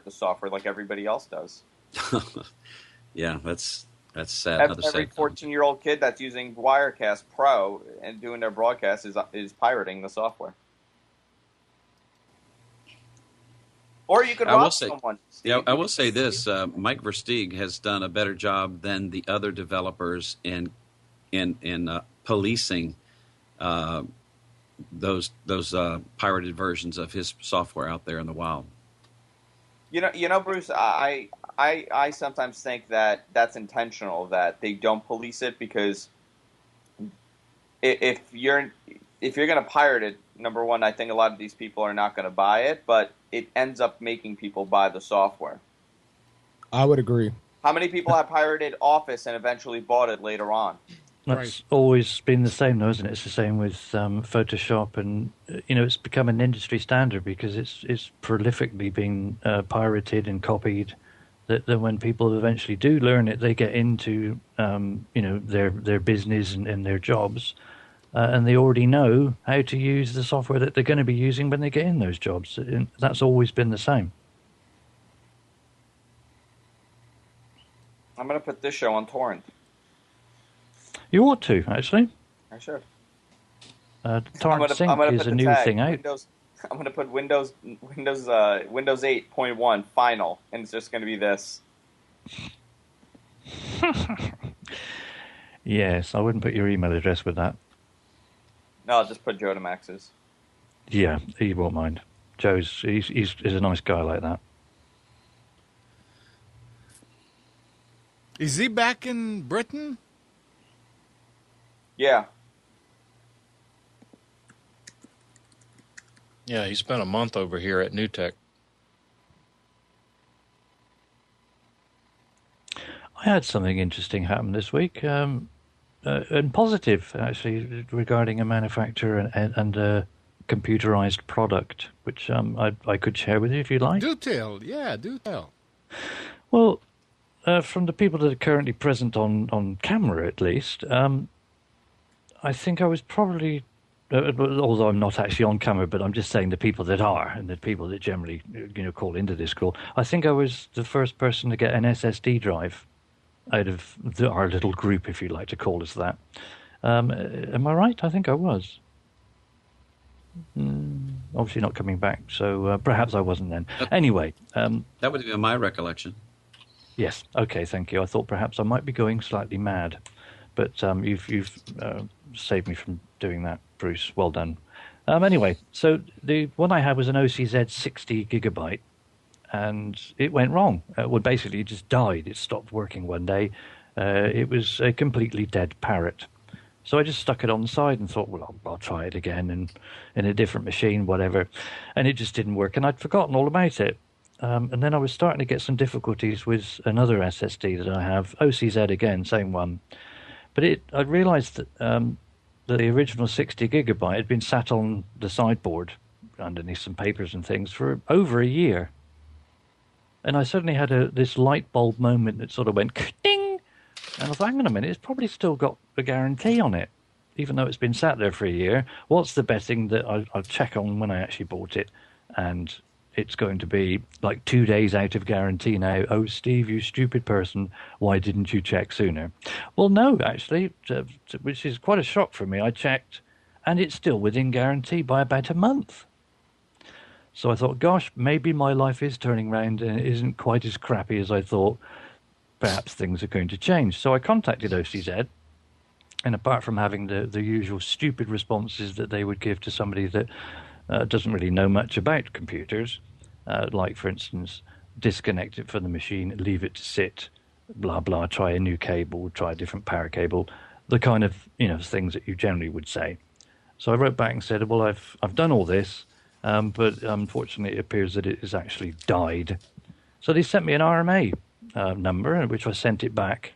Speaker 7: the software like everybody else does.
Speaker 3: Yeah, that's sad.
Speaker 7: Every 14-year-old kid that's using Wirecast Pro and doing their broadcast is pirating the software. Or you could rob someone. Steve.
Speaker 3: Yeah, I will say this: Mike Versteeg has done a better job than the other developers in policing those pirated versions of his software out there in the wild.
Speaker 7: You know, Bruce. I sometimes think that that's intentional, that they don't police it, because if you're going to pirate it, number one, I think a lot of these people are not going to buy it, but it ends up making people buy the software.
Speaker 8: I would agree.
Speaker 7: How many people have pirated Office and eventually bought it later on?
Speaker 5: That's always been the same, though, isn't it? It's the same with Photoshop, and it's become an industry standard because it's prolifically being pirated and copied. That when people eventually do learn it, they get into their business and their jobs. And they already know how to use the software that they're going to be using when they get in those jobs. And that's always been the same.
Speaker 7: I'm going to put this show on torrent.
Speaker 5: You ought to, actually.
Speaker 7: I should.
Speaker 5: Torrent Sync is a new thing out.
Speaker 7: I'm going to put Windows 8.1 final, and it's just going to be this.
Speaker 5: Yes, I wouldn't put your email address with that.
Speaker 7: No, I'll just put Joe to Max's.
Speaker 5: Yeah, he won't mind. Joe's he's a nice guy like that.
Speaker 1: Is he back in Britain?
Speaker 7: Yeah.
Speaker 2: Yeah, he spent a month over here at New Tech.
Speaker 5: I had something interesting happen this week. And positive, actually, regarding a manufacturer and a computerized product, which I could share with you if you like.
Speaker 1: Do tell. Yeah, do tell.
Speaker 5: Well, from the people that are currently present on camera, at least, I think I was probably, although I'm not actually on camera, but I'm just saying the people that are, and the people that generally call into this call, I think I was the first person to get an SSD drive out of our little group, if you like to call us that. Am I right? I think I was. Obviously not coming back, so perhaps I wasn't then. Anyway.
Speaker 3: That would be my recollection.
Speaker 5: Yes. Okay, thank you. I thought perhaps I might be going slightly mad. But you've saved me from doing that, Bruce. Well done. Anyway, so the one I had was an OCZ 60 gigabyte, and it went wrong. Well, basically, it just died. It stopped working one day. It was a completely dead parrot. So I just stuck it on the side and thought, well, I'll try it again and in a different machine, whatever. And it just didn't work, and I'd forgotten all about it. And then I was starting to get some difficulties with another SSD that I have, OCZ again, same one. But I realized that the original 60 gigabyte had been sat on the sideboard underneath some papers and things for over a year. And I suddenly had this light bulb moment that sort of went ding. And I thought, hang on a minute, it's probably still got a guarantee on it, even though it's been sat there for a year. What's the betting that I'll check on when I actually bought it? And it's going to be like 2 days out of guarantee now. Oh, Steve, you stupid person. Why didn't you check sooner? Well, no, actually, which is quite a shock for me. I checked, and it's still within guarantee by about a month. So I thought, gosh, maybe my life is turning round and it isn't quite as crappy as I thought. Perhaps things are going to change. So I contacted OCZ, and apart from having the usual stupid responses that they would give to somebody that doesn't really know much about computers, like, for instance, disconnect it from the machine, leave it to sit, blah, blah, try a new cable, try a different power cable, the kind of things that you generally would say. So I wrote back and said, well, I've done all this, but unfortunately it appears that it has actually died. So they sent me an RMA number, which I sent it back.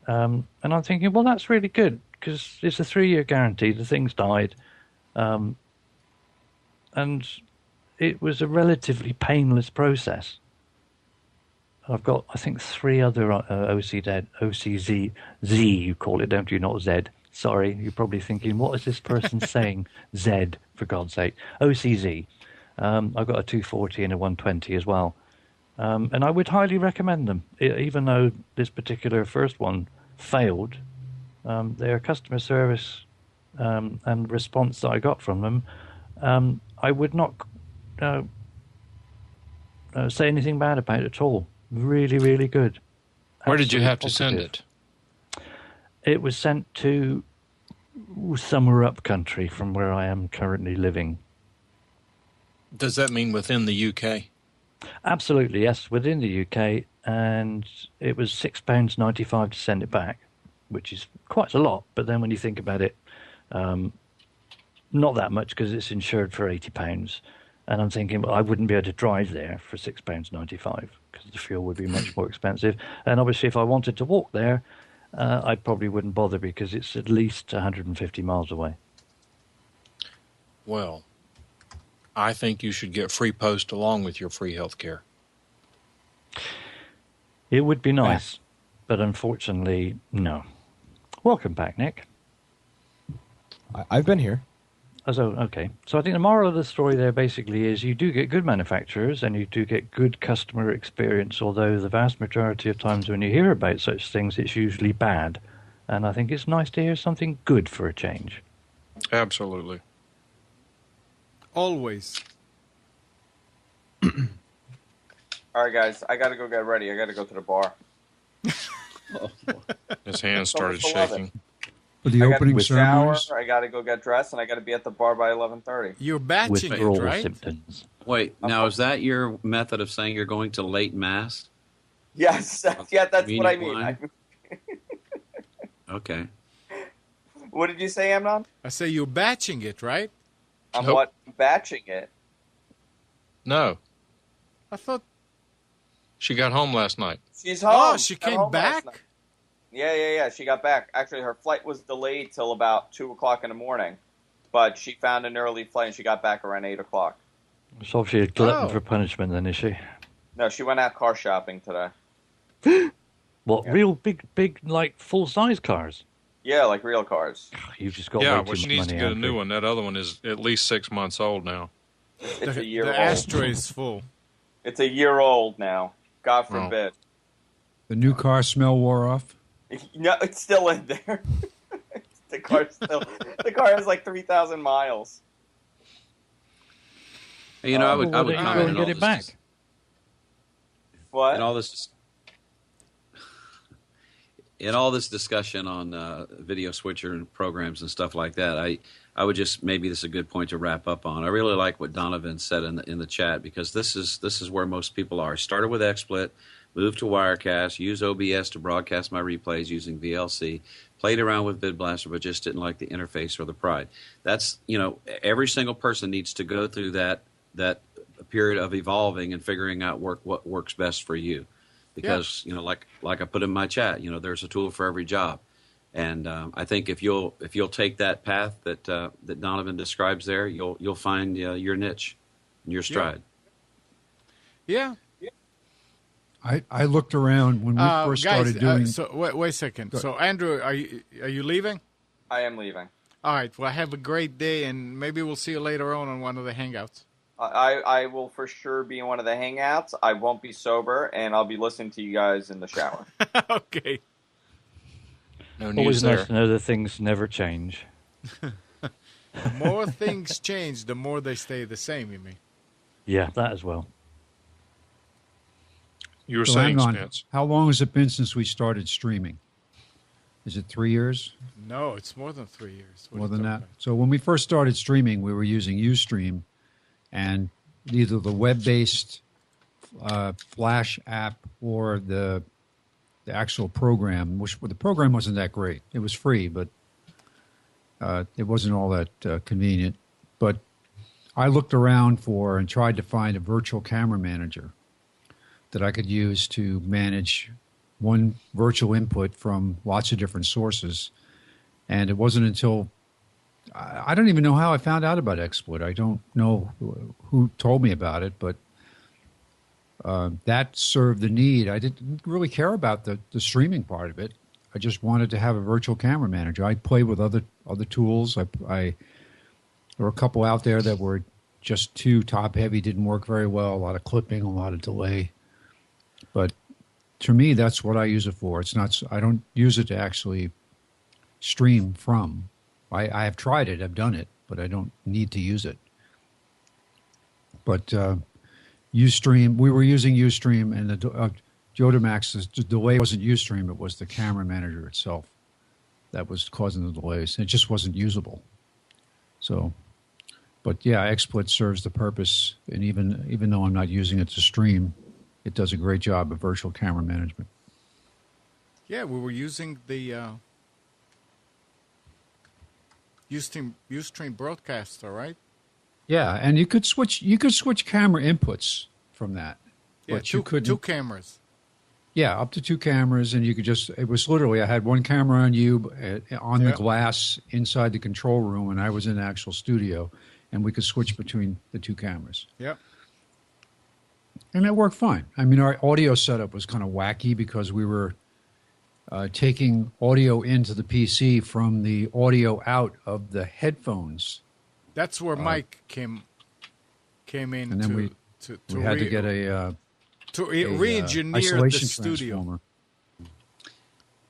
Speaker 5: And I'm thinking, well, that's really good, because it's a 3-year guarantee, the thing's died. And it was a relatively painless process. I've got, I think, 3 other OCZ, you call it, don't you, not Z. Sorry, you're probably thinking, what is this person saying? Z, for God's sake. OCZ. I've got a 240 and a 120 as well. And I would highly recommend them, even though this particular first one failed. Their customer service and response that I got from them, I would not say anything bad about it at all. Really, really good.
Speaker 2: Where did you
Speaker 5: Absolutely
Speaker 2: have to
Speaker 5: positive.
Speaker 2: send it?
Speaker 5: It was sent to somewhere up country from where I am currently living.
Speaker 2: Does that mean within the UK?
Speaker 5: Absolutely, yes, within the UK, and it was £6.95 to send it back, which is quite a lot, but then when you think about it, not that much because it's insured for £80, and I'm thinking, well, I wouldn't be able to drive there for £6.95 because the fuel would be much more expensive, and obviously if I wanted to walk there, I probably wouldn't bother because it's at least 150 miles away.
Speaker 2: Well, I think you should get free post along with your free health care.
Speaker 5: It would be nice, but unfortunately, no. Welcome back, Nick.
Speaker 8: I've been here.
Speaker 5: Oh, so, okay. So I think the moral of the story there basically is you do get good manufacturers and you do get good customer experience, although the vast majority of times when you hear about such things, it's usually bad. And I think it's nice to hear something good for a change.
Speaker 2: Absolutely.
Speaker 1: Always.
Speaker 7: All right, guys, I got to go get ready. I got to go to the bar.
Speaker 2: His hands started shaking.
Speaker 4: For the opening
Speaker 7: shower,
Speaker 4: ceremonies.
Speaker 7: I got to go get dressed, and I got to be at the bar by 11:30.
Speaker 1: You're batching it,
Speaker 5: Withdrawal
Speaker 1: right?
Speaker 5: symptoms.
Speaker 3: Wait, now is that your method of saying you're going to late mass?
Speaker 7: Yes, yeah, that's what I mean.
Speaker 3: Convenient Okay.
Speaker 7: What did you say, Amnon?
Speaker 1: I say you're batching it, right?
Speaker 7: I'm
Speaker 2: Nope.
Speaker 7: what? Batching it.
Speaker 2: No,
Speaker 1: I thought.
Speaker 2: she got home last night.
Speaker 7: She's home.
Speaker 1: Oh, she
Speaker 7: Got
Speaker 1: came
Speaker 7: home last
Speaker 1: back?
Speaker 7: night. Yeah. She got back. Actually, her flight was delayed till about 2 o'clock in the morning, but she found an early flight and she got back around 8 o'clock.
Speaker 5: It's obviously a glutton
Speaker 1: Oh.
Speaker 5: for punishment then, is she?
Speaker 7: No, she went out car shopping today.
Speaker 5: What,
Speaker 7: Yeah.
Speaker 5: real big, like, full-size cars?
Speaker 7: Yeah, like real cars.
Speaker 5: You've just got
Speaker 2: Yeah,
Speaker 5: way
Speaker 2: well,
Speaker 5: too
Speaker 2: she
Speaker 5: much
Speaker 2: needs
Speaker 5: money,
Speaker 2: to get a
Speaker 5: Andrew.
Speaker 2: new one. That other one is at least 6 months old now.
Speaker 7: It's a
Speaker 1: The,
Speaker 7: year
Speaker 1: the
Speaker 7: old.
Speaker 1: ashtray is full.
Speaker 7: It's a year old now. God
Speaker 2: Oh.
Speaker 7: forbid.
Speaker 4: The new car smell wore off?
Speaker 7: No, it's still in there. The car has like 3,000 miles.
Speaker 3: You know, I would
Speaker 5: Why don't you
Speaker 3: comment
Speaker 5: go
Speaker 3: on
Speaker 5: and
Speaker 3: all
Speaker 5: get it
Speaker 3: this
Speaker 5: back?
Speaker 7: What?
Speaker 3: in all this in all this discussion on video switcher and programs and stuff like that. I would just, maybe this is a good point to wrap up on. I really like what Donovan said in the chat, because this is where most people are. Started with XSplit, moved to Wirecast, used OBS to broadcast my replays using VLC, played around with VidBlaster, but just didn't like the interface or the pride. That's, every single person needs to go through that period of evolving and figuring out what works best for you. Because, like I put in my chat, there's a tool for every job. And I think if you'll take that path that Donovan describes there, you'll find your niche, your stride.
Speaker 1: Yeah.
Speaker 4: I looked around when we first started doing.
Speaker 1: So wait a second. So Andrew, are you leaving?
Speaker 7: I am leaving.
Speaker 1: All right. Well, have a great day, and maybe we'll see you later on one of the hangouts.
Speaker 7: I will for sure be in one of the hangouts. I won't be sober, and I'll be listening to you guys in the shower.
Speaker 1: Okay.
Speaker 2: No news
Speaker 5: Always
Speaker 2: there.
Speaker 5: nice to know that things never change.
Speaker 1: The more things change, the more they stay the same, you mean?
Speaker 5: Yeah, that as well.
Speaker 2: You were
Speaker 4: So
Speaker 2: saying,
Speaker 4: hang on.
Speaker 2: Spence.
Speaker 4: How long has it been since we started streaming? Is it 3 years?
Speaker 1: No, it's more than 3 years. What
Speaker 4: More
Speaker 1: are you
Speaker 4: than
Speaker 1: talking
Speaker 4: that. So when we first started streaming, we were using Ustream, and either the web-based Flash app or the actual program, which the program wasn't that great. It was free, but it wasn't all that convenient. But I looked around for and tried to find a virtual camera manager that I could use to manage one virtual input from lots of different sources. And it wasn't until I don't even know how I found out about XSplit. I don't know who told me about it, but that served the need. I didn't really care about the streaming part of it. I just wanted to have a virtual camera manager. I played with other tools. There were a couple out there that were just too top heavy, didn't work very well. A lot of clipping, a lot of delay. But to me, that's what I use it for. It's not. I don't use it to actually stream from. I have tried it. I've done it, but I don't need to use it. But Ustream, we were using Ustream, and the Jodamax, the delay wasn't Ustream. It was the camera manager itself that was causing the delays. It just wasn't usable. So, but yeah, XSplit serves the purpose, and even though I'm not using it to stream, it does a great job of virtual camera management.
Speaker 1: Yeah, we were using the Ustream broadcaster, right?
Speaker 4: Yeah, and you could switch camera inputs from that.
Speaker 1: Yeah,
Speaker 4: but you couldn't.
Speaker 1: two cameras.
Speaker 4: Yeah, up to two cameras, and you could it was literally, I had one camera on you on the glass inside the control room, and I was in the actual studio, and we could switch between the two cameras.
Speaker 1: Yep.
Speaker 4: And that worked fine. I mean, our audio setup was kind of wacky because we were taking audio into the PC from the audio out of the headphones.
Speaker 1: That's where Mike came in,
Speaker 4: and then we had to get a
Speaker 1: re-engineer the studio.
Speaker 4: Transformer.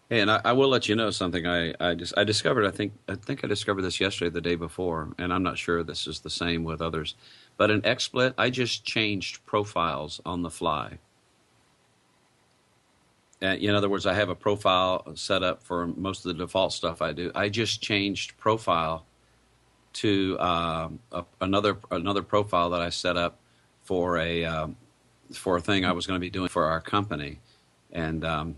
Speaker 3: Hey, and I will let you know something. I discovered. I think I discovered this yesterday, the day before, and I'm not sure this is the same with others. But in XSplit, I just changed profiles on the fly. In other words, I have a profile set up for most of the default stuff I do. I just changed profile to another profile that I set up for a thing I was going to be doing for our company, and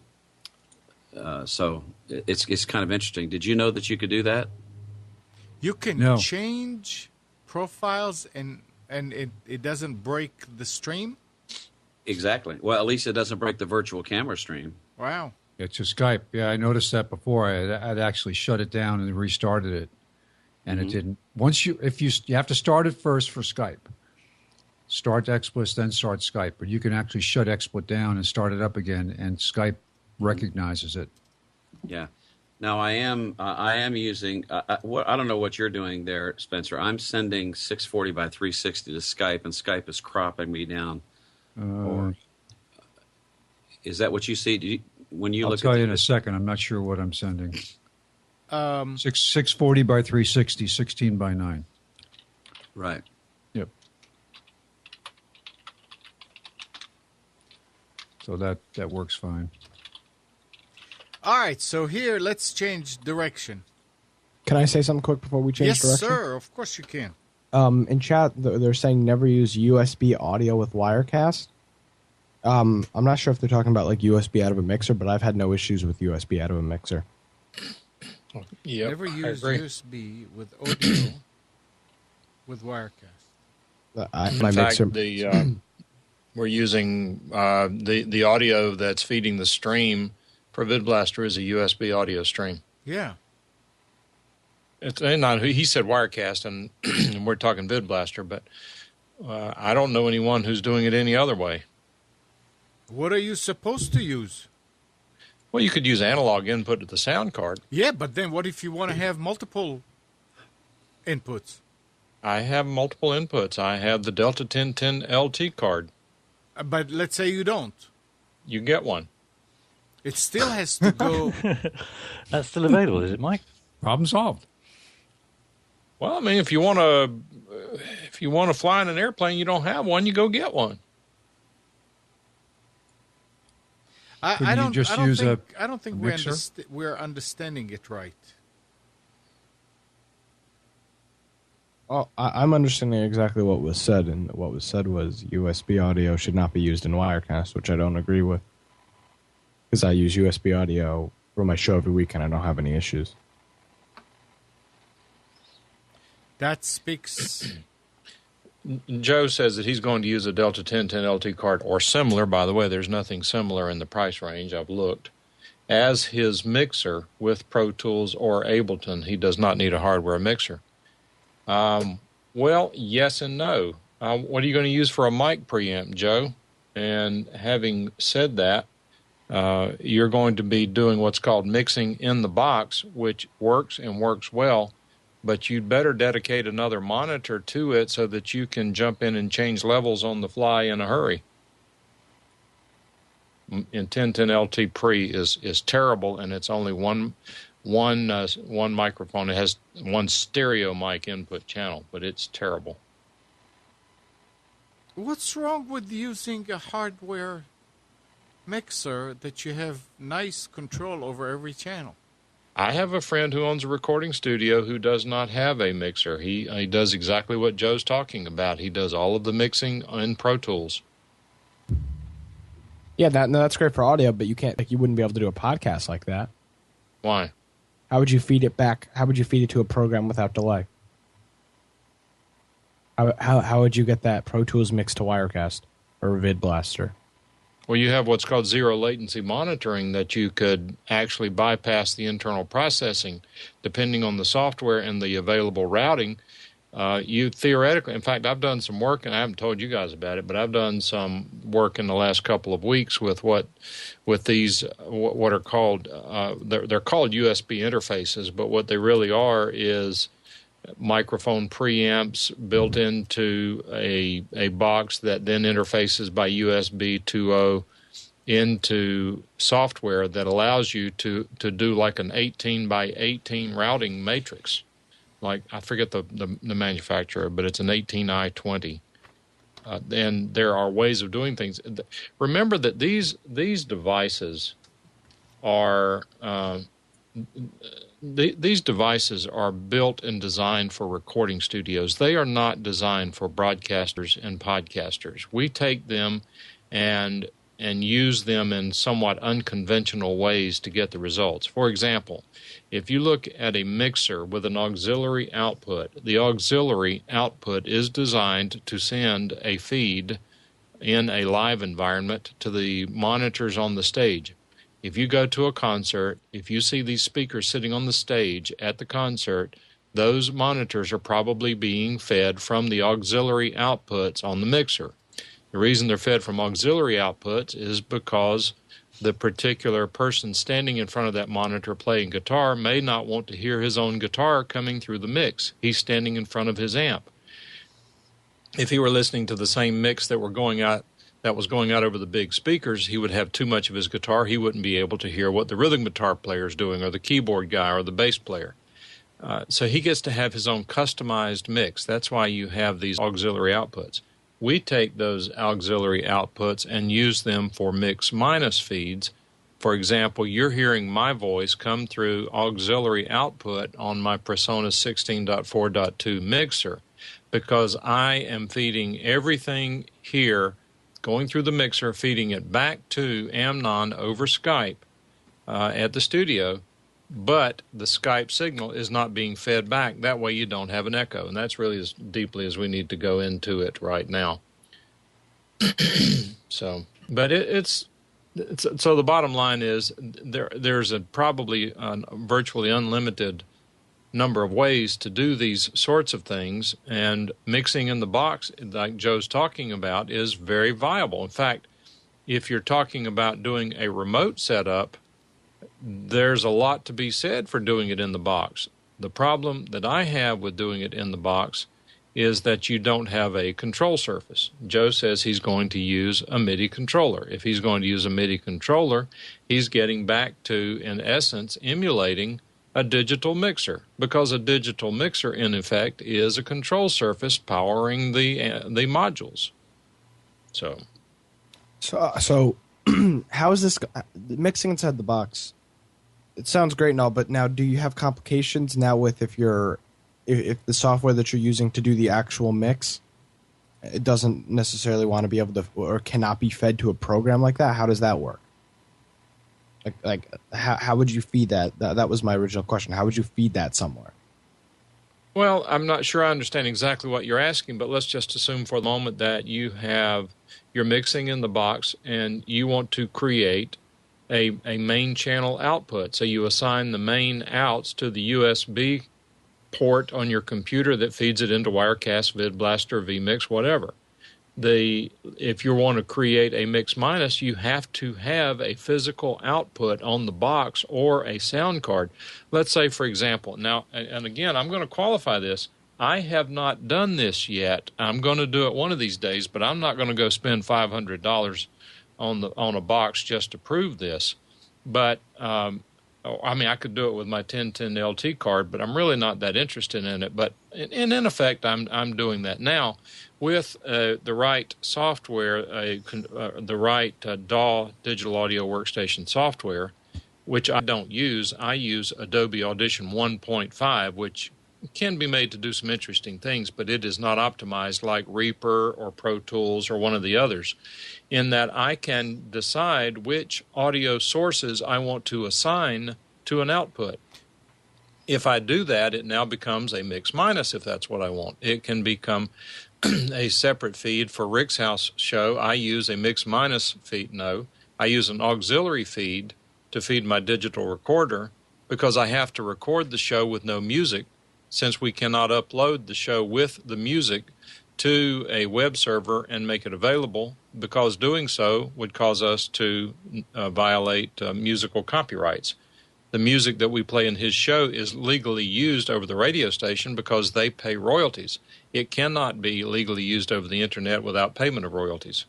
Speaker 3: so it's kind of interesting. Did you know that you could do that?
Speaker 1: You can change profiles and it doesn't break the stream?
Speaker 3: Exactly. Well, at least it doesn't break the virtual camera stream.
Speaker 1: Wow.
Speaker 4: It's a Skype. Yeah, I noticed that before. I'd actually shut it down and restarted it, and it didn't. Once you have to start it first for Skype. Start XSplit, then start Skype. But you can actually shut XSplit down and start it up again, and Skype recognizes it.
Speaker 3: Yeah. Now I am using. I don't know what you're doing there, Spencer. I'm sending 640 by 360 to Skype, and Skype is cropping me down. Or is that what you see? when you
Speaker 4: I'll
Speaker 3: look
Speaker 4: tell
Speaker 3: at
Speaker 4: you in a second. I'm not sure what I'm sending.
Speaker 1: 'em.
Speaker 4: 640 by 360, 16 by 9.
Speaker 3: right.
Speaker 4: Yep. So that works fine.
Speaker 1: All right, so here, let's change direction.
Speaker 8: Can I say something quick before we change
Speaker 1: Yes,
Speaker 8: direction?
Speaker 1: sir. Of course you can.
Speaker 8: In chat, they're saying never use USB audio with Wirecast. I'm not sure if they're talking about like USB out of a mixer, but I've had no issues with USB out of a mixer.
Speaker 2: Yep,
Speaker 1: Never
Speaker 2: I
Speaker 1: use
Speaker 2: agree.
Speaker 1: USB with audio with Wirecast.
Speaker 8: My
Speaker 2: In
Speaker 8: mixer.
Speaker 2: fact, we're using the audio that's feeding the stream for VidBlaster is a USB audio stream.
Speaker 1: Yeah.
Speaker 2: It's not. He said Wirecast, and we're talking VidBlaster, but I don't know anyone who's doing it any other way.
Speaker 1: What are you supposed to use?
Speaker 2: Well, you could use analog input to the sound card.
Speaker 1: Yeah, but then what if you want to have multiple inputs?
Speaker 2: I have multiple inputs. I have the Delta 1010 LT card.
Speaker 1: But let's say you don't.
Speaker 2: You get one.
Speaker 1: It still has to go.
Speaker 5: That's still available, is it, Mike?
Speaker 4: Problem solved.
Speaker 2: Well, I mean, if you want to fly in an airplane, you don't have one, you go get one.
Speaker 1: I don't think
Speaker 4: mixer?
Speaker 1: we're understanding it right.
Speaker 8: Oh, I'm understanding exactly what was said, and what was said was USB audio should not be used in Wirecast, which I don't agree with. Because I use USB audio for my show every week, and I don't have any issues.
Speaker 1: That speaks.
Speaker 2: Joe says that he's going to use a Delta 1010 LT card or similar. By the way, there's nothing similar in the price range. I've looked. As his mixer with Pro Tools or Ableton, he does not need a hardware mixer. Well, yes and no. What are you going to use for a mic preamp, Joe? And having said that, you're going to be doing what's called mixing in the box, which works and works well, but you'd better dedicate another monitor to it so that you can jump in and change levels on the fly in a hurry. In 1010 LT Pre is terrible, and it's only one microphone. It has one stereo mic input channel, but it's terrible.
Speaker 1: What's wrong with using a hardware mixer that you have nice control over every channel?
Speaker 2: I have a friend who owns a recording studio who does not have a mixer. He does exactly what Joe's talking about. He does all of the mixing in Pro Tools.
Speaker 8: Yeah, that's great for audio, but you wouldn't be able to do a podcast like that.
Speaker 2: Why?
Speaker 8: How would you feed it back? How would you feed it to a program without delay? How would you get that Pro Tools mix to Wirecast or VidBlaster?
Speaker 2: Well, you have what's called zero latency monitoring that you could actually bypass the internal processing. Depending on the software and the available routing, you theoretically, in fact, I've done some work, and I haven't told you guys about it, but I've done some work in the last couple of weeks with these, what are called, they're called USB interfaces, but what they really are is microphone preamps built into a box that then interfaces by USB 2.0 into software that allows you to do like an 18 by 18 routing matrix. Like, I forget the manufacturer, but it's an 18i20. And there are ways of doing things. Remember that these devices are these devices are built and designed for recording studios. They are not designed for broadcasters and podcasters. We take them and use them in somewhat unconventional ways to get the results. For example, if you look at a mixer with an auxiliary output, the auxiliary output is designed to send a feed in a live environment to the monitors on the stage. If you go to a concert, if you see these speakers sitting on the stage at the concert, those monitors are probably being fed from the auxiliary outputs on the mixer. The reason they're fed from auxiliary outputs is because the particular person standing in front of that monitor playing guitar may not want to hear his own guitar coming through the mix. He's standing in front of his amp. If he were listening to the same mix that we're going out that was going out over the big speakers, he would have too much of his guitar. He wouldn't be able to hear what the rhythm guitar player is doing or the keyboard guy or the bass player. So he gets to have his own customized mix. That's why you have these auxiliary outputs. We take those auxiliary outputs and use them for mix minus feeds. For example, you're hearing my voice come through auxiliary output on my Presonus 16.4.2 mixer because I am feeding everything here, going through the mixer, feeding it back to Amnon over Skype at the studio, but the Skype signal is not being fed back. That way you don't have an echo, and that's really as deeply as we need to go into it right now. So, but so the bottom line is there's probably a virtually unlimited number of ways to do these sorts of things, and mixing in the box, like Joe's talking about, is very viable. In fact, if you're talking about doing a remote setup, there's a lot to be said for doing it in the box. The problem that I have with doing it in the box is that you don't have a control surface. Joe says he's going to use a MIDI controller. If he's going to use a MIDI controller, he's getting back to, in essence, emulating a digital mixer, because a digital mixer, in effect, is a control surface powering the modules. So
Speaker 8: how is this mixing inside the box? It sounds great and all, but now do you have complications now with if the software that you're using to do the actual mix, it doesn't necessarily want to be able to or cannot be fed to a program like that? How does that work? Like how would you feed that? That was my original question. How would you feed that somewhere?
Speaker 2: Well, I'm not sure I understand exactly what you're asking, but let's just assume for the moment that you're mixing in the box and you want to create a main channel output. So you assign the main outs to the USB port on your computer that feeds it into Wirecast, VidBlaster, vMix, whatever. If you want to create a mix minus, you have to have a physical output on the box or a sound card. Let's say, for example, now, and again, I'm going to qualify this. I have not done this yet. I'm going to do it one of these days, but I'm not going to go spend $500 on a box just to prove this. But I could do it with my 1010 LT card, but I'm really not that interested in it. But in effect, I'm doing that now with the right software, the right DAW digital audio workstation software, which I don't use. I use Adobe Audition 1.5, which can be made to do some interesting things, but it is not optimized like Reaper or Pro Tools or one of the others, in that I can decide which audio sources I want to assign to an output. If I do that, it now becomes a mix minus if that's what I want. It can become a separate feed. For Rick's House show, I use a mix minus feed. No, I use an auxiliary feed to feed my digital recorder because I have to record the show with no music, since we cannot upload the show with the music to a web server and make it available, because doing so would cause us to violate musical copyrights. The music that we play in his show is legally used over the radio station because they pay royalties. It cannot be legally used over the internet without payment of royalties.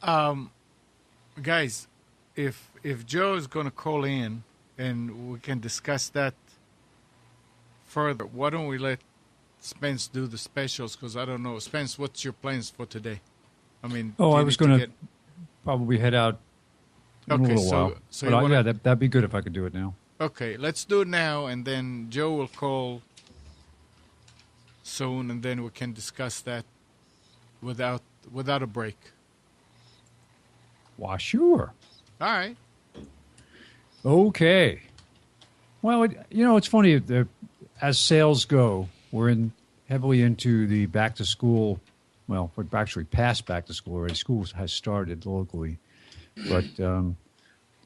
Speaker 1: Guys, if Joe is going to call in and we can discuss that further, why don't we let Spence do the specials? Because I don't know. Spence, what's your plans for today? I mean,
Speaker 4: I was going to probably head out in a little while. But yeah, that'd be good if I could do it now.
Speaker 1: Okay, let's do it now, and then Joe will call soon, and then we can discuss that without a break.
Speaker 4: Why, sure.
Speaker 1: All right.
Speaker 4: Okay. Well, it's funny. As sales go, we're heavily into the back to school. Well, we're actually past back to school already. School has started locally. But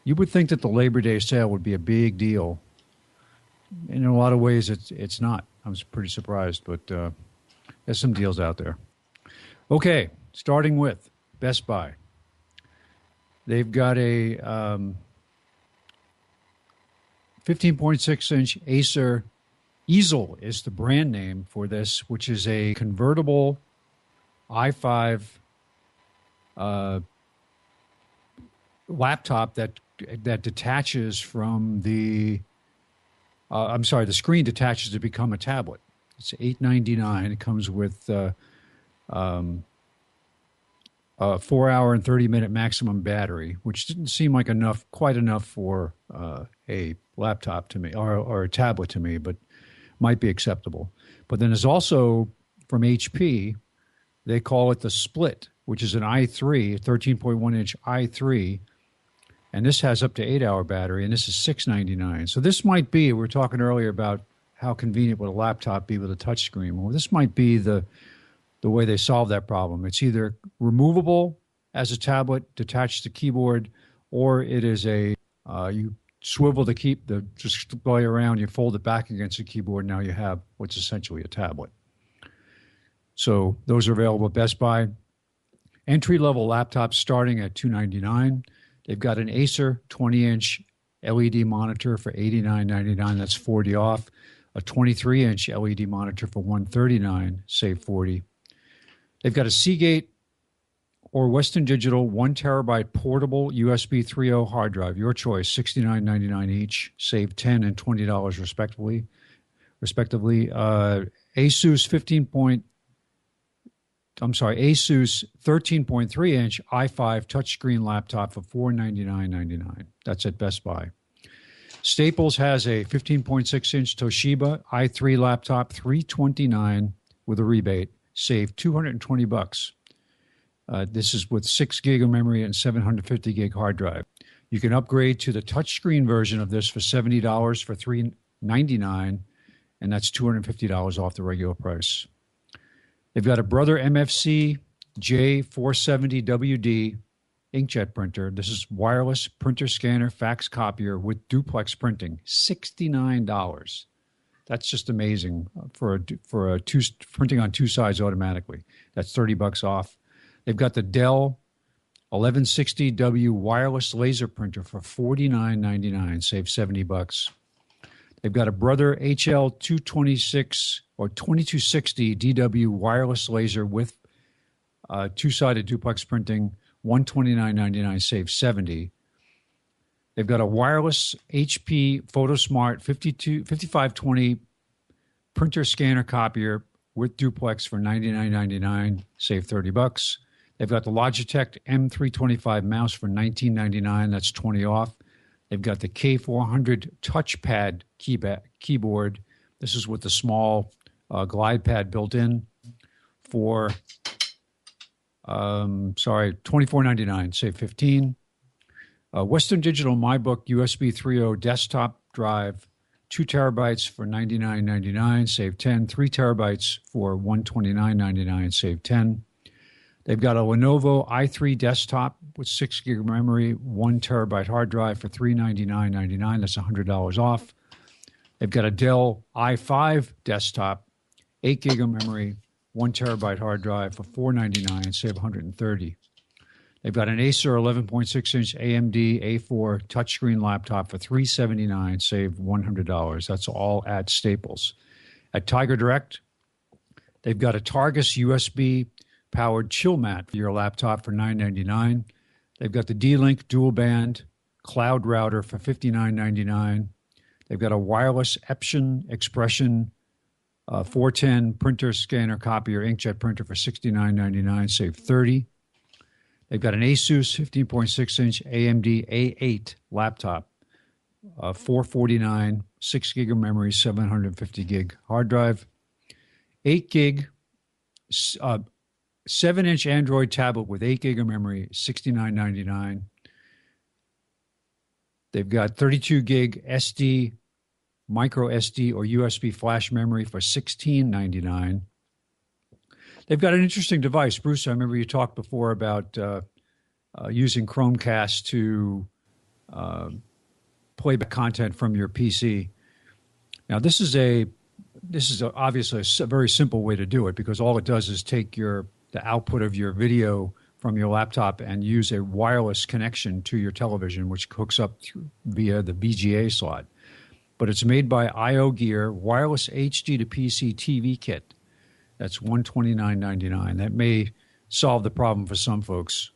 Speaker 4: you would think that the Labor Day sale would be a big deal. And in a lot of ways, it's not. I was pretty surprised, but there's some deals out there. Okay, starting with Best Buy. They've got a 15.6-inch Acer Easel is the brand name for this, which is a convertible i5 laptop that detaches from the. I'm sorry, the screen detaches to become a tablet. It's $8.99. It comes with a 4-hour and 30-minute maximum battery, which didn't seem like quite enough for a laptop to me, or a tablet to me, but might be acceptable. But then there's also from HP, they call it the Split, which is an i3, 13.1-inch i3, and this has up to 8-hour battery, and this is $6.99. So this might be, we were talking earlier about how convenient would a laptop be with a touchscreen. Well, this might be the way they solve that problem. It's either removable as a tablet, detached to keyboard, or it is you swivel the display around, you fold it back against the keyboard, now you have what's essentially a tablet. So those are available at Best Buy. Entry-level laptops starting at $299. They've got an Acer 20-inch LED monitor for $89.99. That's $40 off. A 23-inch LED monitor for $139, save $40. They've got a Seagate or Western Digital 1 terabyte portable USB 3.0 hard drive. Your choice, $69.99 each, save $10 and $20 respectively. Asus 13.3-inch i5 touchscreen laptop for $499.99. That's at Best Buy. Staples has a 15.6-inch Toshiba i3 laptop, $329 with a rebate, save $220. This is with 6 gig of memory and 750 gig hard drive. You can upgrade to the touchscreen version of this for $70 for $399, and that's $250 off the regular price. They've got a Brother MFC J470WD inkjet printer. This is wireless printer scanner fax copier with duplex printing, $69. That's just amazing for printing on two sides automatically. That's $30 off. They've got the Dell 1160W wireless laser printer for $49.99, save $70. They've got a Brother HL226 or 2260 DW wireless laser with two-sided duplex printing, $129.99, save $70. They've got a wireless HP PhotoSmart 5520 printer scanner copier with duplex for $99.99, save $30. They've got the Logitech M325 mouse for $19.99, that's $20 off. They've got the K400 touchpad keyboard. This is with the small glide pad built in for $24.99, save $15. Western Digital MyBook USB 3.0 desktop drive, 2 terabytes for $99.99, save $10. 3 terabytes for $129.99, save $10. They've got a Lenovo i3 desktop with 6 gig of memory, 1 terabyte hard drive for $399.99. That's $100 off. They've got a Dell i5 desktop, 8 gig of memory, 1 terabyte hard drive for $499, save $130. They've got an Acer 11.6-inch AMD A4 touchscreen laptop for $379, save $100. That's all at Staples. At Tiger Direct, they've got a Targus USB-powered chill mat for your laptop for $999. They've got the D-Link dual band cloud router for $59.99. They've got a wireless Epson Expression 410 printer scanner copier inkjet printer for $69.99, save $30. They've got an Asus 15.6-inch AMD A8 laptop, $449, 6 gig of memory, 750 gig hard drive, 8 gig, 7-inch Android tablet with 8 gig of memory, $69.99. They've got 32 gig SD, micro SD, or USB flash memory for $16.99. They've got an interesting device. Bruce, I remember you talked before about using Chromecast to play back content from your PC. Now, this is obviously a very simple way to do it, because all it does is take the output of your video from your laptop and use a wireless connection to your television, which hooks up via the VGA slot. But it's made by IO Gear, wireless HD to PC TV kit. That's $129.99. That may solve the problem for some folks.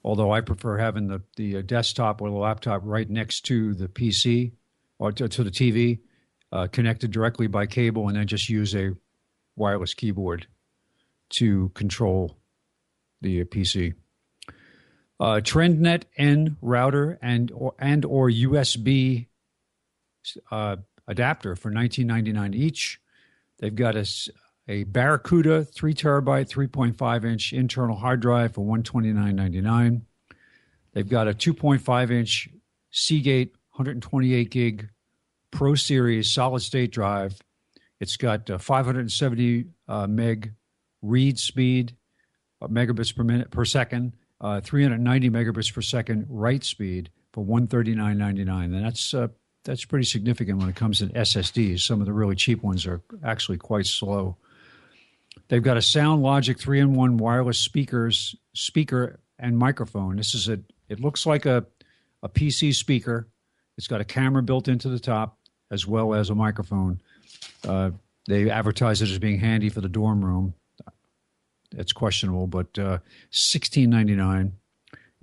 Speaker 4: although I prefer having the desktop or the laptop right next to the PC or to the TV, connected directly by cable, and then just use a wireless keyboard to control the PC. TrendNet N router and or USB adapter for $19.99 each. They've got a Barracuda 3 terabyte, 3.5 inch internal hard drive for $129.99. They've got a 2.5 inch Seagate 128 gig Pro Series solid state drive. It's got 570 meg read speed, megabits per minute per second, 390 megabits per second write speed for $139.99, and that's pretty significant when it comes to SSDs. Some of the really cheap ones are actually quite slow. They've got a SoundLogic 3-in-1 wireless speaker and microphone. It looks like a PC speaker. It's got a camera built into the top as well as a microphone. They advertise it as being handy for the dorm room. It's questionable, but $16.99.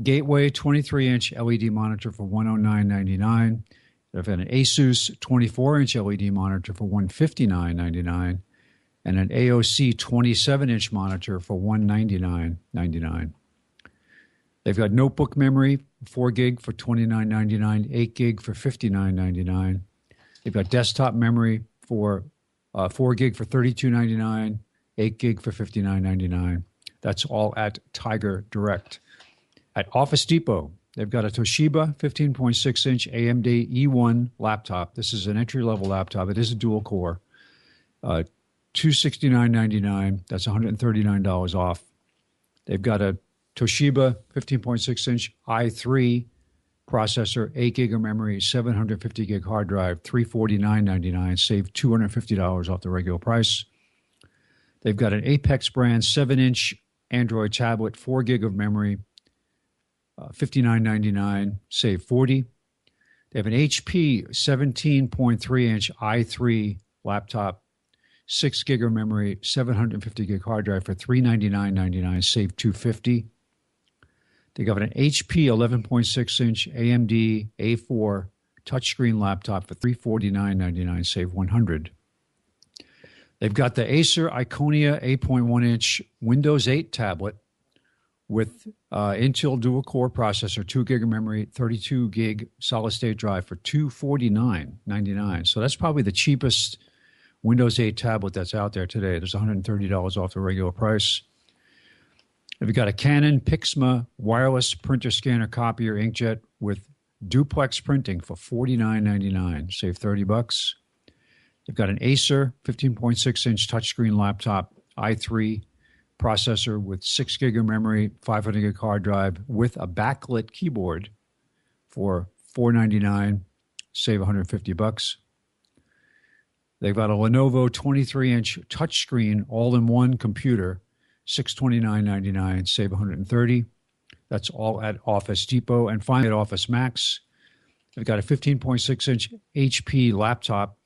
Speaker 4: Gateway 23-inch LED monitor for $109.99. They've got an Asus 24-inch LED monitor for $159.99, and an AOC 27-inch monitor for $199.99. They've got notebook memory, 4 gig for $29.99, 8 gig for $59.99. They've got desktop memory for 4 gig for $32.99, 8 gig for $59.99. That's all at Tiger Direct. At Office Depot, they've got a Toshiba 15.6-inch AMD E1 laptop. This is an entry-level laptop. It is a dual-core. $269.99. That's $139 off. They've got a Toshiba 15.6-inch i3 processor, 8 gig of memory, 750 gig hard drive, $349.99. Save $250 off the regular price. They've got an Apex brand 7-inch Android tablet, 4 gig of memory, $59.99. Save $40. They have an HP 17.3-inch i3 laptop, 6 gig of memory, 750 gig hard drive for $399.99. Save $250. They got an HP 11.6-inch AMD A4 touchscreen laptop for $349.99. Save $100. They've got the Acer Iconia 8.1-inch Windows 8 tablet with Intel dual-core processor, 2 gig of memory, 32 gig solid-state drive for $249.99. So that's probably the cheapest Windows 8 tablet that's out there today. There's $130 off the regular price. We've got a Canon Pixma wireless printer scanner copier inkjet with duplex printing for $49.99. Save $30. They've got an Acer 15.6-inch touchscreen laptop, i3 processor with 6 gig of memory, 500 gig hard drive with a backlit keyboard for $499. Save $150. They've got a Lenovo 23-inch touchscreen all-in-one computer, $629.99. Save $130. That's all at Office Depot. And finally, at Office Max, they've got a 15.6-inch HP laptop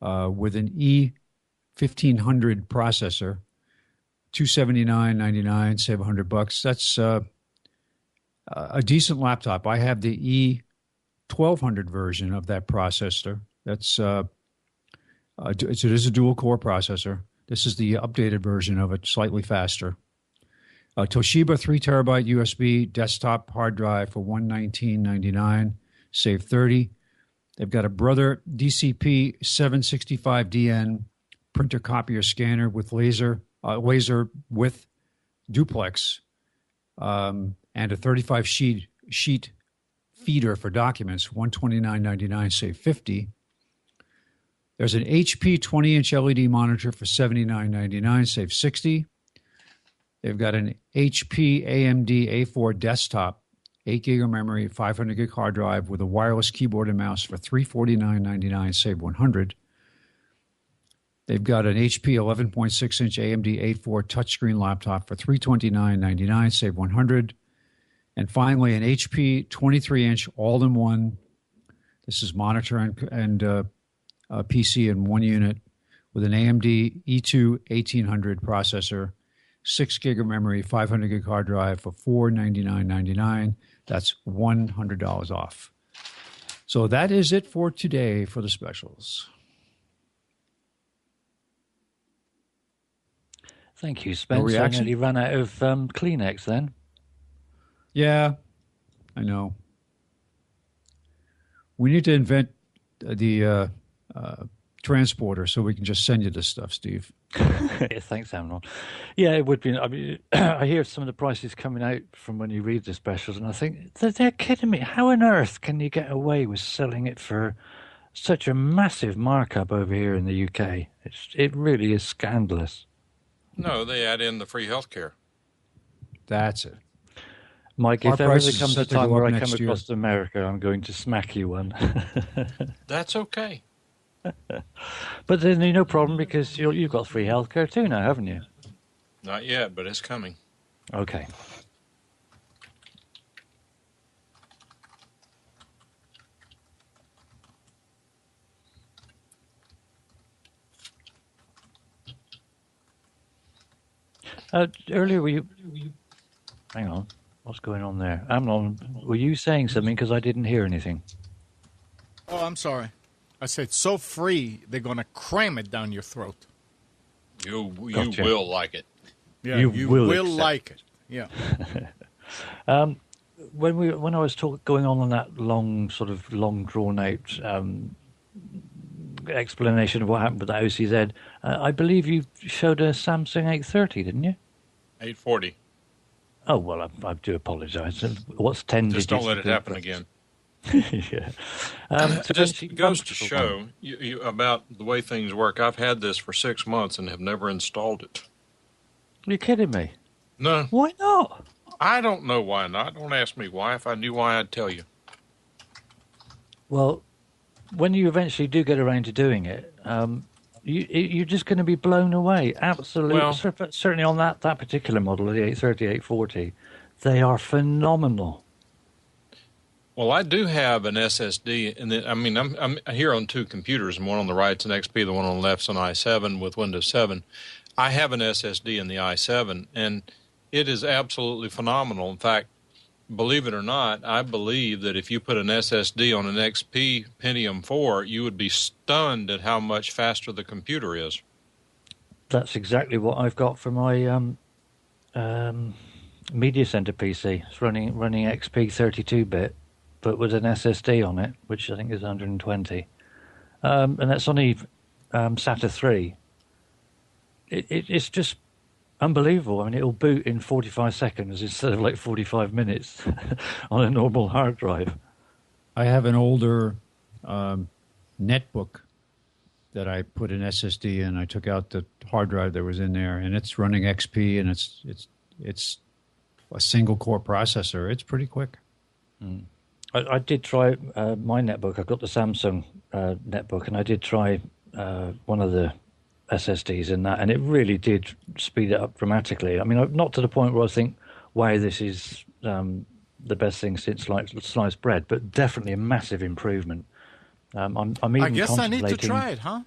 Speaker 4: with an E1500 processor, $279.99. Save $100. That's a decent laptop. I have the E1200 version of that processor. That's it is a dual-core processor. This is the updated version of it, slightly faster. Toshiba 3 terabyte USB desktop hard drive for $119.99. Save $30. They've got a Brother DCP 765DN printer copier scanner with laser with duplex, and a 35 sheet feeder for documents, $129.99. Save $50. There's an HP 20-inch LED monitor for $79.99. Save $60. They've got an HP AMD A4 desktop, 8 gig of memory, 500 gig hard drive with a wireless keyboard and mouse for $349.99. Save $100. They've got an HP 11.6-inch AMD A4 touchscreen laptop for $329.99. Save $100. And finally, an HP 23-inch all-in-one. This is monitor and PC in one unit with an AMD E2 1800 processor, 6 gig of memory, 500 gig hard drive for $499.99. That's $100 off. So that is it for today for the specials.
Speaker 5: Thank you,
Speaker 4: No
Speaker 5: Spence. I
Speaker 4: reaction?
Speaker 5: nearly ran out of Kleenex then.
Speaker 4: Yeah, I know. We need to invent the transporter so we can just send you this stuff, Steve.
Speaker 5: Yeah, thanks, Amnon. Yeah, it would be. I mean, I hear some of the prices coming out from when you read the specials, and I think they're kidding me. How on earth can you get away with selling it for such a massive markup over here in the UK? It really is scandalous.
Speaker 2: No, they add in the free healthcare.
Speaker 4: That's it.
Speaker 5: Mike,
Speaker 4: Our
Speaker 5: if there ever
Speaker 4: prices
Speaker 5: comes a
Speaker 4: set to
Speaker 5: time
Speaker 4: go
Speaker 5: where
Speaker 4: up
Speaker 5: I
Speaker 4: next
Speaker 5: come
Speaker 4: year.
Speaker 5: across to America, I'm going to smack you one.
Speaker 2: That's okay.
Speaker 5: But then no problem because you've got free healthcare too now, haven't you?
Speaker 2: Not yet, but it's coming.
Speaker 5: Okay. Earlier, were you? Hang on. What's going on there? Amnon, were you saying something because I didn't hear anything?
Speaker 1: Oh, I'm sorry. I said so free, they're going to cram it down your throat.
Speaker 2: You
Speaker 5: Gotcha.
Speaker 2: will like it.
Speaker 1: Yeah,
Speaker 5: You
Speaker 1: you
Speaker 5: will
Speaker 1: will
Speaker 5: accept
Speaker 1: like it. Yeah.
Speaker 5: When I was going on that long drawn out explanation of what happened with the OCZ, I believe you showed a Samsung 830, didn't you?
Speaker 2: 840.
Speaker 5: Oh well, I do apologise. What's 10
Speaker 2: Just
Speaker 5: digits?
Speaker 2: don't let it happen again.
Speaker 5: Yeah.
Speaker 2: It just goes to show you about the way things work. I've had this for 6 months and have never installed it.
Speaker 5: You're kidding me?
Speaker 2: No.
Speaker 5: Why not?
Speaker 2: I don't know why not. Don't ask me why. If I knew why, I'd tell you.
Speaker 5: Well, when you eventually do get around to doing it, you're just going to be blown away. Absolutely.
Speaker 2: Well-
Speaker 5: Certainly on that particular model, the 830, 840, they are phenomenal.
Speaker 2: Well, I do have an SSD, and I'm here on two computers, and one on the right's an XP, the one on the left's an i7 with Windows 7. I have an SSD in the i7, and it is absolutely phenomenal. In fact, believe it or not, I believe that if you put an SSD on an XP Pentium 4, you would be stunned at how much faster the computer is.
Speaker 5: That's exactly what I've got for my Media Center PC. It's running XP 32-bit, but with an SSD on it, which I think is 120. And that's only SATA 3. It's just unbelievable. I mean, it'll boot in 45 seconds instead of like 45 minutes on a normal hard drive.
Speaker 4: I have an older netbook that I put an SSD in. I took out the hard drive that was in there, and it's running XP, and it's a single core processor. It's pretty quick.
Speaker 5: Mm. I did try my netbook. I've got the Samsung netbook, and I did try one of the SSDs in that, and it really did speed it up dramatically. I mean, not to the point where I think, wow, this is the best thing since sliced bread, but definitely a massive improvement. I'm even
Speaker 1: I guess I need to
Speaker 5: contemplating-
Speaker 1: try it, huh?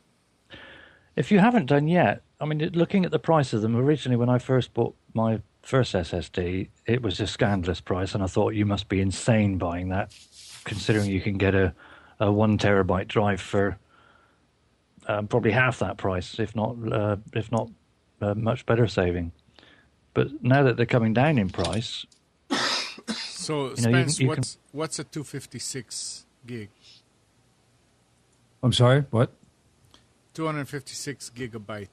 Speaker 5: If you haven't done yet, I mean, looking at the price of them, originally when I first bought my first SSD, it was a scandalous price, and I thought you must be insane buying that, considering you can get a 1 terabyte drive for probably half that price, if not much better saving. But now that they're coming down in price,
Speaker 1: So,
Speaker 5: You know, you
Speaker 1: Spence,
Speaker 5: can-
Speaker 1: what's a 256 gig?
Speaker 4: I'm sorry, what?
Speaker 1: 256 gigabyte.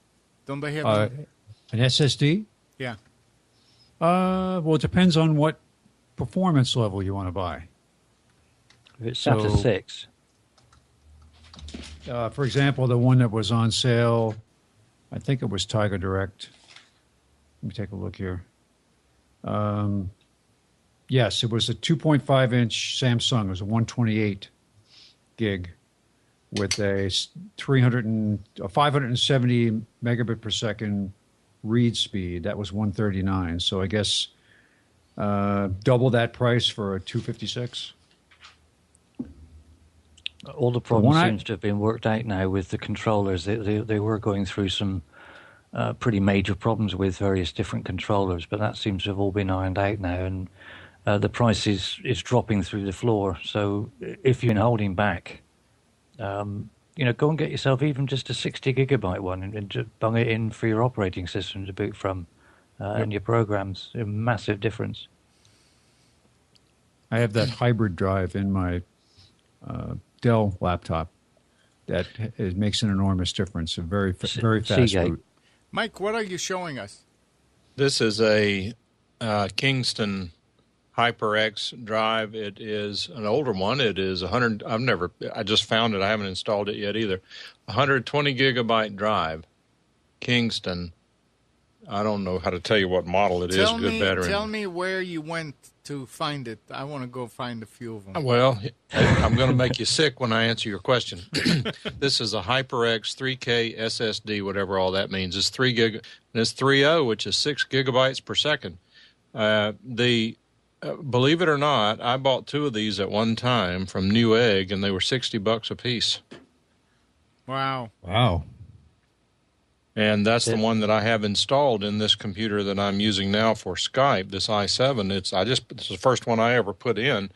Speaker 1: Don't they have
Speaker 4: An SSD?
Speaker 1: Yeah.
Speaker 4: Well, it depends on what performance level you want to buy.
Speaker 5: if it's SATA
Speaker 4: So-
Speaker 5: 6,
Speaker 4: For example, the one that was on sale, I think it was Tiger Direct. Let me take a look here. Yes, it was a 2.5-inch Samsung. It was a 128 gig with a 570 megabit per second read speed. That was 139. So I guess double that price for a 256.
Speaker 5: all the
Speaker 4: one
Speaker 5: problems
Speaker 4: I-
Speaker 5: seems to have been worked out now with the controllers. They were going through some pretty major problems with various different controllers, but that seems to have all been ironed out now, and the price is dropping through the floor. So if you're holding back, go and get yourself even just a 60 gigabyte one and just bung it in for your operating system to boot from and your programs. A massive difference.
Speaker 4: I have that hybrid drive in my Dell laptop that it makes an enormous difference. A very very fast boot.
Speaker 1: Mike, what are you showing us?
Speaker 2: This is a Kingston HyperX drive. It is an older one. It is 100. I just found it. I haven't installed it yet either. 120 gigabyte drive, Kingston. I don't know how to tell you what model it is. Good battery.
Speaker 1: Tell me where you went to find it. I want to go find a few of them.
Speaker 2: Well, I'm going to make you sick when I answer your question. This is a HyperX 3K SSD, whatever all that means. It's 3 gig, and it's 3.0, which is 6 gigabytes per second. Believe it or not, I bought 2 of these at one time from Newegg, and they were $60 a piece.
Speaker 1: Wow.
Speaker 2: And that's the one that I have installed in this computer that I'm using now for Skype, this i7. It's the first one I ever put in.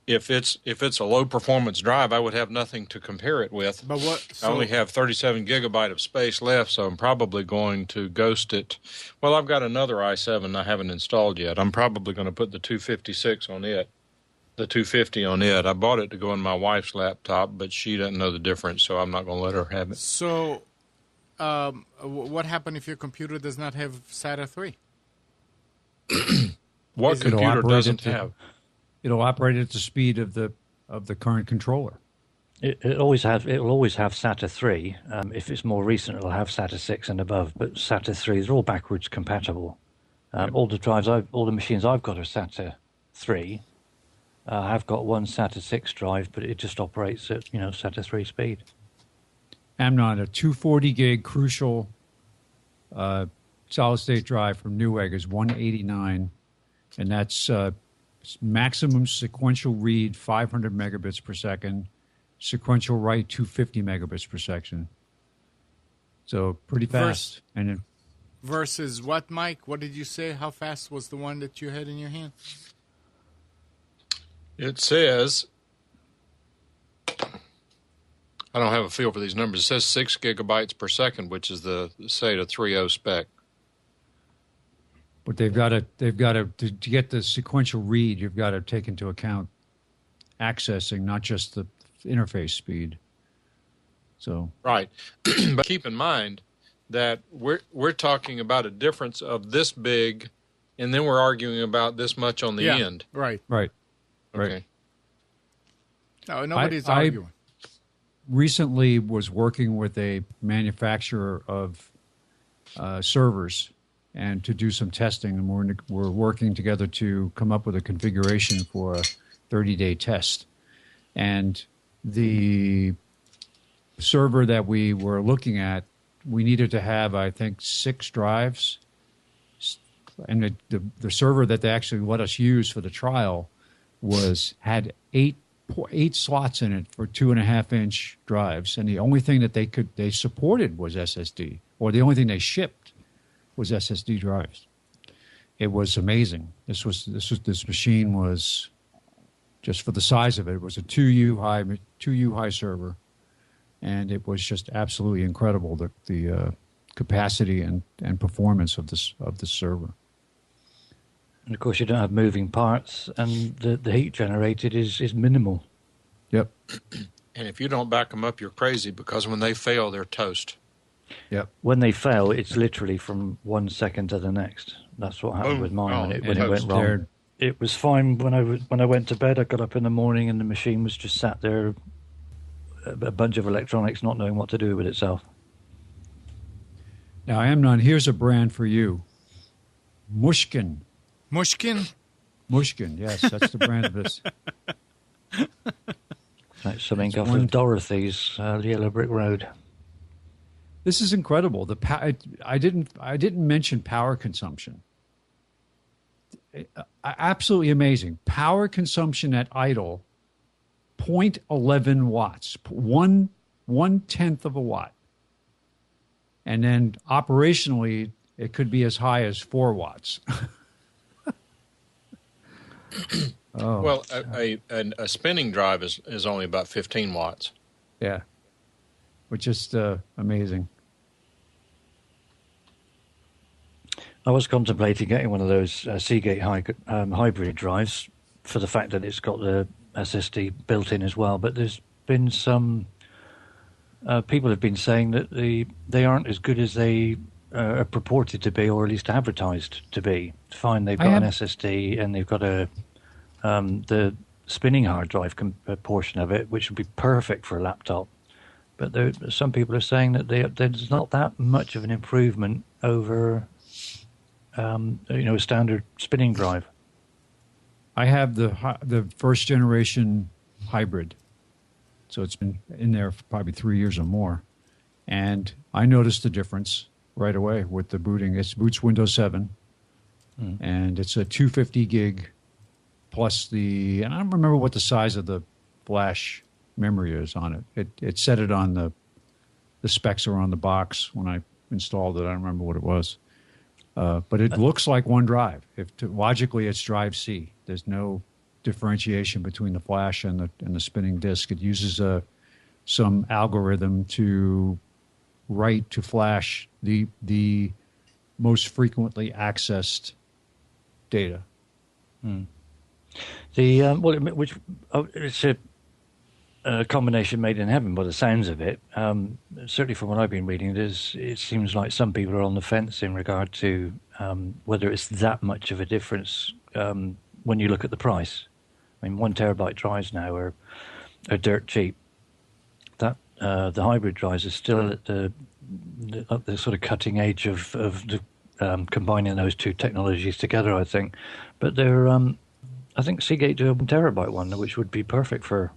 Speaker 2: If it's a low performance drive, I would have nothing to compare it with.
Speaker 1: But
Speaker 2: I only have 37 gigabyte of space left, so I'm probably going to ghost it. Well, I've got another i7 I haven't installed yet. I'm probably going to put the 256 on it, the 250 on it. I bought it to go in my wife's laptop, but she doesn't know the difference, so I'm not going to let her have it.
Speaker 1: So, what happens if your computer does not have SATA 3?
Speaker 2: What computer doesn't have?
Speaker 4: It'll operate at the speed of the current controller.
Speaker 5: It'll always have SATA 3. If it's more recent, it'll have SATA 6 and above. But SATA 3 is all backwards compatible. All the machines I've got are SATA 3. I've got one SATA 6 drive, but it just operates at SATA 3 speed.
Speaker 4: Amnon, a 240 gig Crucial solid state drive from Newegg is $189, and that's maximum sequential read 500 megabits per second, sequential write 250 megabits per second. So pretty fast.
Speaker 1: Versus what, Mike? What did you say? How fast was the one that you had in your hand?
Speaker 2: It says, I don't have a feel for these numbers. It says 6 gigabytes per second, which is the SATA 3.0 spec.
Speaker 4: But they've got to get the sequential read, you've got to take into account accessing, not just the interface speed. So
Speaker 2: right, but keep in mind that we're talking about a difference of this big, and then we're arguing about this much on the end.
Speaker 1: Right.
Speaker 2: Okay.
Speaker 1: No, nobody's arguing.
Speaker 4: I recently was working with a manufacturer of servers and to do some testing, and we're working together to come up with a configuration for a 30-day test. And the server that we were looking at, we needed to have, I think, 6 drives. And the server that they actually let us use for the trial had 8 slots in it for 2.5-inch drives, and the only thing that they supported was SSD, or the only thing they shipped was SSD drives. It was amazing. This machine was, just for the size of it, it was a 2U high server, and it was just absolutely incredible, the capacity and performance of this server.
Speaker 5: And of course, you don't have moving parts, and the heat generated is minimal.
Speaker 4: Yep.
Speaker 2: And if you don't back them up, you're crazy, because when they fail, they're toast.
Speaker 4: Yep.
Speaker 5: When they fail, it's literally from 1 second to the next. That's what happened with mine when it went wrong. It was fine when I went to bed. I got up in the morning and the machine was just sat there, a bunch of electronics not knowing what to do with itself.
Speaker 4: Now, Amnon, here's a brand for you. Mushkin.
Speaker 1: Mushkin?
Speaker 4: Mushkin, yes, that's the brand of this.
Speaker 5: Like something off of Dorothy's Yellow Brick Road.
Speaker 4: This is incredible. I didn't mention power consumption. Absolutely amazing. Power consumption at idle, 0.11 watts, one tenth of a watt. And then operationally, it could be as high as 4 watts. Oh,
Speaker 2: Well, a spinning drive is only about 15 watts.
Speaker 4: yeah, which is amazing.
Speaker 5: I was contemplating getting one of those Seagate hybrid drives for the fact that it's got the SSD built in as well. But there's been some people have been saying that they aren't as good as they are purported to be, or at least advertised to be. Fine, they've got an SSD and they've got the spinning hard drive portion of it, which would be perfect for a laptop. But some people are saying that there's not that much of an improvement over a standard spinning drive.
Speaker 4: I have the first generation hybrid, so it's been in there for probably 3 years or more, and I noticed the difference right away with the booting. It boots Windows 7, and it's a 250 gig plus and I don't remember what the size of the flash memory is on it. It said it on the specs are on the box when I installed it. I don't remember what it was. But it looks like one drive. Logically, it's drive C. There's no differentiation between the flash and the spinning disk. It uses some algorithm to write to flash the most frequently accessed data.
Speaker 5: It's a combination made in heaven by the sounds of it. Certainly from what I've been reading, it seems like some people are on the fence in regard to whether it's that much of a difference when you look at the price. I mean, 1 terabyte drives now are dirt cheap. The hybrid drives are still at the sort of cutting edge of combining those two technologies together, I think. But I think Seagate do a 1 terabyte one, which would be perfect for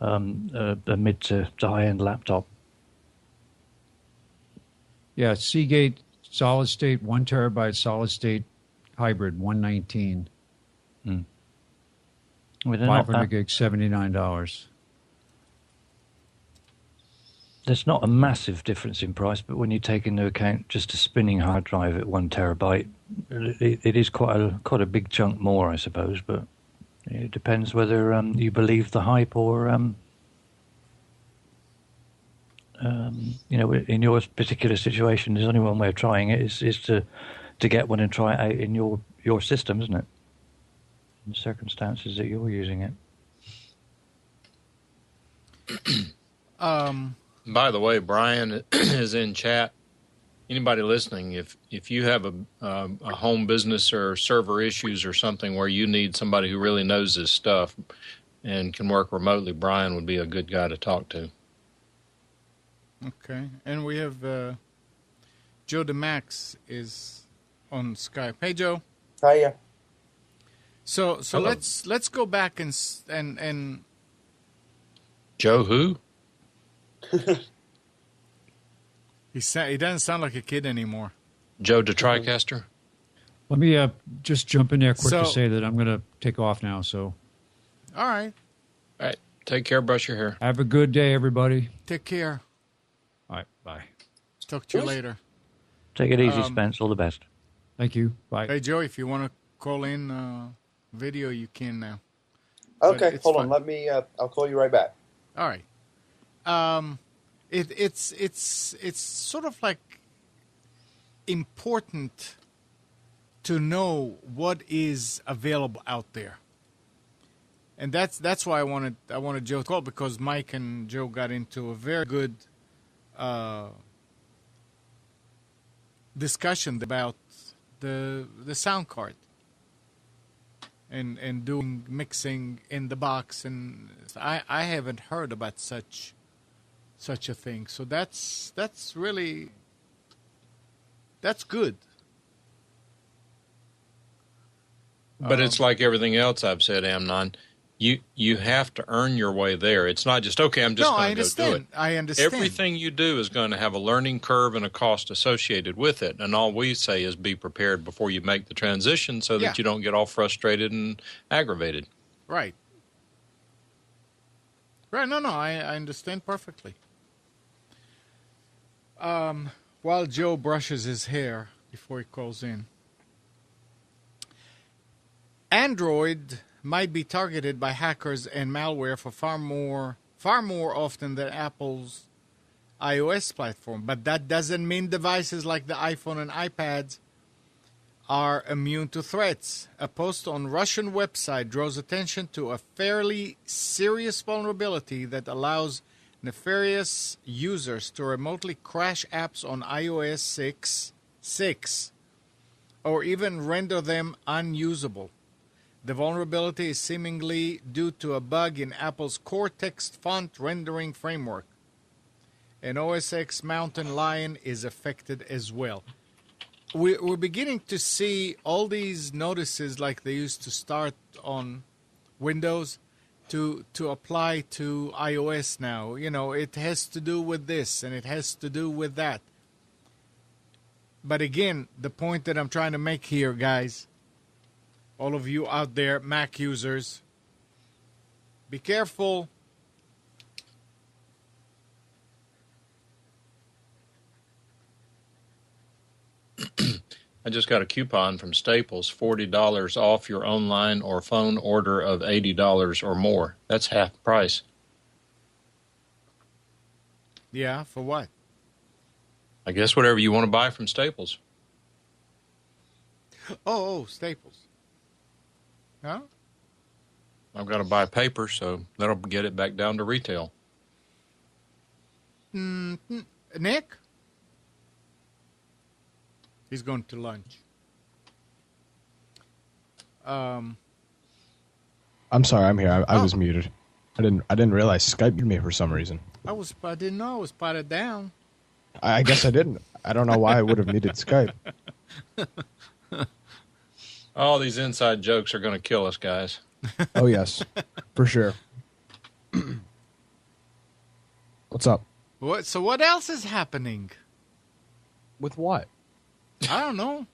Speaker 5: a mid to high-end laptop.
Speaker 4: Yeah, Seagate solid state 1 terabyte solid state hybrid 119. 500 gig $79.
Speaker 5: There's not a massive difference in price, but when you take into account just a spinning hard drive at 1 terabyte, it is quite a big chunk more, I suppose. But it depends whether you believe the hype or, in your particular situation, there's only one way of trying it is to get one and try it out in your system, isn't it? In the circumstances that you're using it.
Speaker 2: By the way, Brian is in chat. Anybody listening, if you have a home business or server issues or something where you need somebody who really knows this stuff and can work remotely, Brian would be a good guy to talk to.
Speaker 1: Okay, and we have Joe DeMax is on Skype. Hey, Joe.
Speaker 10: Hiya.
Speaker 1: So let's go back and
Speaker 2: Joe who?
Speaker 1: He doesn't sound like a kid anymore.
Speaker 2: Joe the TriCaster?
Speaker 4: Let me just jump in there quick to say that I'm going to take off now. So,
Speaker 1: all right.
Speaker 2: All right. Take care. Brush your hair.
Speaker 4: Have a good day, everybody.
Speaker 1: Take care.
Speaker 4: All right. Bye.
Speaker 1: Talk to you later.
Speaker 5: Take it easy, Spence. All the best.
Speaker 4: Thank you. Bye.
Speaker 1: Hey, Joe, if you want to call in video, you can now.
Speaker 11: Okay, hold on. Let me. I'll call you right back.
Speaker 1: All right. It's sort of like important to know what is available out there, and that's why I wanted Joe to call, because Mike and Joe got into a very good discussion about the sound card and doing mixing in the box, and I haven't heard about such a thing. So that's good.
Speaker 2: But it's like everything else I've said, Amnon. You have to earn your way there. It's not just, okay, I'm just going to go do it.
Speaker 1: I understand.
Speaker 2: Everything you do is going to have a learning curve and a cost associated with it. And all we say is be prepared before you make the transition so that you don't get all frustrated and aggravated.
Speaker 1: Right. Right. No, I understand perfectly. While Joe brushes his hair before he calls in. Android might be targeted by hackers and malware for far more often than Apple's iOS platform. But that doesn't mean devices like the iPhone and iPads are immune to threats. A post on Russian website draws attention to a fairly serious vulnerability that allows nefarious users to remotely crash apps on iOS 6 or even render them unusable. The vulnerability is seemingly due to a bug in Apple's core text font rendering framework. And OS X Mountain Lion is affected as well. We're beginning to see all these notices like they used to start on Windows to apply to iOS now. You know, it has to do with this and it has to do with that. But again, the point that I'm trying to make here, guys, all of you out there, Mac users, be careful.
Speaker 2: I just got a coupon from Staples, $40 off your online or phone order of $80 or more. That's half the price.
Speaker 1: Yeah, for what?
Speaker 2: I guess whatever you want to buy from Staples.
Speaker 1: Oh, Staples. Huh?
Speaker 2: I've got to buy paper, so that'll get it back down to retail.
Speaker 1: Nick? He's going to lunch.
Speaker 8: I'm sorry, I'm here. I was muted. I didn't realize Skype muted me for some reason.
Speaker 1: I didn't know I was potted down.
Speaker 8: I guess I didn't. I don't know why I would have muted Skype.
Speaker 2: All these inside jokes are going to kill us, guys.
Speaker 8: Oh, yes. For sure. What's up?
Speaker 1: So what else is happening?
Speaker 8: With what?
Speaker 1: I don't know.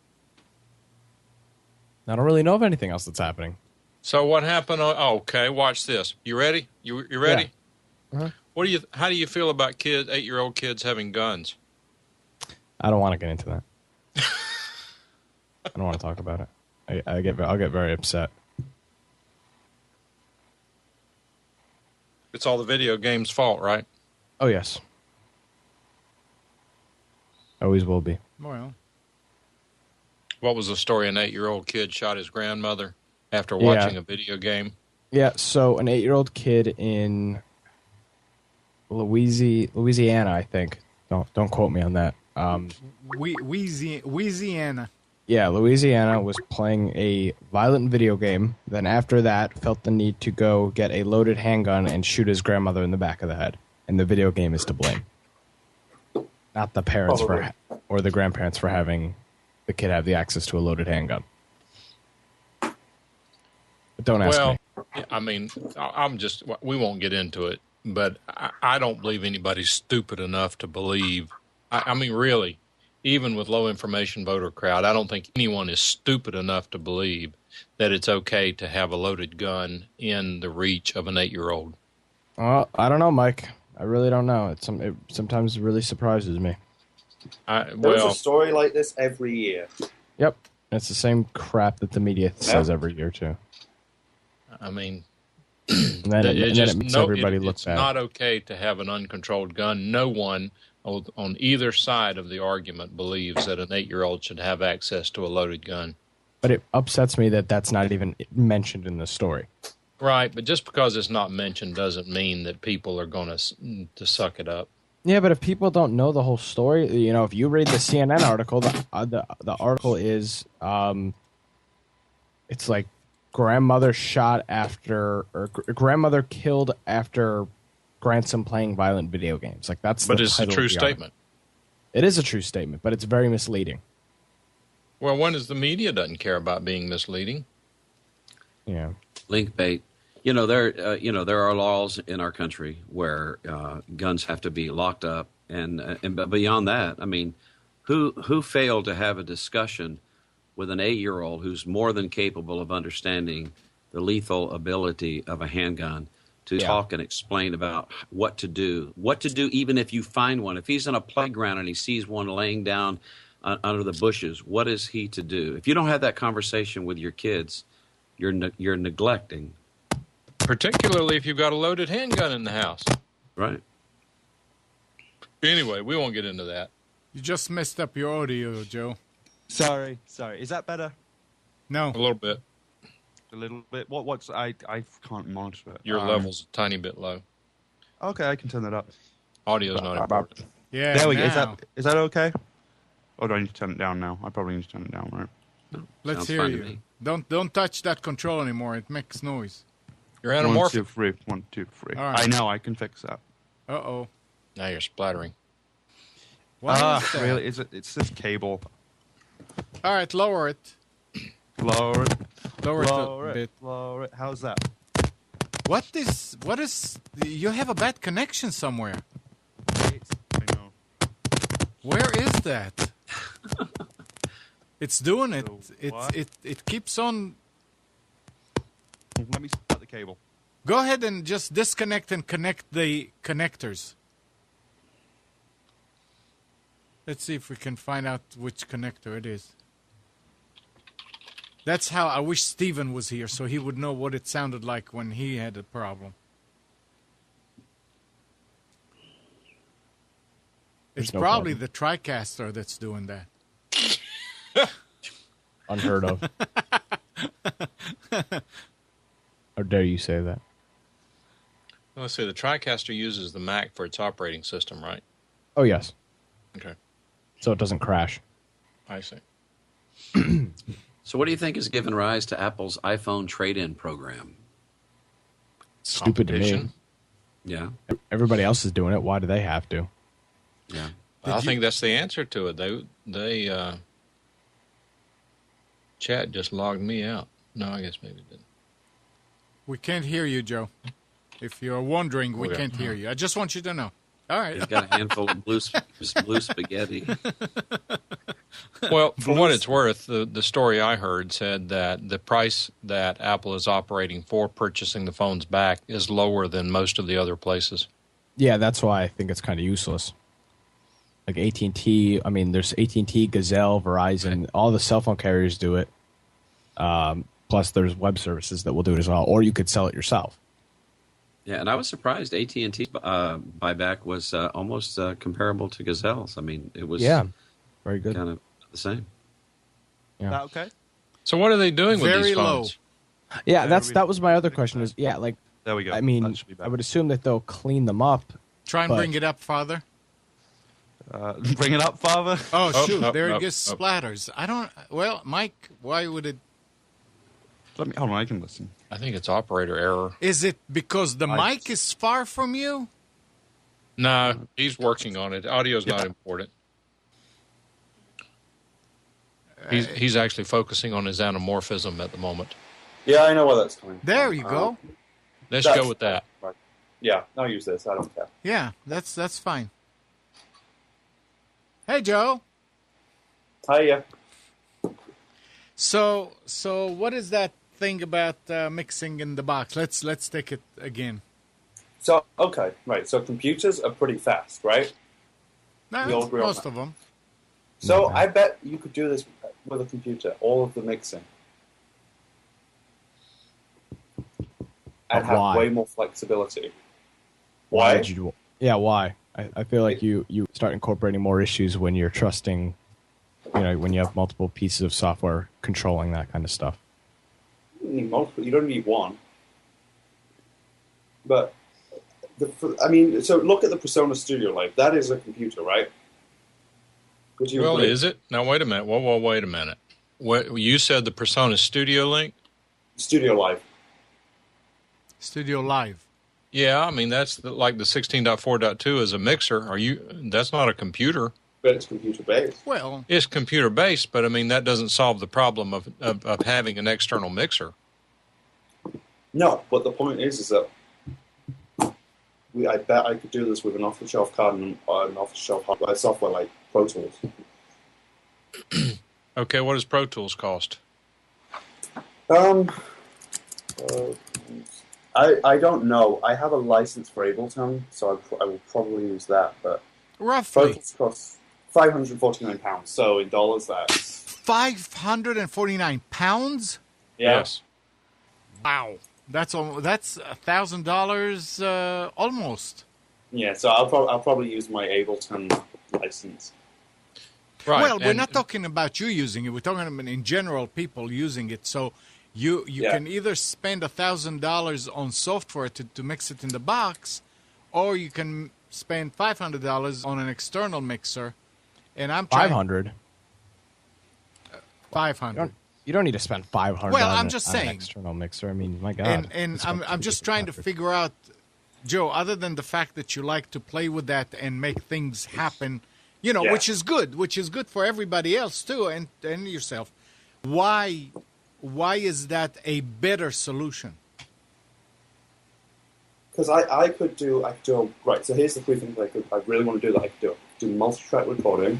Speaker 8: I don't really know of anything else that's happening.
Speaker 2: So what happened? Okay, watch this. You ready? You ready?
Speaker 8: Yeah. Uh-huh.
Speaker 2: How do you feel about 8-year-old kids having guns?
Speaker 8: I don't want to get into that. I don't want to talk about it. I'll get very upset.
Speaker 2: It's all the video game's fault, right?
Speaker 8: Oh, yes. Always will be.
Speaker 1: Well.
Speaker 2: What was the story? An 8-year-old kid shot his grandmother after watching a video game? Yeah,
Speaker 8: so an 8-year-old kid in Louisiana, I think. Don't quote me on that.
Speaker 1: Louisiana.
Speaker 8: Yeah, Louisiana was playing a violent video game. Then after that, felt the need to go get a loaded handgun and shoot his grandmother in the back of the head. And the video game is to blame, not the parents or the grandparents for having the kid have the access to a loaded handgun. But don't ask me.
Speaker 2: I mean, we won't get into it, but I don't believe anybody's stupid enough to believe. I mean, really, even with low information voter crowd, I don't think anyone is stupid enough to believe that it's okay to have a loaded gun in the reach of an 8-year-old.
Speaker 8: Well, I don't know, Mike. I really don't know. It sometimes really surprises me.
Speaker 11: There's a story like this every year.
Speaker 8: Yep. It's the same crap that the media says every year, too.
Speaker 2: I mean,
Speaker 8: and then it makes everybody look
Speaker 2: it's
Speaker 8: bad. It's
Speaker 2: not okay to have an uncontrolled gun. No one on either side of the argument believes that an 8-year-old should have access to a loaded gun.
Speaker 8: But it upsets me that that's not even mentioned in the story.
Speaker 2: Right, but just because it's not mentioned doesn't mean that people are going to suck it up.
Speaker 8: Yeah, but if people don't know the whole story, you know, if you read the CNN article, the article is, it's like grandmother killed after grandson playing violent video games. Like that's.
Speaker 2: But it's a true statement.
Speaker 8: It is a true statement, but it's very misleading.
Speaker 2: Well, when is the media doesn't care about being misleading?
Speaker 8: Yeah.
Speaker 3: Link bait. There are laws in our country where guns have to be locked up, and beyond that, I mean, who failed to have a discussion with an 8-year-old who's more than capable of understanding the lethal ability of a handgun to talk and explain about what to do even if you find one. If he's on a playground and he sees one laying down under the bushes, what is he to do? If you don't have that conversation with your kids, you're neglecting.
Speaker 2: Particularly if you've got a loaded handgun in the house.
Speaker 3: Right.
Speaker 2: Anyway, we won't get into that.
Speaker 1: You just messed up your audio, Joe.
Speaker 12: Sorry. Is that better?
Speaker 1: No.
Speaker 2: A little bit.
Speaker 12: A little bit. What's I can't monitor it.
Speaker 2: Your level's a tiny bit low.
Speaker 12: Okay, I can turn that up.
Speaker 2: Audio's not important.
Speaker 1: Yeah.
Speaker 12: There we go. Is that okay? Or do I need to turn it down now? I probably need to turn it down, right?
Speaker 3: No,
Speaker 1: let's hear you. Don't touch that control anymore. It makes noise.
Speaker 2: You're anamorphic.
Speaker 12: 1, 2, 3. 1, 2, 3.
Speaker 1: All right.
Speaker 12: I know. I can fix that.
Speaker 1: Uh-oh.
Speaker 2: Now you're splattering.
Speaker 1: Why is that?
Speaker 12: Really? It's this cable.
Speaker 1: All right, lower it.
Speaker 12: Lower it.
Speaker 1: Lower it a bit.
Speaker 12: Lower it. How's that?
Speaker 1: What is? You have a bad connection somewhere.
Speaker 12: I know.
Speaker 1: Where is that? It's doing it.
Speaker 12: So
Speaker 1: It keeps on.
Speaker 12: Let me start the cable.
Speaker 1: Go ahead and just disconnect and connect the connectors. Let's see if we can find out which connector it is. That's how I wish Steven was here, so he would know what it sounded like when he had a problem. It's probably the TriCaster that's doing that.
Speaker 8: Unheard of. How dare you say that?
Speaker 2: Let's see, the TriCaster uses the Mac for its operating system, right?
Speaker 8: Oh, yes.
Speaker 2: Okay.
Speaker 8: So it doesn't crash.
Speaker 2: I see.
Speaker 3: So what do you think has given rise to Apple's iPhone trade-in program?
Speaker 8: Stupid to me.
Speaker 3: Yeah.
Speaker 8: Everybody else is doing it. Why do they have to?
Speaker 3: Yeah.
Speaker 2: I think that's the answer to it. They chat just logged me out. No, I guess maybe it didn't.
Speaker 1: We can't hear you, Joe. If you're wondering, we can't hear you. I just want you to know. All right.
Speaker 3: He's got a handful of blue spaghetti.
Speaker 2: Well, for what it's worth, the story I heard said that the price that Apple is operating for purchasing the phones back is lower than most of the other places.
Speaker 8: Yeah, that's why I think it's kind of useless. Like AT&T, I mean, there's AT&T, Gazelle, Verizon, all the cell phone carriers do it. Plus, there's web services that will do it as well, or you could sell it yourself.
Speaker 3: Yeah, and I was surprised AT&T buyback was almost comparable to Gazelle's. I mean, it was
Speaker 8: very good,
Speaker 3: kind of the same.
Speaker 12: Yeah. That okay?
Speaker 2: So what are they doing with these phones?
Speaker 8: Yeah, that was my other question. Is like
Speaker 12: there we go.
Speaker 8: I mean, I would assume that they'll clean them up.
Speaker 1: Try and bring it up, Father.
Speaker 12: Bring it up, Father.
Speaker 1: Oh shoot! There it gets splatters. I don't. Well, Mike, why would it?
Speaker 12: Hold on, I can listen.
Speaker 2: I think it's operator error.
Speaker 1: Is it because the mic is far from you?
Speaker 2: No, he's working on it. Audio's not important. He's actually focusing on his anamorphism at the moment.
Speaker 11: Yeah, I know where that's coming from.
Speaker 1: There you go.
Speaker 2: Let's go with that.
Speaker 11: Right. Yeah, I'll use this. I don't care.
Speaker 1: Yeah, that's fine. Hey, Joe.
Speaker 11: Hiya.
Speaker 1: So what is that thing about mixing in the box? Let's take it again.
Speaker 11: So, okay, right. So computers are pretty fast, right?
Speaker 1: No, most of them.
Speaker 11: So I bet you could do this with a computer, all of the mixing. And have way more flexibility. Why?
Speaker 8: Why? I feel like you start incorporating more issues when you're trusting, when you have multiple pieces of software controlling that kind of stuff.
Speaker 11: You don't need multiple. You don't need one. But, so look at the Persona Studio Live. That is a computer, right?
Speaker 2: Well, is it? Now, wait a minute. Whoa, wait a minute. What you said the Persona Studio Link?
Speaker 11: Studio Live.
Speaker 1: Studio Live.
Speaker 2: Yeah, I mean, that's like the 16.4.2 is a mixer. That's not a computer.
Speaker 11: But it's computer-based.
Speaker 1: Well,
Speaker 2: it's computer-based, but I mean, that doesn't solve the problem of having an external mixer.
Speaker 11: No, but the point is that I bet I could do this with an off-the-shelf card and an off-the-shelf hardware software like Pro Tools.
Speaker 2: Okay, what does Pro Tools cost?
Speaker 11: I don't know. I have a license for Ableton, so I will probably use that. But
Speaker 1: Roughly.
Speaker 11: Vocals costs £549. So in dollars, that's
Speaker 1: £549.
Speaker 11: yeah.
Speaker 2: Yes.
Speaker 1: Wow, that's $1,000 almost.
Speaker 11: Yeah, so I'll probably use my Ableton license.
Speaker 2: Right.
Speaker 1: Well, we're not talking about you using it. We're talking about in general people using it. So you can either spend $1,000 on software to mix it in the box, or you can spend $500 on an external mixer. And I'm trying
Speaker 8: 500.
Speaker 1: 500.
Speaker 8: You don't need to spend 500.
Speaker 1: Well,
Speaker 8: on
Speaker 1: I'm just saying.
Speaker 8: an external mixer. I mean, my God.
Speaker 1: And I'm just trying to figure out, Joe, other than the fact that you like to play with that and make things happen, which is good for everybody else too, and yourself. Why is that a better solution?
Speaker 11: Because I could do right. So here's the three things I really want to do that I could do multi-track recording.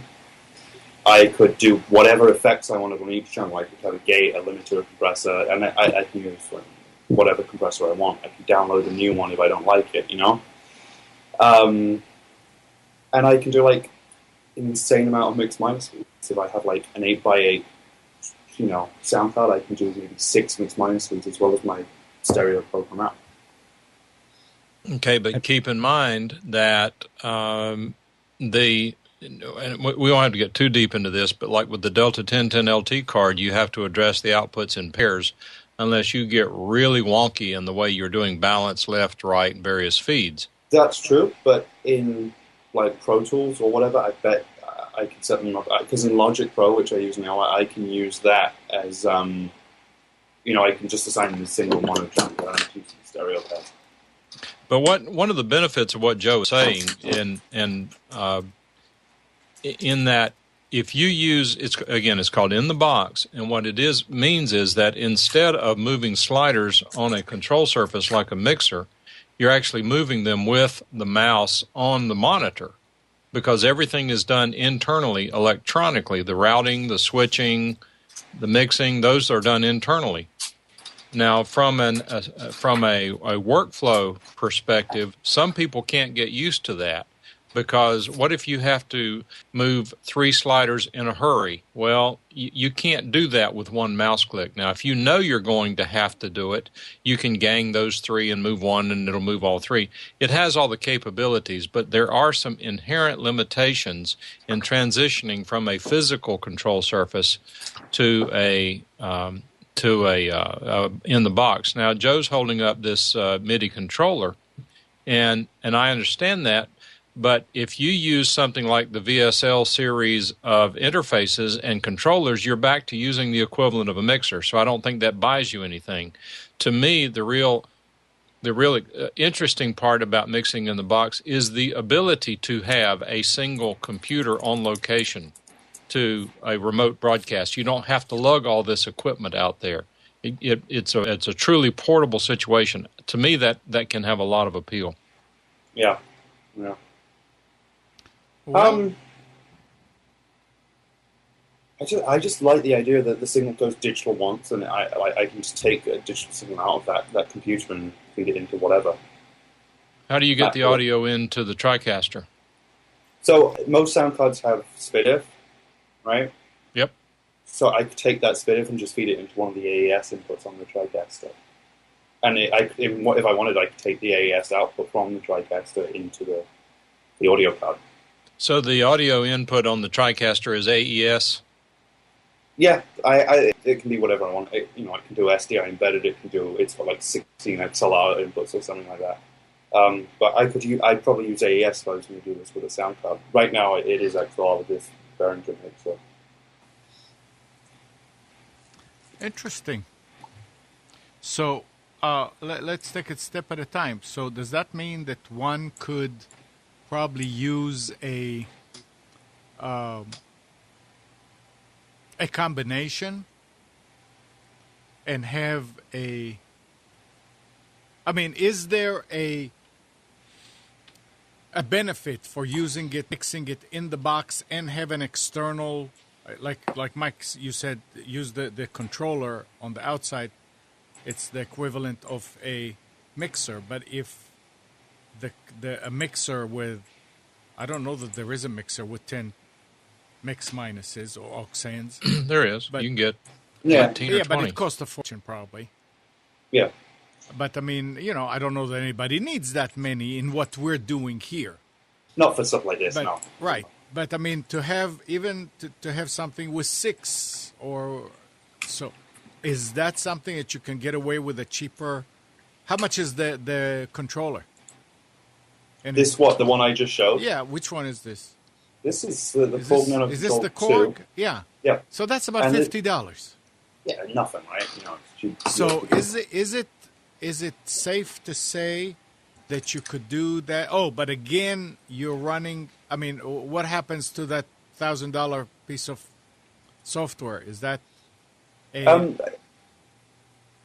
Speaker 11: I could do whatever effects I wanted on each channel. I could have a gate, a limiter, a compressor, and I can use whatever compressor I want. I can download a new one if I don't like it, And I can do like an insane amount of mixed minor speeds. If I have like an 8x8, sound card, I can do maybe 6 mixed minor speeds as well as my stereo program out.
Speaker 2: Okay, but keep in mind that and we don't have to get too deep into this, but like with the Delta 1010 LT card, you have to address the outputs in pairs unless you get really wonky in the way you're doing balance, left, right, and various feeds.
Speaker 11: That's true, but in like Pro Tools or whatever, I bet I can set them up. Because in Logic Pro, which I use now, I can use that as, I can just assign them a single mono channel and use the stereo pairs.
Speaker 2: But one of the benefits of what Joe is saying, in that if you use it's called in the box, and what it means is that instead of moving sliders on a control surface like a mixer, you're actually moving them with the mouse on the monitor, because everything is done internally electronically. The routing, the switching, the mixing, those are done internally. Now, from a workflow perspective, some people can't get used to that, because what if you have to move 3 sliders in a hurry? Well, you can't do that with one mouse click. Now, if you know you're going to have to do it, you can gang those 3 and move one, and it'll move all 3. It has all the capabilities, but there are some inherent limitations in transitioning from a physical control surface to a in the box. Now, Joe's holding up this MIDI controller, and I understand that. But if you use something like the VSL series of interfaces and controllers, you're back to using the equivalent of a mixer. So I don't think that buys you anything. To me, the real interesting part about mixing in the box is the ability to have a single computer on location to a remote broadcast. You don't have to lug all this equipment out there. It's a truly portable situation. To me, that can have a lot of appeal.
Speaker 11: Yeah.
Speaker 1: Well,
Speaker 11: I just like the idea that the signal goes digital once, and I can just take a digital signal out of that computer and feed it into whatever.
Speaker 2: How do you get the audio into the TriCaster?
Speaker 11: So most sound cards have SPDIF, right?
Speaker 2: Yep.
Speaker 11: So I could take that SPDIF and just feed it into one of the AES inputs on the TriCaster. And if I wanted, I could take the AES output from the TriCaster into the audio card.
Speaker 2: So the audio input on the TriCaster is AES?
Speaker 11: Yeah, it can be whatever I want. I can do SDI embedded. It's got like 16 XLR inputs or something like that. But I'd probably use AES if I was going to do this with a sound card. Right now, it is XLR with this Behringer mixer.
Speaker 1: Interesting. So let's take it step at a time. So does that mean that one could probably use a combination and have is there a benefit for using it, mixing it in the box, and have an external, like Mike, you said, use the controller on the outside? It's the equivalent of a mixer, but if a mixer with, I don't know that there is a mixer with 10 mix minuses or aux ends.
Speaker 2: There is.
Speaker 1: But,
Speaker 2: you can get 15 or 20.
Speaker 1: But it costs a fortune probably.
Speaker 11: Yeah.
Speaker 1: But I mean, I don't know that anybody needs that many in what we're doing here.
Speaker 11: Not for stuff like this,
Speaker 1: but,
Speaker 11: no.
Speaker 1: Right. But I mean, to have to have something with 6 or so, is that something that you can get away with a cheaper? How much is the controller? And
Speaker 11: the one I just showed?
Speaker 1: Yeah, which one is this?
Speaker 11: This is the Korg.
Speaker 1: Is this the Korg?
Speaker 11: 2.
Speaker 1: Yeah.
Speaker 11: Yeah.
Speaker 1: So that's about $50.
Speaker 11: Yeah, nothing, right? It's cheap.
Speaker 1: So is it safe to say that you could do that? Oh, but again, you're running. I mean, what happens to that $1,000 piece of software? Is that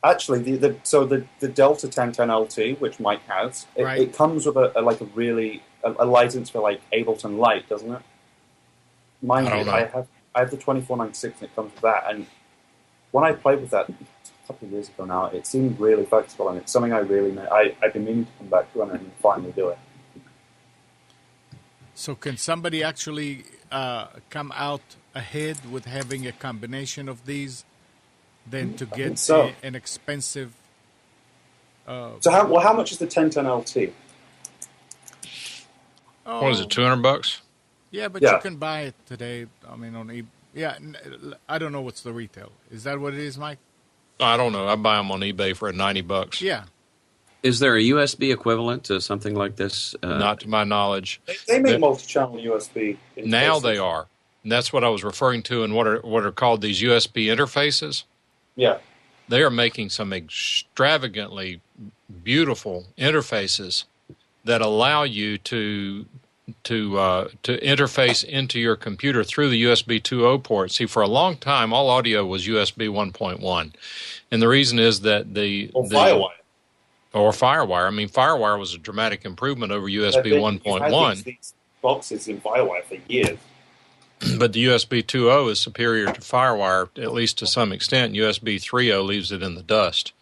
Speaker 11: actually the Delta 1010 LT, which Mike has, it comes with a license for like Ableton Lite, doesn't it? Mind you, I have the 2496 and it comes with that. And when I played with that a couple of years ago now, it seemed really flexible, and it's something I've been meaning to come back to and finally do it.
Speaker 1: So can somebody actually come out ahead with having a combination of these than to get an expensive...
Speaker 11: So how much is the 1010 LT?
Speaker 2: Oh. What is it, $200?
Speaker 1: Yeah, but you can buy it today. I mean, on eBay. Yeah, I don't know what's the retail. Is that what it is, Mike?
Speaker 2: I don't know. I buy them on eBay for $90.
Speaker 1: Yeah.
Speaker 3: Is there a USB equivalent to something like this?
Speaker 2: Not to my knowledge.
Speaker 11: They make multi-channel USB.
Speaker 2: Now they are. And that's what I was referring to in what are called these USB interfaces.
Speaker 11: Yeah.
Speaker 2: They are making some extravagantly beautiful interfaces that allow you to interface into your computer through the USB 2.0 port. See, for a long time, all audio was USB 1.1. And the reason is that
Speaker 11: FireWire.
Speaker 2: Or FireWire. I mean, FireWire was a dramatic improvement over USB 1.1.
Speaker 11: These boxes in FireWire for years.
Speaker 2: But the USB 2.0 is superior to FireWire, at least to some extent. USB 3.0 leaves it in the dust.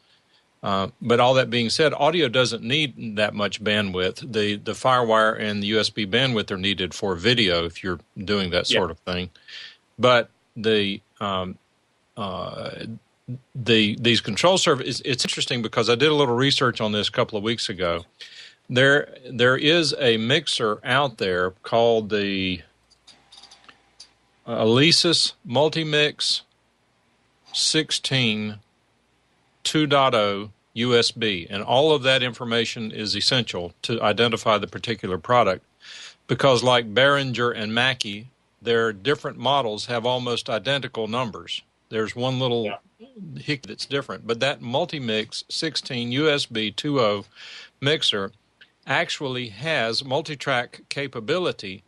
Speaker 2: But all that being said, audio doesn't need that much bandwidth. The FireWire and the USB bandwidth are needed for video if you're doing that sort of thing. But these control surfaces, it's interesting because I did a little research on this a couple of weeks ago. There is a mixer out there called the Alesis Multimix 16 2.0 USB, and all of that information is essential to identify the particular product because like Behringer and Mackie, their different models have almost identical numbers. There's one little hick that's different, but that Multimix 16 USB 2.0 mixer actually has multi-track capability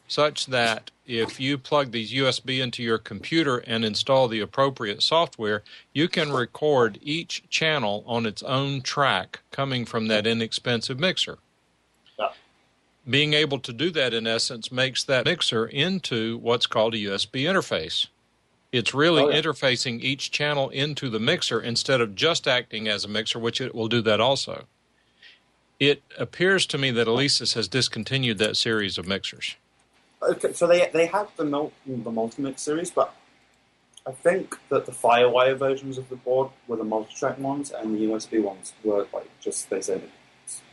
Speaker 2: such that if you plug these USB into your computer and install the appropriate software, you can record each channel on its own track coming from that inexpensive mixer. Being able to do that, in essence, makes that mixer into what's called a USB interface. It's really interfacing each channel into the mixer instead of just acting as a mixer, which it will do that also. It appears to me that Alesis has discontinued that series of mixers.
Speaker 11: Okay, so they have the Multimix series, but I think that the FireWire versions of the board were the multi-track ones, and the USB ones were they said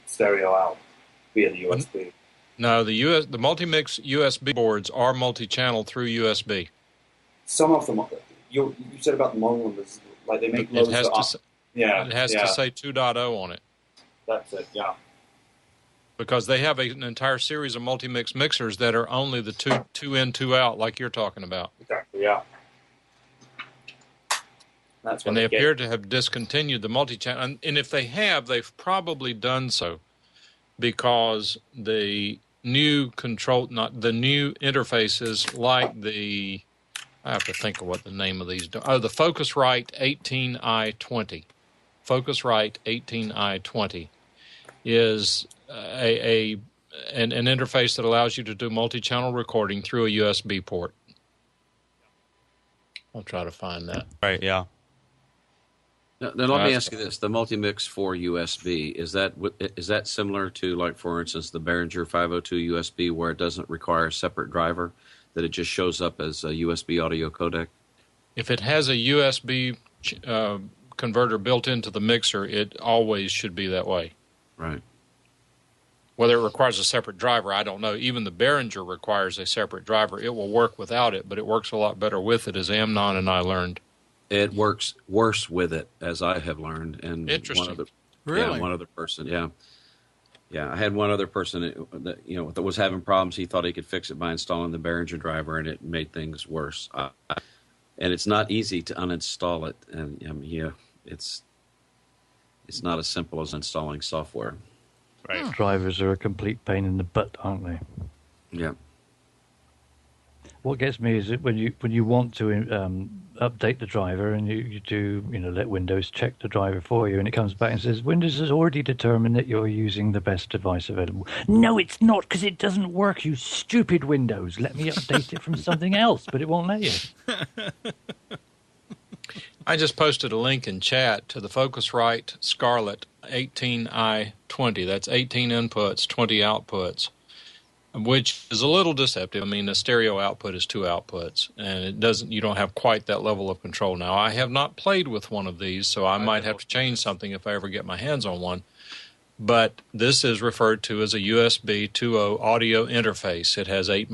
Speaker 11: stereo out via the USB.
Speaker 2: No, the Multimix USB boards are multi-channel through USB.
Speaker 11: Some of them, you said about the model numbers, like they make loads
Speaker 2: it has to say 2.0 on it.
Speaker 11: That's it, yeah.
Speaker 2: Because they have an entire series of multi-mix mixers that are only the two in, two out, like you're talking about.
Speaker 11: Exactly, yeah.
Speaker 2: And they appear to have discontinued the multi-channel. And if they have, they've probably done so because the new the new interfaces like I have to think of what the name of these do. Oh, the Focusrite 18i20. Focusrite 18i20 is an interface that allows you to do multi-channel recording through a USB port. I'll try to find that.
Speaker 12: Right, yeah.
Speaker 3: Now let me ask you this: the multi-mix for USB is that similar to, like, for instance, the Behringer 502 USB, where it doesn't require a separate driver, that it just shows up as a USB audio codec?
Speaker 2: If it has a USB converter built into the mixer, it always should be that way.
Speaker 3: Right.
Speaker 2: Whether it requires a separate driver, I don't know. Even the Behringer requires a separate driver. It will work without it, but it works a lot better with it, as Amnon and I learned.
Speaker 3: It works worse with it, as I have learned. And
Speaker 2: Interesting.
Speaker 1: Really?
Speaker 3: One other person, yeah. I had one other person that was having problems. He thought he could fix it by installing the Behringer driver, and it made things worse. And it's not easy to uninstall it. And it's not as simple as installing software.
Speaker 5: Right. Drivers are a complete pain in the butt, aren't they?
Speaker 3: Yeah.
Speaker 5: What gets me is that when you want to update the driver and you do let Windows check the driver for you, and it comes back and says Windows has already determined that you're using the best device available. No, it's not, because it doesn't work. You stupid Windows. Let me update it from something else, but it won't let you.
Speaker 2: I just posted a link in chat to the Focusrite Scarlett 18i20. That's 18 inputs, 20 outputs, which is a little deceptive. I mean, the stereo output is 2 outputs, and you don't have quite that level of control. Now, I have not played with one of these, so I might have to change something if I ever get my hands on one. But this is referred to as a USB 2.0 audio interface. It has 8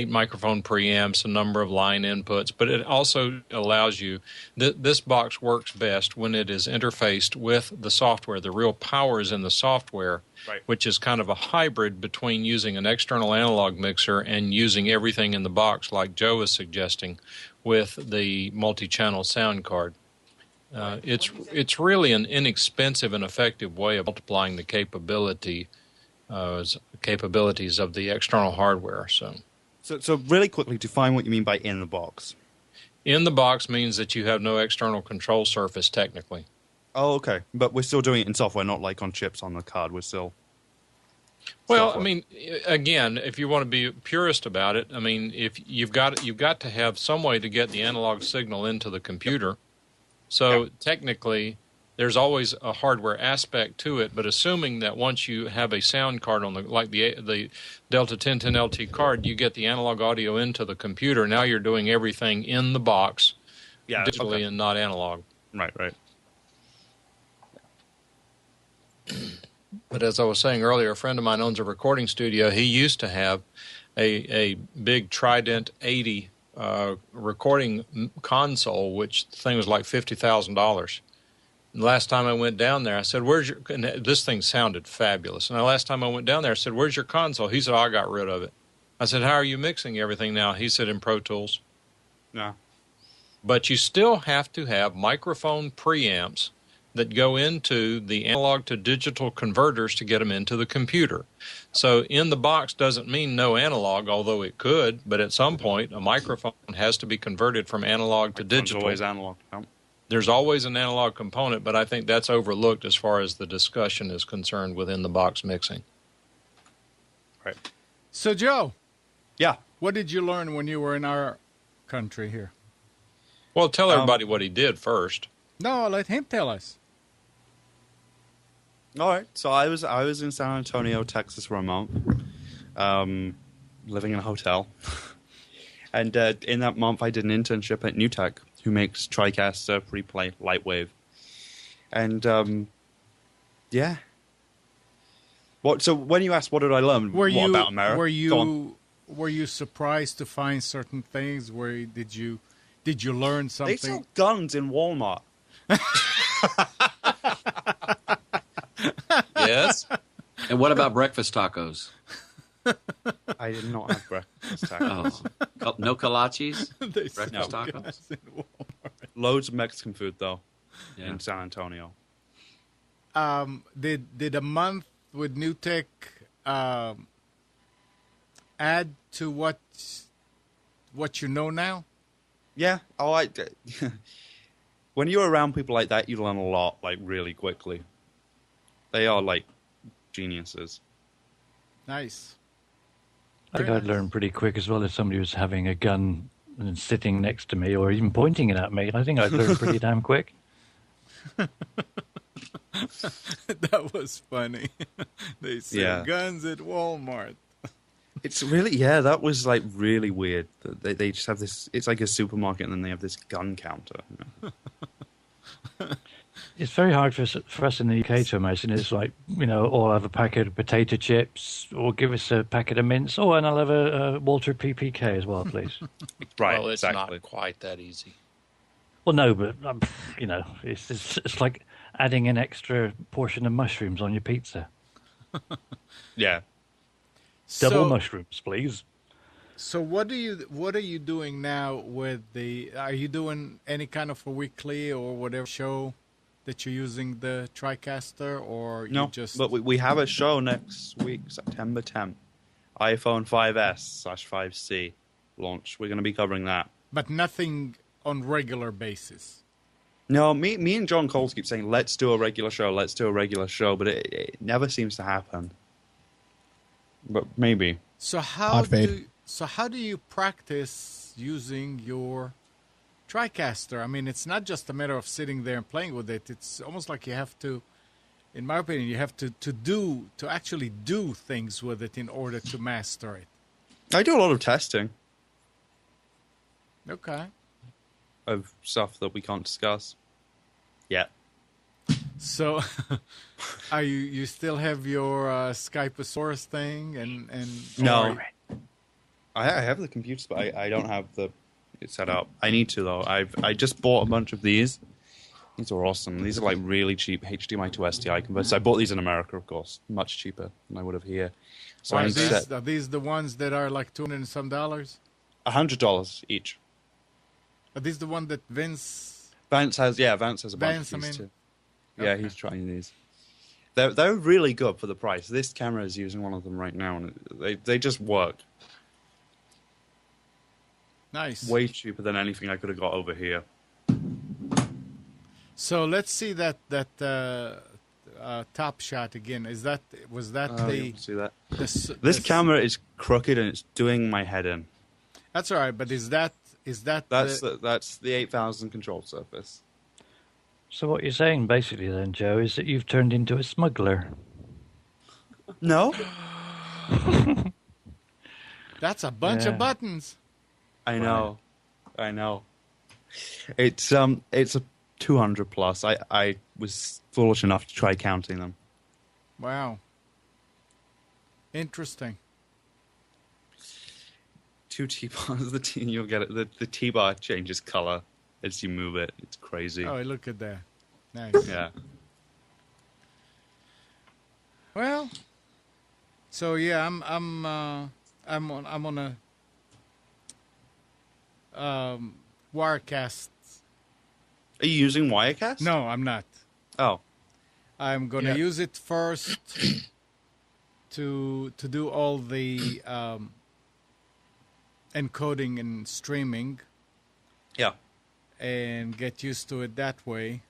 Speaker 2: microphone preamps, a number of line inputs, but it also allows you, this box works best when it is interfaced with the software. The real power is in the software, right, which is kind of a hybrid between using an external analog mixer and using everything in the box, like Joe is suggesting, with the multi-channel sound card. It's really an inexpensive and effective way of multiplying the capabilities of the external hardware.
Speaker 12: So really quickly, define what you mean by in the box.
Speaker 2: In the box means that you have no external control surface technically.
Speaker 12: Oh, okay. But we're still doing it in software, not like on chips on the card. We're still...
Speaker 2: Well,
Speaker 12: software.
Speaker 2: I mean, again, if you want to be purist about it, I mean, if you've got to have some way to get the analog signal into the computer. Yep. So technically, there's always a hardware aspect to it, but assuming that once you have a sound card on the Delta 1010 LT card, you get the analog audio into the computer. Now you're doing everything in the box, digitally and not analog.
Speaker 12: Right.
Speaker 2: But as I was saying earlier, a friend of mine owns a recording studio. He used to have a big Trident 80 recording console, which the thing was like $50,000. Last time I went down there, I said, and this thing sounded fabulous. And the last time I went down there, I said, where's your console? He said, I got rid of it. I said, how are you mixing everything now? He said, in Pro Tools.
Speaker 12: No.
Speaker 2: But you still have to have microphone preamps that go into the analog to digital converters to get them into the computer. So in the box doesn't mean no analog, although it could, but at some point a microphone has to be converted from analog to digital.
Speaker 12: Always analog. Yep.
Speaker 2: There's always an analog component, but I think that's overlooked as far as the discussion is concerned within the box mixing.
Speaker 12: Right.
Speaker 1: So, Joe.
Speaker 12: Yeah.
Speaker 1: What did you learn when you were in our country here?
Speaker 2: Well, tell everybody what he did first.
Speaker 1: No, let him tell us.
Speaker 12: All right. So I was in San Antonio, Texas for a month, living in a hotel. And in that month, I did an internship at NewTek, who makes TriCaster, Freeplay, Lightwave. And, yeah. So when you asked what did I learn about America?
Speaker 1: Were you surprised to find certain things? Did you learn something?
Speaker 12: They sell guns in Walmart.
Speaker 3: Yes. And what about breakfast tacos?
Speaker 12: I did not have breakfast tacos.
Speaker 3: Oh. No kolaches? Breakfast tacos?
Speaker 12: Loads of Mexican food, though, in San Antonio.
Speaker 1: Did a month with NewTek add to what you know now?
Speaker 12: Yeah. When you're around people like that, you learn a lot, like, really quickly. They are, like, geniuses.
Speaker 1: Nice.
Speaker 5: I think I'd learn pretty quick as well if somebody was having a gun and sitting next to me or even pointing it at me. I think I'd learn pretty damn quick.
Speaker 1: That was funny. They sell guns at Walmart.
Speaker 12: It's really, that was like really weird. They just have this, it's like a supermarket and then they have this gun counter.
Speaker 5: It's very hard for us in the UK to imagine. It's like, I'll have a packet of potato chips, or give us a packet of mince. Oh, and I'll have a Walter PPK as well, please.
Speaker 12: Right,
Speaker 2: well, it's
Speaker 12: exactly.
Speaker 2: not quite that easy.
Speaker 5: Well, no, but, it's like adding an extra portion of mushrooms on your pizza.
Speaker 12: Yeah.
Speaker 5: Double mushrooms, please.
Speaker 1: So what are you doing now with are you doing any kind of a weekly or whatever show that you're using the TriCaster, or
Speaker 12: no,
Speaker 1: you just...
Speaker 12: but we have a show next week, September 10th. iPhone 5S/5C launch. We're going to be covering that.
Speaker 1: But nothing on regular basis.
Speaker 12: No, me and John Coles keep saying, let's do a regular show, but it never seems to happen. But maybe.
Speaker 1: So how do you practice using your TriCaster? I mean, it's not just a matter of sitting there and playing with it. It's almost like you have to, in my opinion, you have to actually do things with it in order to master it.
Speaker 12: I do a lot of testing.
Speaker 1: Okay.
Speaker 12: Of stuff that we can't discuss yet.
Speaker 1: So, are you still have your Skyposaurus thing and
Speaker 12: no, I have the computers, but I don't have it set up. I need to though. I just bought a bunch of these. These are awesome. These are like really cheap HDMI to SDI converters. I bought these in America, of course, much cheaper than I would have here. So
Speaker 1: are these the ones that are like $200 and some?
Speaker 12: $100 each.
Speaker 1: Are these the one that Vance
Speaker 12: has a bunch of these too. Yeah, okay. He's trying these. They're really good for the price. This camera is using one of them right now, and they just work.
Speaker 1: Nice.
Speaker 12: Way cheaper than anything I could have got over here.
Speaker 1: So let's see that top shot again. Was that
Speaker 12: see that? This camera is crooked and it's doing my head in.
Speaker 1: That's all right, but that's
Speaker 12: the 8000 control surface.
Speaker 5: So what you're saying basically then, Joe, is that you've turned into a smuggler.
Speaker 12: No.
Speaker 1: That's a bunch of buttons.
Speaker 12: I know. It's a 200 plus. I was foolish enough to try counting them.
Speaker 1: Wow. Interesting.
Speaker 12: 2 T-bars, you'll get it. The T-bar changes color as you move it. It's crazy.
Speaker 1: Oh, look at that. Nice.
Speaker 12: Yeah.
Speaker 1: Well, so yeah, I'm on a Wirecast.
Speaker 12: Are you using Wirecast?
Speaker 1: No, I'm not.
Speaker 12: Oh.
Speaker 1: I'm going to use it first to do all the encoding and streaming.
Speaker 12: Yeah.
Speaker 1: And get used to it that way,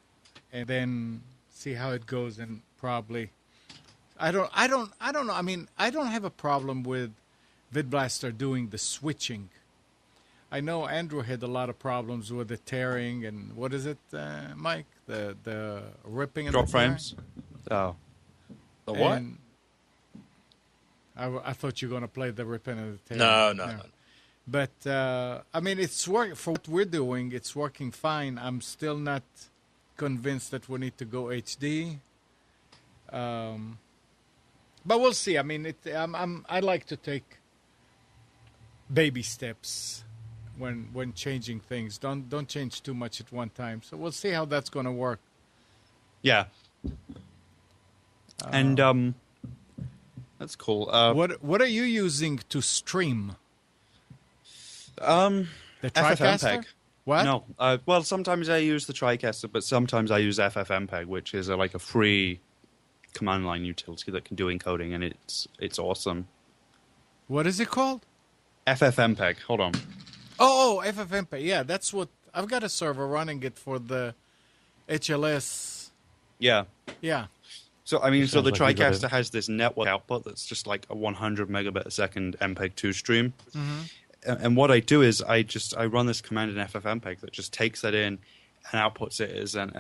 Speaker 1: and then see how it goes. And probably, I don't know. I mean, I don't have a problem with VidBlaster doing the switching. I know Andrew had a lot of problems with the tearing and what is it, Mike? The ripping and
Speaker 12: drop
Speaker 1: the
Speaker 12: frames. Oh, the what?
Speaker 1: And I thought you were going to play the ripping and the tearing.
Speaker 2: No.
Speaker 1: But I mean, it's work for what we're doing. It's working fine. I'm still not convinced that we need to go HD. But we'll see. I mean, I like to take baby steps when changing things. Don't change too much at one time. So we'll see how that's going to work.
Speaker 12: Yeah. And that's cool.
Speaker 1: What are you using to stream?
Speaker 12: The
Speaker 1: TriCaster? What?
Speaker 12: No. Well, sometimes I use the TriCaster, but sometimes I use FFmpeg, which is like a free command line utility that can do encoding, and it's awesome.
Speaker 1: What is it called?
Speaker 12: FFmpeg. Hold on.
Speaker 1: Oh, FFmpeg. Yeah, that's what I've got a server running it for the HLS.
Speaker 12: Yeah.
Speaker 1: Yeah.
Speaker 12: So I mean, so the TriCaster has this network output that's just like a 100 megabit a second MPEG-2 stream. Mm-hmm. And what I do is I run this command in FFmpeg that just takes that in and outputs it as an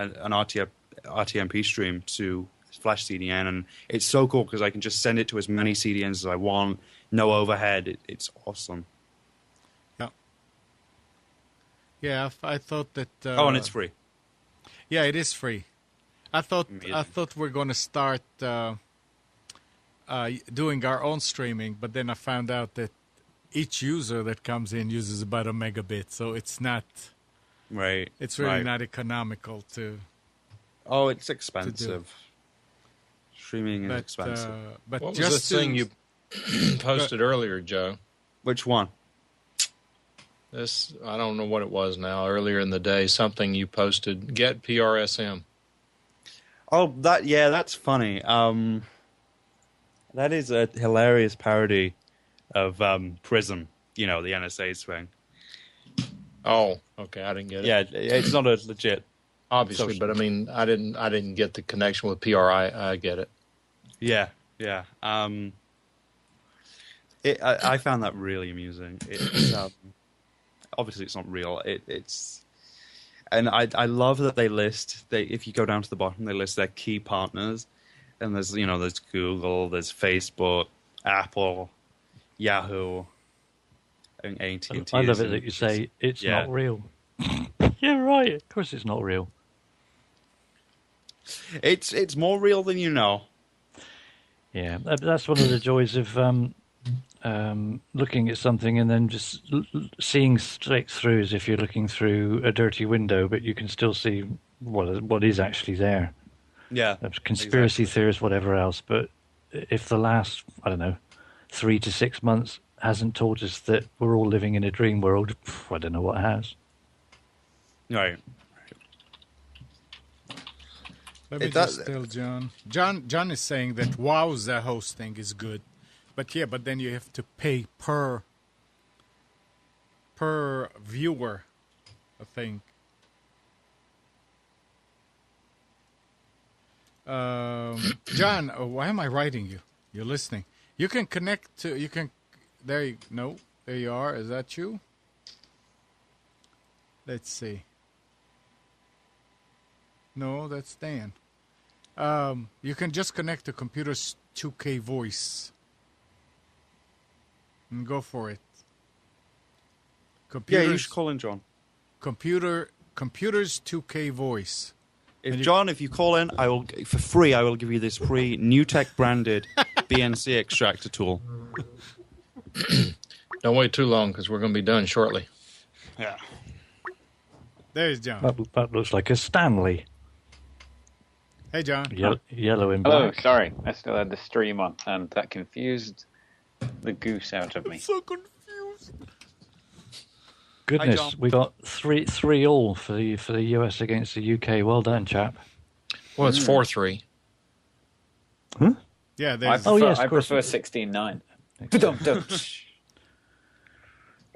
Speaker 12: RTMP stream to Flash CDN, and it's so cool because I can just send it to as many CDNs as I want, no overhead. It's awesome.
Speaker 1: Yeah. Yeah, I thought that.
Speaker 12: Oh, and it's free.
Speaker 1: Yeah, it is free. I thought
Speaker 12: Amazing.
Speaker 1: we're going to start doing our own streaming, but then I found out that each user that comes in uses about a megabit, so it's not.
Speaker 12: Right.
Speaker 1: It's really
Speaker 12: right.
Speaker 1: not economical to.
Speaker 12: Oh, it's expensive. Streaming is expensive.
Speaker 1: But
Speaker 2: What was
Speaker 1: just
Speaker 2: this thing you posted earlier, Joe?
Speaker 12: Which one?
Speaker 2: This, I don't know what it was now. Earlier in the day, something you posted. Get PRSM.
Speaker 12: Oh, that's funny. That is a hilarious parody of Prism. You know, the NSA thing.
Speaker 2: Oh, okay. I didn't get it.
Speaker 12: Yeah, it's not a legit.
Speaker 2: Obviously, but I mean, I didn't get the connection with PRI. I get it.
Speaker 12: Yeah. I found that really amusing. It's obviously it's not real. And I love that they list. If you go down to the bottom, they list their key partners, and there's Google, there's Facebook, Apple, Yahoo, and AT&T.
Speaker 5: I love it that you say it's not real. Yeah, right. Of course, it's not real.
Speaker 12: It's more real than you know.
Speaker 5: Yeah, that's one of the joys of looking at something and then just seeing straight through as if you're looking through a dirty window, but you can still see what is actually there.
Speaker 12: Yeah,
Speaker 5: conspiracy theories, whatever else. But if the last, 3 to 6 months hasn't taught us that we're all living in a dream world, I don't know what has.
Speaker 12: Right.
Speaker 1: Let me just tell John. John is saying that Wowza hosting is good, but then you have to pay per viewer, I think. John, why am I writing you? You're listening. You can connect to. You can. There you are. Is that you? Let's see. No, that's Dan. You can just connect to computer's 2K voice. And go for it.
Speaker 12: Yeah, you should call in, John.
Speaker 1: Computer's 2K voice.
Speaker 12: If you call in, I will for free. I will give you this free NewTek branded BNC extractor tool.
Speaker 2: Don't wait too long because we're going to be done shortly.
Speaker 12: Yeah.
Speaker 1: There's John.
Speaker 5: That looks like a Stanley.
Speaker 1: Hey, John.
Speaker 5: Yellow and
Speaker 13: Hello,
Speaker 5: black.
Speaker 13: sorry. I still had the stream on, and that confused the goose out of me.
Speaker 1: I'm so confused.
Speaker 5: Goodness,
Speaker 12: Hi, John.
Speaker 5: we got 3-3 for the US against the UK. Well done, chap.
Speaker 2: Well, it's 4-3.
Speaker 5: Huh?
Speaker 1: Yeah,
Speaker 13: I
Speaker 1: there's.
Speaker 13: prefer,
Speaker 5: yes, of
Speaker 13: I
Speaker 5: course.
Speaker 13: prefer 16-9.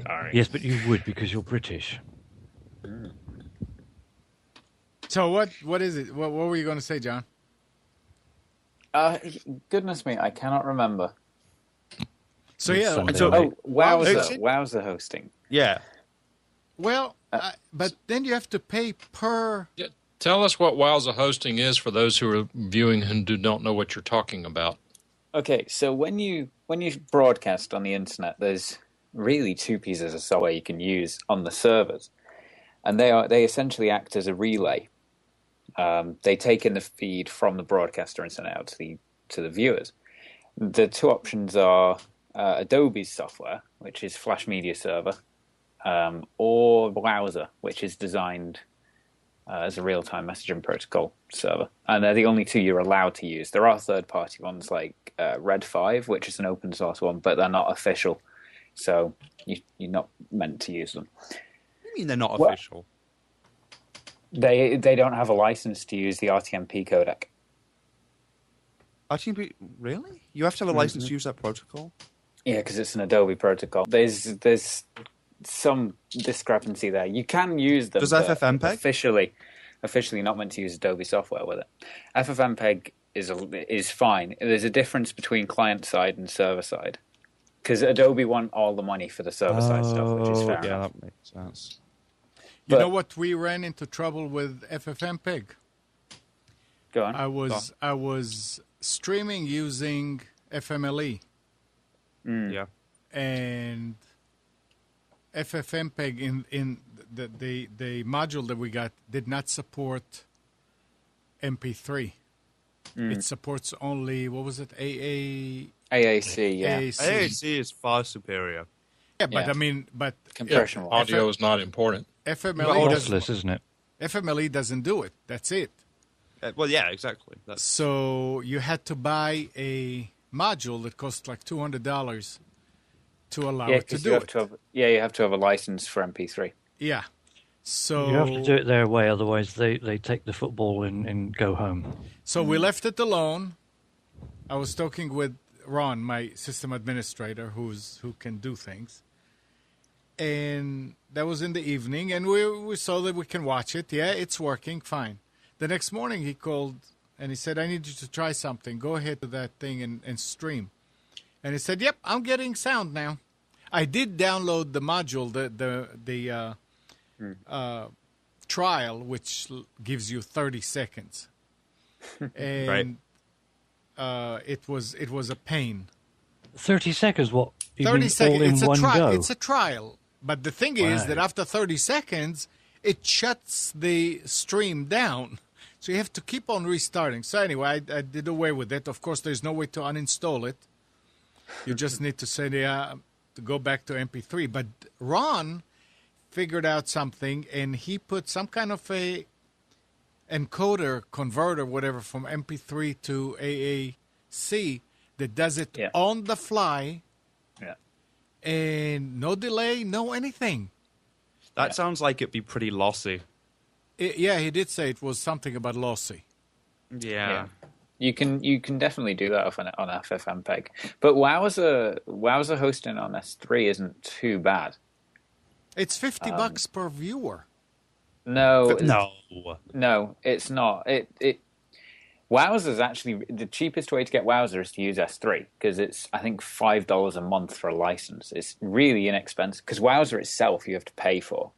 Speaker 13: Sorry.
Speaker 5: Yes, but you would because you're British.
Speaker 1: So what is it? What were you going to say, John?
Speaker 13: Goodness me, I cannot remember.
Speaker 1: So
Speaker 5: It's
Speaker 1: yeah.
Speaker 5: Sunday.
Speaker 1: So,
Speaker 13: Wowza hosting.
Speaker 12: Yeah.
Speaker 1: well, but then you have to pay per.
Speaker 2: Tell us what Wowza hosting is for those who are viewing and don't know what you're talking about.
Speaker 13: Okay, so when you broadcast on the internet, there's really two pieces of software you can use on the servers, and they essentially act as a relay. They take in the feed from the broadcaster and send it out to the viewers. The two options are Adobe's software, which is Flash Media Server, or Wowza, which is designed as a real-time messaging protocol server. And they're the only two you're allowed to use. There are third-party ones like Red 5, which is an open-source one, but they're not official. So you're not meant to use them.
Speaker 12: What do you mean they're not official?
Speaker 13: They don't have a license to use the RTMP codec.
Speaker 12: RTMP, really? You have to have a license to use that protocol?
Speaker 13: Yeah, because it's an Adobe protocol. There's some discrepancy there. You can use them.
Speaker 12: Does FFmpeg?
Speaker 13: Officially not meant to use Adobe software with it. FFmpeg is fine. There's a difference between client side and server side. Because Adobe want all the money for the server side stuff, which is fair enough.
Speaker 12: That makes sense.
Speaker 1: You know what we ran into trouble with FFmpeg?
Speaker 13: Go on.
Speaker 1: I was streaming using FMLE.
Speaker 12: Yeah.
Speaker 1: And FFmpeg in the module that we got did not support MP3. It supports only, what was it,
Speaker 13: AAC, yeah.
Speaker 12: AAC is far superior.
Speaker 1: Yeah, but
Speaker 13: compression
Speaker 2: audio is not important.
Speaker 5: Lossless, isn't it?
Speaker 1: FMLE doesn't do it. That's it.
Speaker 12: Well, yeah, exactly.
Speaker 1: So you had to buy a module that cost like $200 to allow it to do it.
Speaker 13: You have to have a license for MP3.
Speaker 1: Yeah. So
Speaker 5: you have to do it their way, otherwise they take the football and go home.
Speaker 1: So we left it alone. I was talking with Ron, my system administrator, who can do things. And that was in the evening, and we saw that we can watch it. Yeah, it's working fine. The next morning he called and he said, I need you to try something. Go ahead to that thing and stream. And he said, yep, I'm getting sound now. I did download the module, the trial, which gives you 30 seconds. And it was a pain.
Speaker 5: 30 seconds, what?
Speaker 1: 30 seconds.
Speaker 5: All in one go?
Speaker 1: It's a trial. But the thing is that after 30 seconds, it shuts the stream down. So you have to keep on restarting. So anyway, I did away with it. Of course, there's no way to uninstall it. You just need to say to go back to MP3. But Ron figured out something, and he put some kind of a encoder, converter, whatever, from MP3 to AAC that does it on the fly.
Speaker 13: Yeah.
Speaker 1: And no delay, no anything.
Speaker 12: That sounds like it'd be pretty lossy.
Speaker 1: He did say it was something about lossy.
Speaker 12: Yeah.
Speaker 13: You can definitely do that on FFmpeg. But Wowzer hosting on S3 isn't too bad.
Speaker 1: It's $50 per viewer.
Speaker 13: No, it's not. Wowzer is actually the cheapest way to get Wowzer is to use S3 because it's, I think, $5 a month for a license. It's really inexpensive because Wowzer itself you have to pay for,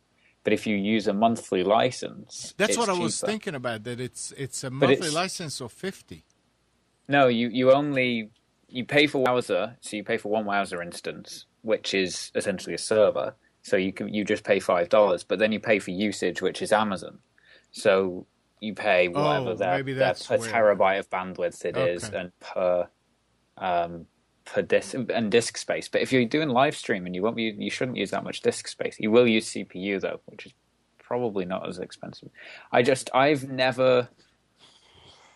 Speaker 13: but if you use a monthly license,
Speaker 1: that's
Speaker 13: it's
Speaker 1: what I
Speaker 13: cheaper.
Speaker 1: was thinking about. That it's a monthly license of $50.
Speaker 13: No, you pay for Wowzer, so you pay for one Wowzer instance, which is essentially a server. So you just pay $5, but then you pay for usage, which is Amazon. So you pay whatever that per terabyte of bandwidth it is, and per disk and disk space. But if you're doing live streaming, you shouldn't use that much disk space. You will use CPU though, which is probably not as expensive. I've never,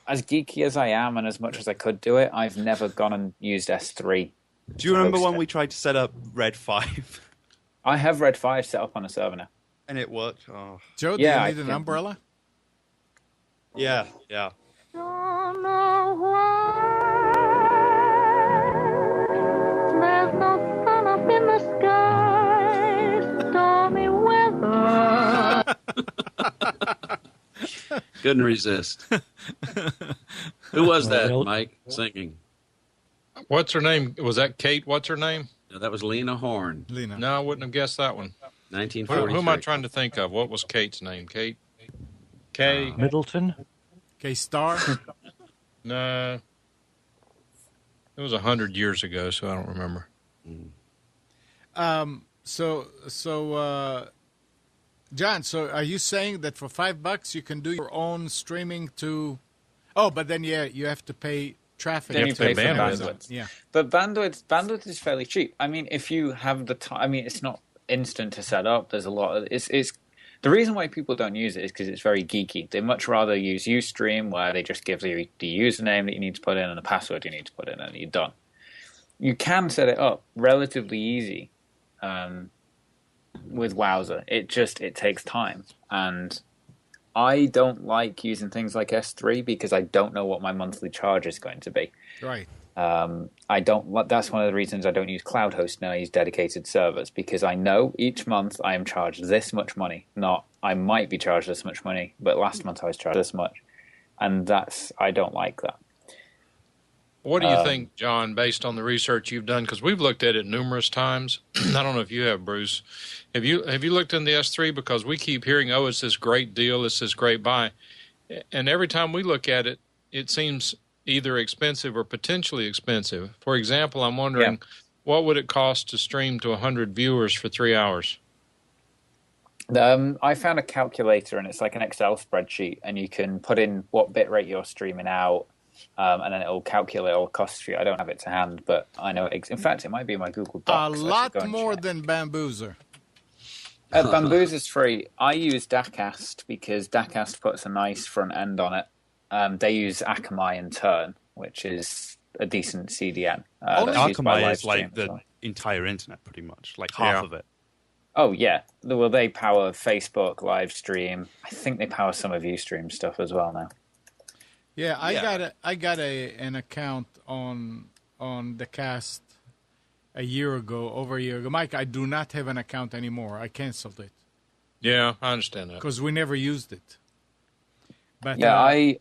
Speaker 13: as geeky as I am and as much as I could do it, I've never gone and used S3.
Speaker 12: Do you remember when we tried to set up Red 5?
Speaker 13: I have Red 5 set up on a server now.
Speaker 12: And it worked. Oh.
Speaker 1: Joe, do you need an umbrella?
Speaker 12: Yeah.
Speaker 14: Don't know why there's no sun up in the sky, stormy weather.
Speaker 3: Couldn't resist. Who was that, Mike, singing?
Speaker 2: What's her name? Was that Kate? What's her name?
Speaker 3: No, that was Lena Horne.
Speaker 2: No, I wouldn't have guessed that one.
Speaker 3: 1943.
Speaker 2: Who am I trying to think of? What was Kate's name? Kate? K.
Speaker 5: Middleton?
Speaker 1: K Star?
Speaker 2: No. It was 100 years ago, so I don't remember.
Speaker 1: John, so are you saying that for $5 you can do your own streaming to? Oh, but then you have to pay traffic.
Speaker 13: Then you pay for
Speaker 1: bandwidth. Yeah,
Speaker 13: but bandwidth is fairly cheap. I mean, if you have the time, I mean, it's not instant to set up. There's a lot of it's the reason why people don't use it is because it's very geeky. They much rather use Ustream, where they just give you the username that you need to put in and the password you need to put in, and you're done. You can set it up relatively easy with Wowzer. It takes time, and I don't like using things like S3 because I don't know what my monthly charge is going to be.
Speaker 1: Right.
Speaker 13: I don't. That's one of the reasons I don't use CloudHost now. I use dedicated servers because I know each month I am charged this much money. Not I might be charged this much money, but last month I was charged this much, and I don't like that.
Speaker 2: What do you think, John, based on the research you've done? Because we've looked at it numerous times. I don't know if you have, Bruce. Have you looked in the S3? Because we keep hearing, oh, it's this great deal, it's this great buy. And every time we look at it, it seems either expensive or potentially expensive. For example, I'm wondering, what would it cost to stream to 100 viewers for 3 hours?
Speaker 13: I found a calculator, and it's like an Excel spreadsheet, and you can put in what bitrate you're streaming out, and then it'll calculate all the costs for you. I don't have it to hand, but I know. In fact, it might be in my Google Docs.
Speaker 1: A lot more than Bamboozer.
Speaker 13: Bamboozer is free. I use Dacast because Dacast puts a nice front end on it. They use Akamai in turn, which is a decent CDN.
Speaker 12: Akamai is like the entire internet, pretty much, like half of it.
Speaker 13: Oh yeah, well they power Facebook live stream. I think they power some of Ustream stuff as well now.
Speaker 1: Yeah, I got an account on the cast over a year ago. Mike, I do not have an account anymore. I canceled it.
Speaker 2: Yeah, I understand that.
Speaker 1: Because we never used it. But
Speaker 13: yeah, I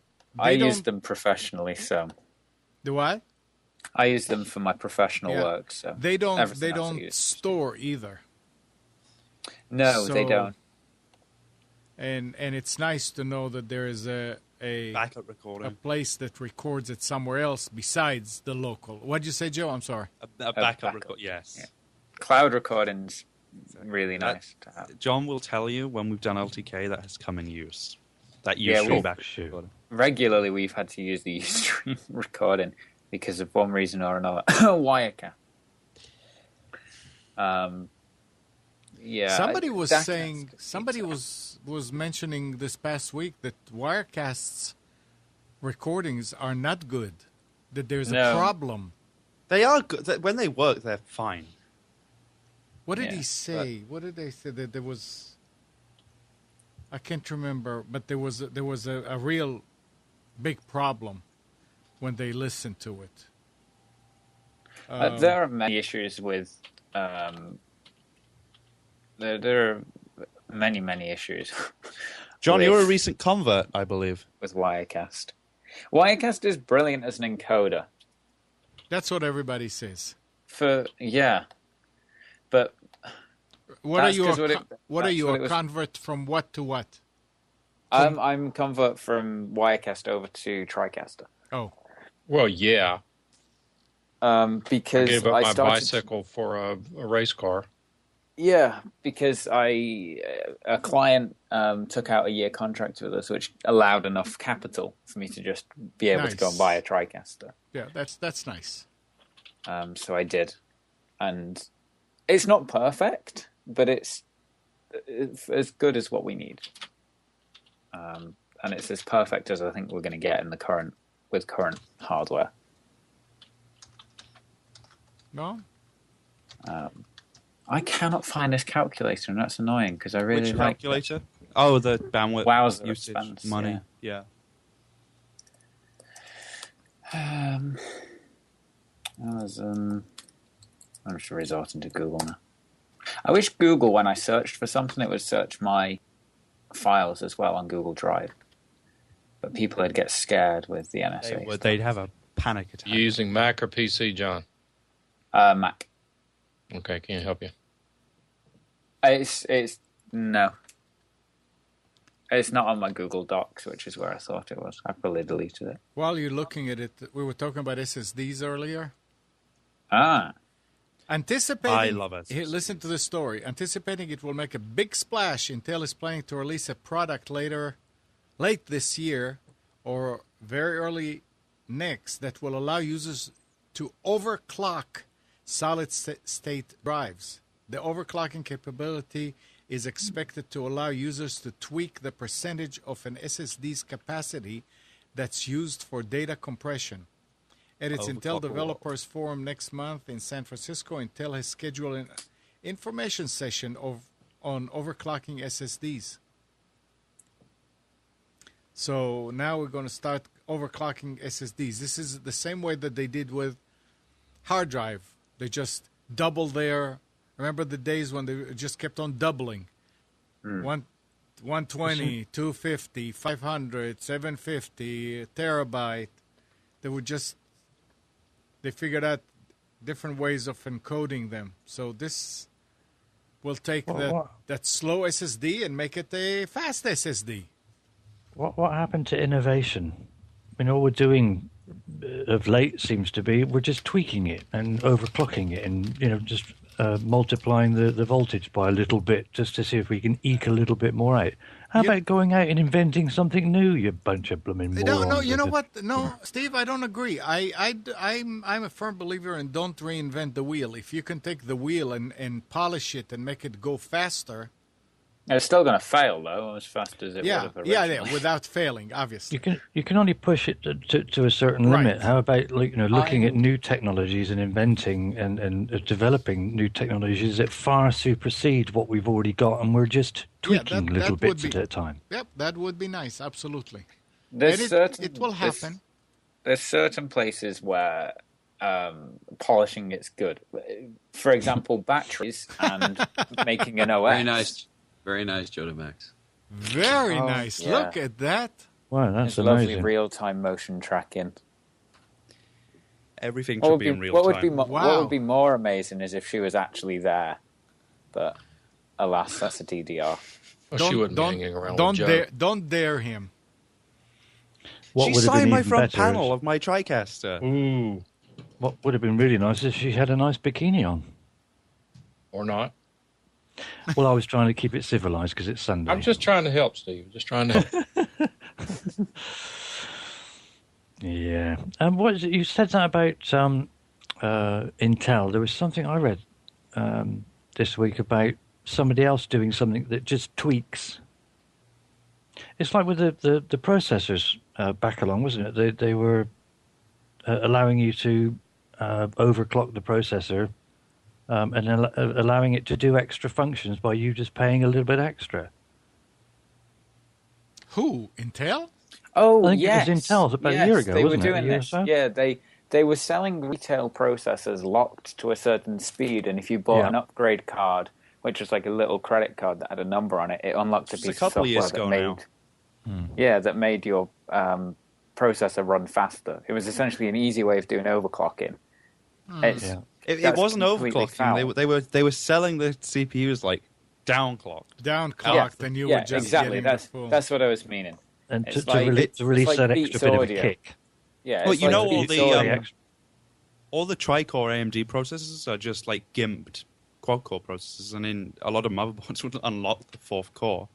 Speaker 13: use them professionally, so.
Speaker 1: Do what?
Speaker 13: I use them for my professional work, so.
Speaker 1: They don't store either.
Speaker 13: No, they don't.
Speaker 1: And it's nice to know that there is a
Speaker 12: backup recording,
Speaker 1: a place that records it somewhere else besides the local. What'd you say, Joe? I'm sorry.
Speaker 12: A backup record, yes. Yeah.
Speaker 13: Cloud recording's really nice to have.
Speaker 12: John will tell you when we've done LTK that has come in use. That Ustream backup recording. Regularly,
Speaker 13: we've had to use the Ustream recording because of one reason or another. Wirecast. Yeah.
Speaker 1: Somebody was saying. Somebody was mentioning this past week that Wirecast's recordings are not good. That there's a problem.
Speaker 12: They are good. When they work, they're fine.
Speaker 1: What did he say? What did they say? That there was. I can't remember, but there was a real big problem when they listened to it.
Speaker 13: There are many issues with. There are many issues.
Speaker 12: John, you're a recent convert, I believe.
Speaker 13: With Wirecast. Wirecast is brilliant as an encoder.
Speaker 1: That's what everybody says.
Speaker 13: But
Speaker 1: what are you? What are you? A convert from what to what?
Speaker 13: I'm convert from Wirecast over to TriCaster.
Speaker 1: Oh,
Speaker 2: well, yeah.
Speaker 13: Because
Speaker 2: I gave up my bicycle for a race car.
Speaker 13: Yeah, because a client took out a year contract with us, which allowed enough capital for me to just be able to go and buy a TriCaster.
Speaker 1: Yeah, that's nice.
Speaker 13: So I did, and it's not perfect, but it's as good as what we need, and it's as perfect as I think we're going to get in the current hardware.
Speaker 1: No.
Speaker 13: I cannot find this calculator, and that's annoying because I really
Speaker 12: like
Speaker 13: calculator.
Speaker 12: Oh, the bandwidth
Speaker 13: Wowzer
Speaker 12: usage
Speaker 13: expense,
Speaker 12: money. Yeah.
Speaker 13: I'm just resorting to Google now. I wish Google, when I searched for something, it would search my files as well on Google Drive. But people would get scared with the NSA.
Speaker 12: They'd have a panic attack.
Speaker 2: You using Mac or PC, John?
Speaker 13: Mac.
Speaker 2: Okay, can I help you?
Speaker 13: It's no. It's not on my Google Docs, which is where I thought it was. I probably deleted it.
Speaker 1: While you're looking at it, we were talking about SSDs earlier. Anticipating,
Speaker 12: I love it.
Speaker 1: Here, listen to this story. Anticipating it will make a big splash, Intel is planning to release a product late this year or very early next that will allow users to overclock solid-state drives. The overclocking capability is expected to allow users to tweak the percentage of an SSD's capacity that's used for data compression. At its Intel Developers Forum next month in San Francisco, Intel has scheduled an information session on overclocking SSDs. So now we're going to start overclocking SSDs. This is the same way that they did with hard drive. They just doubled their. Remember the days when they just kept on doubling? 120, 250, 500, 750, terabyte. They figured out different ways of encoding them. So this will take that slow SSD and make it a fast SSD.
Speaker 5: What happened to innovation? All we're doing of late seems to be we're just tweaking it and overclocking it, and just multiplying the voltage by a little bit just to see if we can eke a little bit more out. How about going out and inventing something new, you bunch of blooming morons?
Speaker 1: No, you know what? No, Steve, I don't agree. I'm a firm believer in don't reinvent the wheel. If you can take the wheel and polish it and make it go faster.
Speaker 13: It's still going to fail, though, as fast as it would have originally.
Speaker 1: Yeah, without failing, obviously.
Speaker 5: You can only push it to a certain limit. How about looking at new technologies and inventing and developing new technologies that far supersede what we've already got, and we're just tweaking little bits at a time.
Speaker 1: Yep, that would be nice, absolutely.
Speaker 13: It
Speaker 1: will happen.
Speaker 13: There's certain places where polishing is good. For example, batteries and making an OS.
Speaker 3: Very nice, Joda Max.
Speaker 1: Very nice.
Speaker 13: Yeah.
Speaker 1: Look at that.
Speaker 5: Wow, that's
Speaker 13: lovely
Speaker 5: amazing.
Speaker 13: real-time motion tracking.
Speaker 12: Everything should be in real time.
Speaker 13: What would be more amazing is if she was actually there. But alas, that's a DDR.
Speaker 2: Well, she wouldn't be hanging around
Speaker 1: don't
Speaker 2: with Joe.
Speaker 1: don't dare him.
Speaker 5: What
Speaker 12: She
Speaker 5: would have
Speaker 12: signed
Speaker 5: been
Speaker 12: my
Speaker 5: even
Speaker 12: front
Speaker 5: better
Speaker 12: panel
Speaker 5: is-
Speaker 12: of my TriCaster.
Speaker 2: Ooh.
Speaker 5: What would have been really nice is she had a nice bikini on.
Speaker 2: Or not.
Speaker 5: Well, I was trying to keep it civilized because it's Sunday.
Speaker 2: I'm just trying to help, Steve. Just trying to help.
Speaker 5: Yeah. And what is it? You said that about Intel. There was something I read this week about somebody else doing something that just tweaks. It's like with the processors back along, wasn't it? They were allowing you to overclock the processor and allowing it to do extra functions by you just paying a little bit extra.
Speaker 1: Who? Intel?
Speaker 13: Oh,
Speaker 5: I think
Speaker 13: yes.
Speaker 5: it was Intel about a year ago,
Speaker 13: they
Speaker 5: wasn't
Speaker 13: were
Speaker 5: it?
Speaker 13: doing
Speaker 5: A year or
Speaker 13: this.
Speaker 5: so?
Speaker 13: Yeah, they were selling retail processors locked to a certain speed, and if you bought an upgrade card, which was like a little credit card that had a number on it, it unlocked a
Speaker 12: Just a
Speaker 13: piece of
Speaker 12: couple of years
Speaker 13: software
Speaker 12: ago
Speaker 13: that made that made your processor run faster. It was essentially an easy way of doing overclocking.
Speaker 12: It wasn't
Speaker 13: completely foul.
Speaker 12: overclocking. They were selling the CPUs like downclocked.
Speaker 1: Downclocked, and you were just
Speaker 13: exactly.
Speaker 1: getting the full.
Speaker 13: That's what I was meaning.
Speaker 5: And
Speaker 13: It's
Speaker 5: to
Speaker 13: like-
Speaker 5: release
Speaker 13: it's
Speaker 5: that
Speaker 13: like
Speaker 5: extra
Speaker 13: Beats
Speaker 5: bit of a
Speaker 13: Audio.
Speaker 5: kick.
Speaker 13: Yeah,
Speaker 12: Well,
Speaker 13: it's
Speaker 12: you
Speaker 13: like
Speaker 12: know all
Speaker 13: Beats
Speaker 12: the
Speaker 13: Audio.
Speaker 12: all the tri-core AMD processors are just like gimped quad-core processors, and in a lot of motherboards would unlock the fourth core.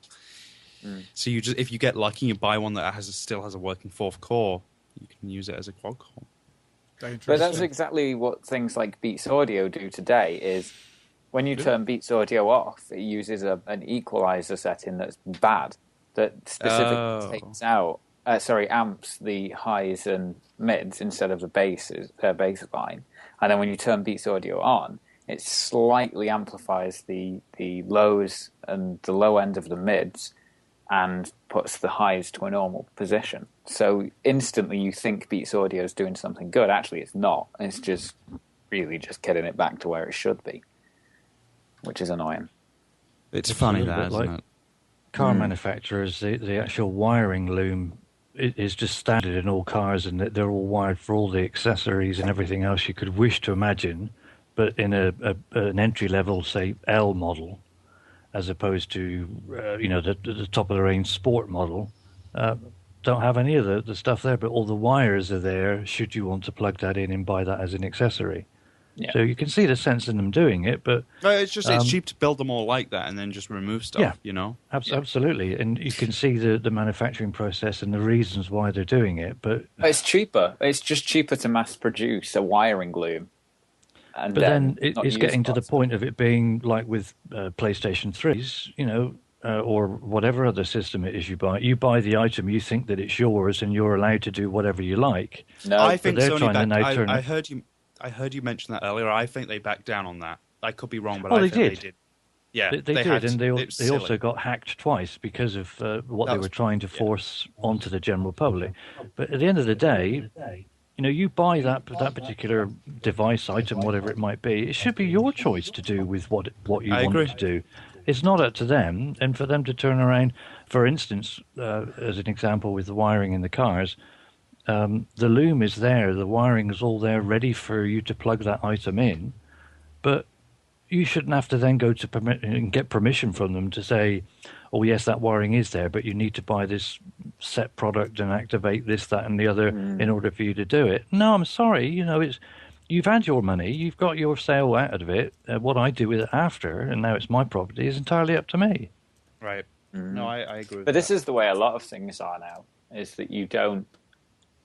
Speaker 12: So you just, if you get lucky, you buy one that still has a working fourth core, you can use it as a quad core.
Speaker 13: But that's exactly what things like Beats Audio do today. Is when you turn Beats Audio off, it uses an equalizer setting that's bad, that specifically takes out, amps the highs and mids instead of the baseline. And then when you turn Beats Audio on, it slightly amplifies the lows and the low end of the mids and puts the highs to a normal position. So instantly you think Beats Audio is doing something good. Actually, it's not. It's just really just getting it back to where it should be, which is annoying.
Speaker 12: It's funny
Speaker 5: a little
Speaker 12: that,
Speaker 5: bit
Speaker 12: isn't
Speaker 5: like
Speaker 12: it?
Speaker 5: Car manufacturers, the actual wiring loom is just standard in all cars, and they're all wired for all the accessories and everything else you could wish to imagine, but in an entry-level, say, L model, as opposed to the top of the range sport model, don't have any of the stuff there, but all the wires are there should you want to plug that in and buy that as an accessory.
Speaker 13: Yeah.
Speaker 5: So you can see the sense in them doing it, but
Speaker 12: No, it's just it's cheap to build them all like that and then just remove stuff.
Speaker 5: Yeah.
Speaker 12: You know.
Speaker 5: Absolutely, and you can see the manufacturing process and the reasons why they're doing it. But
Speaker 13: It's cheaper. It's just cheaper to mass produce a wiring loom. And
Speaker 5: But then
Speaker 13: not
Speaker 5: it's
Speaker 13: use
Speaker 5: getting to the
Speaker 13: parts.
Speaker 5: point of it being like with PlayStation 3s, or whatever other system it is you buy. You buy the item, you think that it's yours, and you're allowed to do whatever you like.
Speaker 13: No,
Speaker 12: I
Speaker 5: But
Speaker 12: think
Speaker 5: they're
Speaker 12: Sony
Speaker 5: trying to now
Speaker 12: backed.
Speaker 5: turn.
Speaker 12: I heard you mention that earlier. I think they backed down on that. I could be wrong, but
Speaker 5: Oh,
Speaker 12: I
Speaker 5: they
Speaker 12: think
Speaker 5: did.
Speaker 12: they did. Yeah,
Speaker 5: They did,
Speaker 12: had
Speaker 5: and
Speaker 12: to.
Speaker 5: they
Speaker 12: It was
Speaker 5: also
Speaker 12: silly.
Speaker 5: got hacked twice because of what
Speaker 12: That
Speaker 5: they
Speaker 12: was-
Speaker 5: were trying to force onto the general public. But at the end of the day, you buy that particular device, item, whatever it might be. It should be your choice to do with what you
Speaker 12: I
Speaker 5: want
Speaker 12: agree.
Speaker 5: to do. It's not up to them, and for them to turn around, for instance, as an example with the wiring in the cars, the loom is there, the wiring is all there, ready for you to plug that item in, but you shouldn't have to then go to and get permission from them to say, oh, yes, that wiring is there, but you need to buy this set product and activate this, that, and the other in order for you to do it. No, I'm sorry. You've had your money. You've got your sale out of it. What I do with it after, and now it's my property, is entirely up to me.
Speaker 12: Right. No, I agree with
Speaker 13: But
Speaker 12: that.
Speaker 13: this is the way a lot of things are now, is that you don't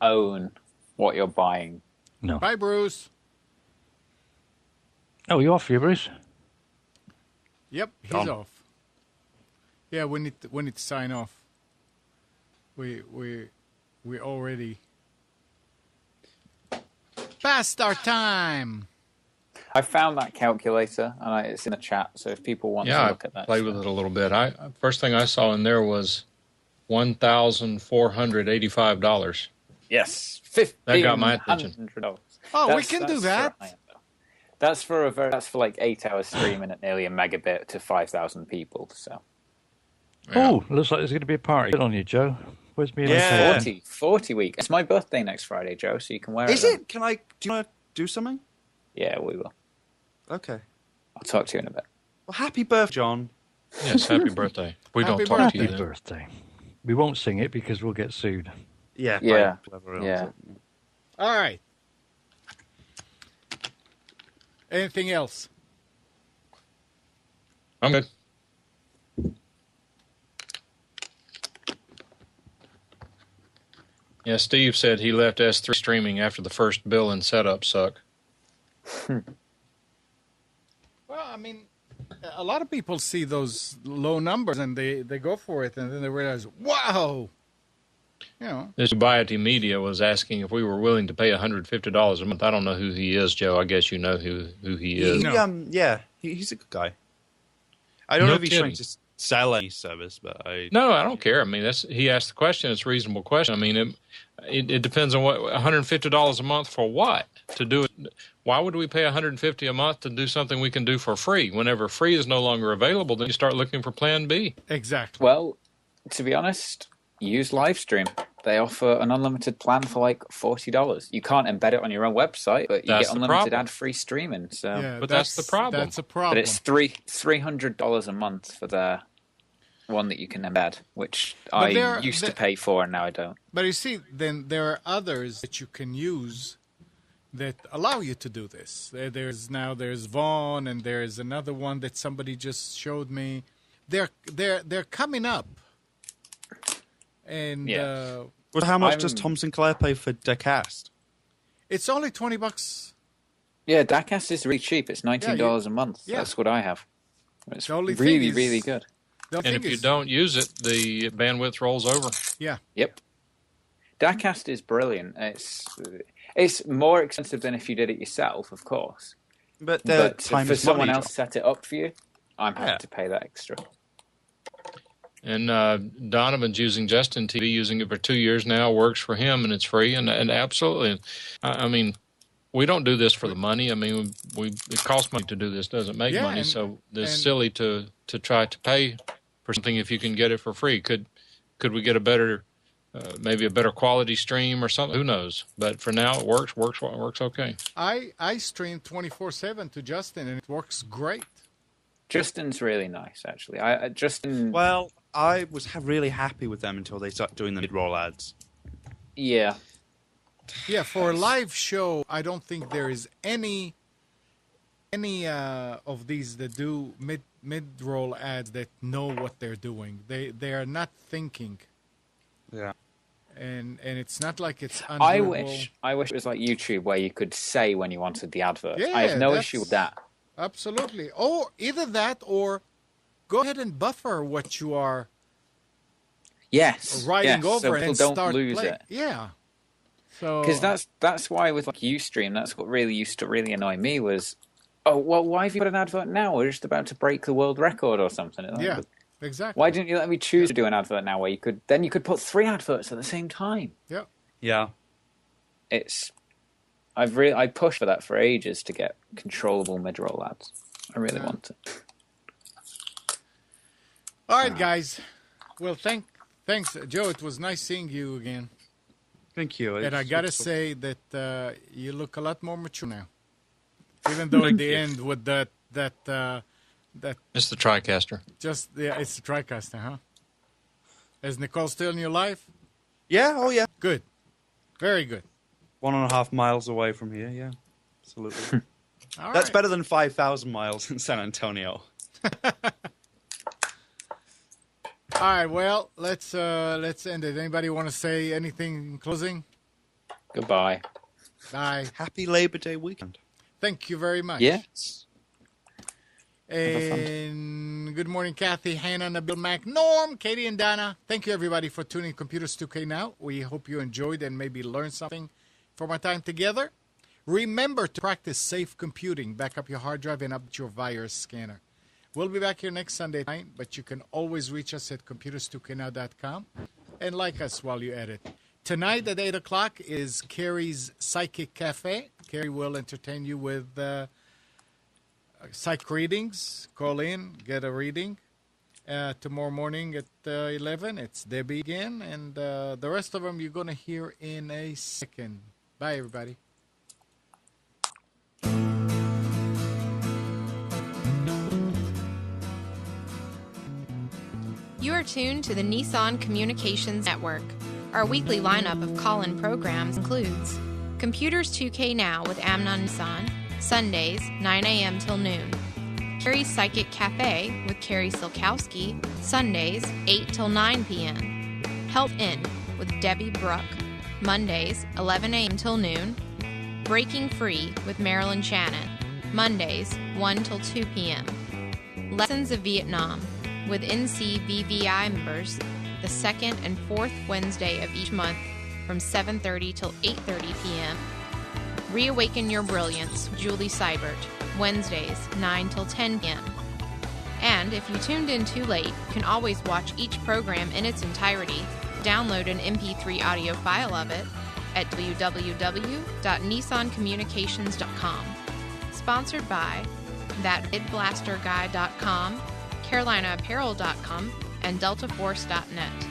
Speaker 13: own what you're buying.
Speaker 5: No.
Speaker 1: Bye, Bruce.
Speaker 5: Oh, you off here, Bruce?
Speaker 1: Yep, he's off. Yeah, we need to sign off. We already past our time.
Speaker 7: I found that calculator, and it's in the chat. So if people want to look at that,
Speaker 2: played with it a little bit. First thing I saw in there was $1,485.
Speaker 7: Yes,
Speaker 2: that got my attention.
Speaker 1: Oh, we can do that.
Speaker 13: That's for like 8 hours streaming at nearly a megabit to 5,000 people. So.
Speaker 5: Oh, looks like there's going to be a party. Good on you, Joe. Where's me?
Speaker 13: 40 week. It's my birthday next Friday, Joe. So you can wear it.
Speaker 12: Is it? Do you want to do something?
Speaker 13: Yeah, we will.
Speaker 12: Okay.
Speaker 13: I'll talk to you in a bit.
Speaker 12: Well, happy birthday, John.
Speaker 2: Yes, happy birthday. We don't talk to you.
Speaker 5: Happy birthday. We won't sing it because we'll get sued.
Speaker 12: Yeah.
Speaker 13: Yeah.
Speaker 12: Yeah.
Speaker 1: All right. Anything else?
Speaker 2: I'm good. Yeah, Steve said he left S3 streaming after the first bill and setup suck.
Speaker 1: Well, I mean, a lot of people see those low numbers and they go for it, and then they realize, wow.
Speaker 2: This Biety Media was asking if we were willing to pay $150 a month. I don't know who he is, Joe. I guess you know who he is.
Speaker 12: He's a good guy. I don't know if he's trying to sell any service, but
Speaker 2: No, I don't care. I mean, he asked the question. It's a reasonable question. I mean, it depends on what $150 a month for what to do it. Why would we pay $150 a month to do something we can do for free? Whenever free is no longer available, then you start looking for Plan B.
Speaker 1: Exactly.
Speaker 13: Well, to be honest, use Livestream. They offer an unlimited plan for like $40. You can't embed it on your own website, but you get unlimited ad-free streaming. So,
Speaker 1: Yeah,
Speaker 2: but that's the problem.
Speaker 1: That's a problem.
Speaker 13: But it's $300 a month for their one that you can embed, which I used to pay for, and now I don't.
Speaker 1: But you see, then there are others that you can use that allow you to do this. There's Vaughn, and there's another one that somebody just showed me. They're coming up. And
Speaker 12: well, how much does Tom Sinclair pay for Dacast?
Speaker 1: It's only $20.
Speaker 13: Yeah, Dacast is really cheap. It's $19 a month. Yeah. That's what I have. It's really good.
Speaker 2: And if you don't use it, the bandwidth rolls over.
Speaker 1: Yeah.
Speaker 13: Yep. Dacast is brilliant. It's more expensive than if you did it yourself, of course.
Speaker 12: But
Speaker 13: for someone else set it up for you, I'm happy to pay that extra.
Speaker 2: And Donovan's using Justin TV, using it for 2 years now, works for him, and it's free. And absolutely, I mean, we don't do this for the money. I mean, it costs money to do this, doesn't make money. So it's silly to try to pay for something if you can get it for free. Could we get a better, maybe a better quality stream or something? Who knows? But for now, it works okay.
Speaker 1: I stream 24/7 to Justin, and it works great.
Speaker 13: Justin's really nice, actually.
Speaker 12: Well, I was really happy with them until they started doing the mid-roll ads.
Speaker 13: Yeah.
Speaker 1: Yeah, for a live show, I don't think there is any of these that do mid-roll ads that know what they're doing. They are not thinking.
Speaker 12: Yeah.
Speaker 1: And it's not like it's undoable.
Speaker 13: I wish it was like YouTube where you could say when you wanted the advert.
Speaker 1: Yeah,
Speaker 13: I have no issue with that.
Speaker 1: Absolutely. Or either that or go ahead and buffer what you are writing over
Speaker 13: so
Speaker 1: and
Speaker 13: don't
Speaker 1: start
Speaker 13: lose
Speaker 1: playing.
Speaker 13: it.
Speaker 1: Yeah. So
Speaker 13: because that's why with like Ustream, that's what really used to really annoy me was, oh well, why have you got an advert now? We're just about to break the world record or something.
Speaker 1: Yeah, exactly.
Speaker 13: Why didn't you let me choose to do an advert now where you could put 3 adverts at the same time?
Speaker 1: Yeah.
Speaker 12: Yeah.
Speaker 13: I pushed for that for ages to get controllable mid-roll ads. I really want it.
Speaker 1: All right, guys. Well, thanks, Joe. It was nice seeing you again.
Speaker 12: Thank you.
Speaker 1: And I gotta say that you look a lot more mature now. Even though at the end with that that
Speaker 2: It's the TriCaster.
Speaker 1: it's the TriCaster, huh? Is Nicole still in your life?
Speaker 12: Yeah, oh yeah.
Speaker 1: Good. Very good.
Speaker 12: 1.5 miles away from here, yeah. Absolutely.
Speaker 1: All
Speaker 12: That's
Speaker 1: right.
Speaker 12: better than 5,000 miles in San Antonio.
Speaker 1: All right, well, let's end it. Anybody want to say anything in closing?
Speaker 13: Goodbye.
Speaker 1: Bye.
Speaker 12: Happy Labor Day weekend.
Speaker 1: Thank you very much.
Speaker 13: Yes.
Speaker 1: And good morning, Kathy, Hannah, Nabil, Mac, Norm, Katie, and Donna. Thank you, everybody, for tuning in Computers 2K Now. We hope you enjoyed and maybe learned something from our time together. Remember to practice safe computing. Back up your hard drive and update your virus scanner. We'll be back here next Sunday night, but you can always reach us at computers2know.com and like us while you edit. Tonight at 8 o'clock is Carrie's Psychic Cafe. Carrie will entertain you with psychic readings. Call in, get a reading. Tomorrow morning at 11, it's Debbie again. And the rest of them you're going to hear in a second. Bye, everybody.
Speaker 15: You are tuned to the Nissan Communications Network. Our weekly lineup of call-in programs includes Computers 2K Now with Amnon Nissan, Sundays, 9 a.m. till noon. Carrie's Psychic Cafe with Carrie Silkowski, Sundays, 8 till 9 p.m. Help In with Debbie Bruck, Mondays, 11 a.m. till noon. Breaking Free with Marilyn Shannon, Mondays, 1 till 2 p.m. Lessons of Vietnam with NCVVI members the second and fourth Wednesday of each month from 7:30 till 8:30 p.m. Reawaken Your Brilliance, Julie Seibert, Wednesdays, 9 till 10 p.m. And if you tuned in too late, you can always watch each program in its entirety. Download an MP3 audio file of it at www.nissancommunications.com. Sponsored by ThatBidBlasterGuy.com, CarolinaApparel.com, and DeltaForce.net.